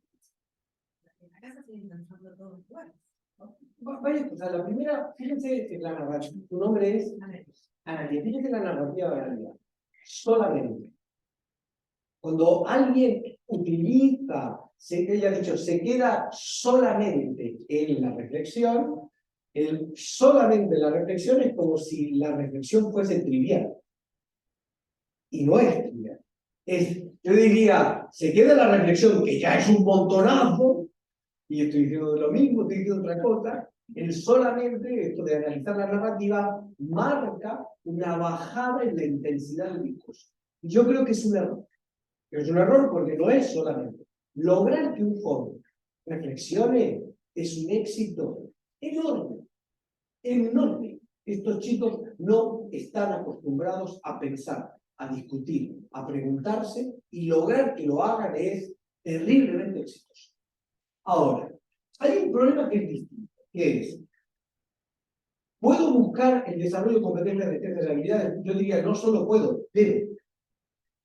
en la casa siguen pensando todos iguales. Vaya, pues a la primera, fíjense en la narrativa. Tu nombre es Analia. Fíjense en la narrativa de Analia. Solamente. Cuando alguien utiliza, ella ha dicho, se queda solamente en la reflexión, el solamente en la reflexión es como si la reflexión fuese trivial. Y no es trivial. Yo diría, se queda en la reflexión, que ya es un montonazo, y estoy diciendo lo mismo, estoy diciendo otra cosa, el solamente, esto de analizar la narrativa, marca una bajada en la intensidad del discurso. Y yo creo que es un error. Pero es un error porque no es solamente. Lograr que un joven reflexione es un éxito enorme, enorme. Estos chicos no están acostumbrados a pensar, a discutir, a preguntarse, y lograr que lo hagan es terriblemente exitoso. Ahora, hay un problema que es distinto, que es, ¿puedo buscar el desarrollo de competencias, destrezas y habilidades? Yo diría, no solo puedo,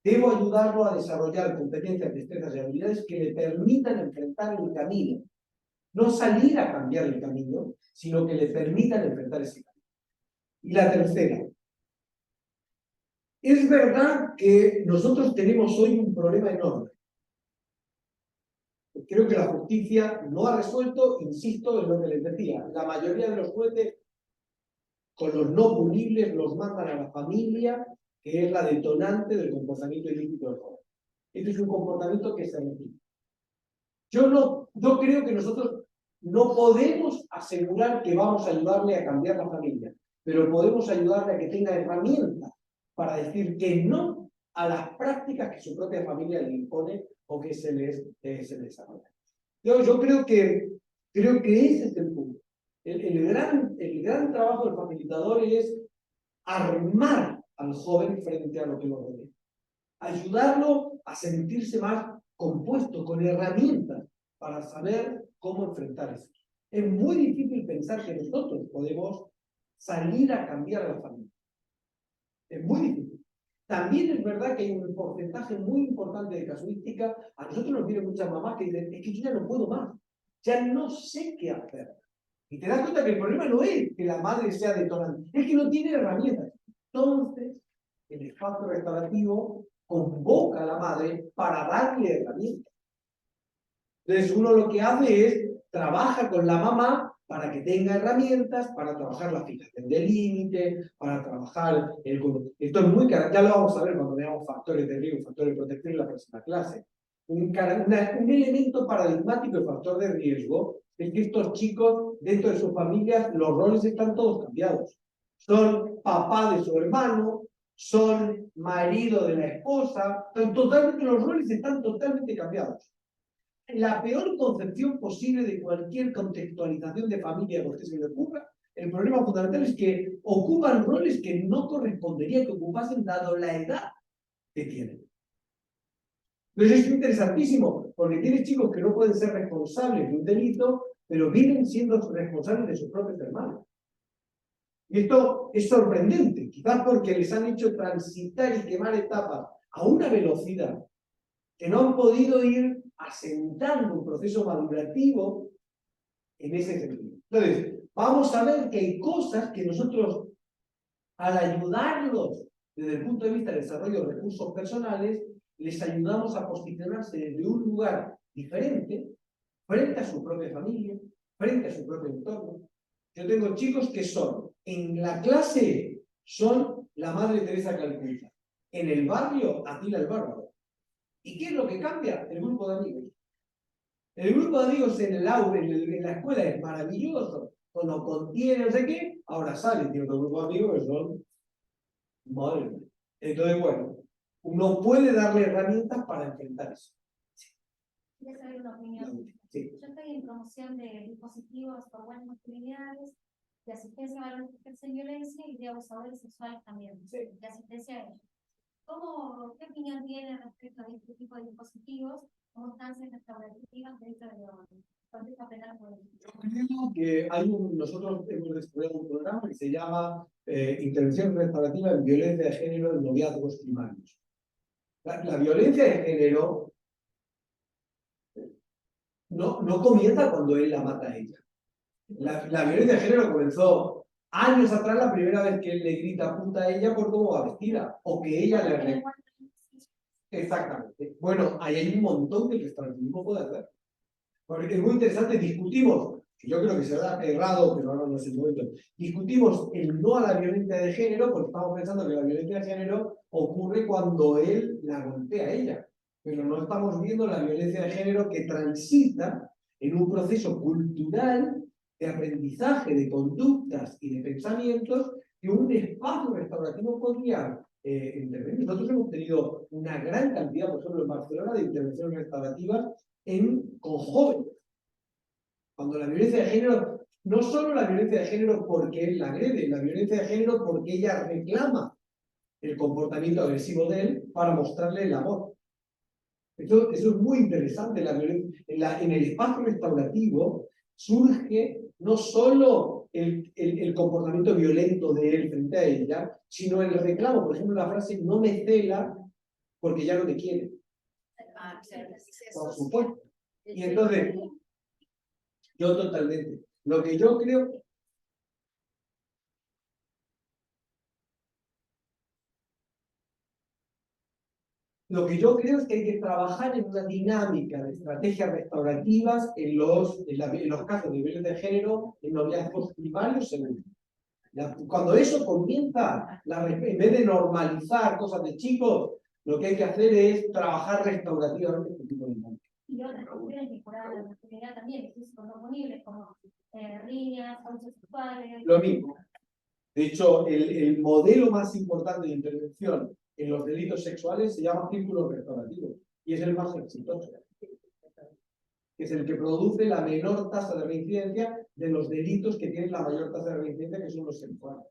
debo ayudarlo a desarrollar competencias, destrezas y habilidades que le permitan enfrentar el camino. No salir a cambiar el camino, sino que le permitan enfrentar ese camino. Y la tercera. Es verdad que nosotros tenemos hoy un problema enorme. Creo que la justicia no ha resuelto, insisto en lo que les decía, la mayoría de los jueces con los no punibles los mandan a la familia, que es la detonante del comportamiento ilícito del joven. Este es un comportamiento que se repite. Yo creo que nosotros no podemos asegurar que vamos a ayudarle a cambiar la familia, pero podemos ayudarle a que tenga herramientas para decir que no a las prácticas que su propia familia le impone o que se les desarrolla. Yo creo que ese es el punto. El gran trabajo del facilitador es armar al joven frente a lo que lo rodea. Ayudarlo a sentirse más compuesto, con herramientas para saber cómo enfrentar eso. Es muy difícil pensar que nosotros podemos salir a cambiar a la familia. Es muy difícil. También es verdad que hay un porcentaje muy importante de casuística. A nosotros nos vienen muchas mamás que dicen, es que yo ya no puedo más, ya no sé qué hacer. Y te das cuenta que el problema no es que la madre sea detonante, es que no tiene herramientas. Entonces, el espacio restaurativo convoca a la madre para darle herramientas. Entonces uno lo que hace es, trabaja con la mamá para que tenga herramientas, para trabajar la fijación de límite, para trabajar esto es muy caro, ya lo vamos a ver cuando veamos factores de riesgo, factores de protección en la próxima clase. Un elemento paradigmático de factor de riesgo es que estos chicos, dentro de sus familias, los roles están todos cambiados. Son papá de su hermano, son marido de la esposa, los roles están totalmente cambiados. La peor concepción posible de cualquier contextualización de familia que a usted se le ocurra, el problema fundamental es que ocupan roles que no correspondería que ocupasen dado la edad que tienen. Entonces es interesantísimo, porque tienes chicos que no pueden ser responsables de un delito, pero viven siendo responsables de sus propios hermanos. Y esto es sorprendente, quizás porque les han hecho transitar y quemar etapas a una velocidad que no han podido ir asentando un proceso madurativo en ese sentido. Entonces, vamos a ver que hay cosas que nosotros, al ayudarlos desde el punto de vista del desarrollo de recursos personales, les ayudamos a posicionarse desde un lugar diferente, frente a su propia familia, frente a su propio entorno. Yo tengo chicos que son, en la clase, son la Madre Teresa Calcuta. En el barrio, Atila el Bárbaro. ¿Y qué es lo que cambia? El grupo de amigos. El grupo de amigos en el aula, en la escuela es maravilloso, cuando contiene no sé qué, ahora sale, tiene otro grupo de amigos que son, madre mía. Entonces, bueno, uno puede darle herramientas para enfrentar eso. Quería saber una opinión. Sí. Yo estoy en promoción de dispositivos por buenas masculinidades, de asistencia a varones que ejercen violencia y de abusadores sexuales también, de asistencia a ellos. ¿Qué opinión tiene respecto a este tipo de dispositivos como instancias restaurativas dentro de los contextos penales? Yo creo que nosotros hemos desarrollado un programa que se llama Intervención Restaurativa en Violencia de Género en Noviazgos Primarios. La violencia de género no comienza cuando él la mata a ella. La violencia de género comenzó años atrás, la primera vez que él le grita puta a ella por cómo va vestida, o que ella le... Exactamente. Bueno, ahí hay un montón que el restaurativismo puede hacer. Porque es muy interesante, discutimos, que yo creo que será errado, pero ahora no es el momento, discutimos el no a la violencia de género, porque estamos pensando que la violencia de género ocurre cuando él la golpea a ella. Pero no estamos viendo la violencia de género que transita en un proceso cultural de aprendizaje de conductas y de pensamientos que un espacio restaurativo podría intervenir. Nosotros hemos tenido una gran cantidad, por ejemplo, en Barcelona, de intervenciones restaurativas con jóvenes. Cuando la violencia de género, no solo la violencia de género porque él la agrede, la violencia de género porque ella reclama el comportamiento agresivo de él para mostrarle el amor. Eso es muy interesante. En el espacio restaurativo surge no solo el comportamiento violento de él frente a ella, sino el reclamo. Por ejemplo, la frase no me cela porque ya no me quiere. Por supuesto. Y entonces, yo totalmente. Lo que yo creo... Lo que yo creo es que hay que trabajar en una dinámica de estrategias restaurativas en los casos de violencia de género en noviazgos primarios segundos. Cuando eso comienza, en vez de normalizar cosas de chicos, lo que hay que hacer es trabajar restaurativamente este tipo de dinámica. Y otras cuestiones vinculadas a la masculinidad también, que son oponibles, como riñas, abusos sexuales. Lo mismo. De hecho, el modelo más importante de intervención en los delitos sexuales se llama círculo restaurativo y es el más exitoso. Es el que produce la menor tasa de reincidencia de los delitos que tienen la mayor tasa de reincidencia, que son los sexuales.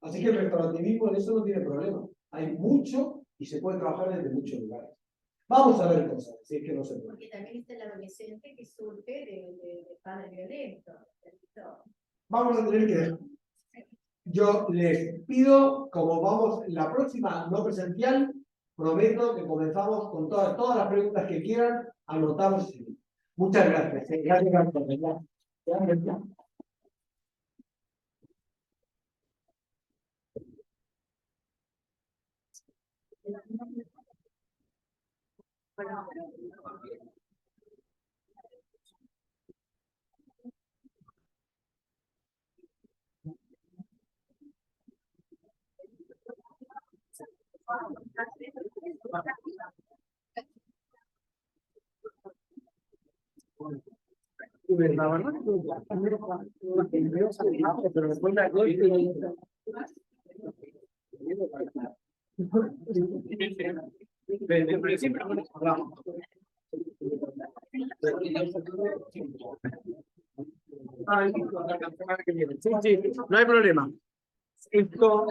Así que el restaurativismo en eso no tiene problema. Hay mucho y se puede trabajar desde muchos lugares. Vamos a ver cosas, si es que no se puede. Porque también está el adolescente que surge de padres violentos. Vamos a tener que... Yo les pido, como vamos, la próxima no presencial, prometo que comenzamos con todas las preguntas que quieran, anotamos. Muchas gracias. Gracias por venir. Gracias. Sí, no hay problema. Esto...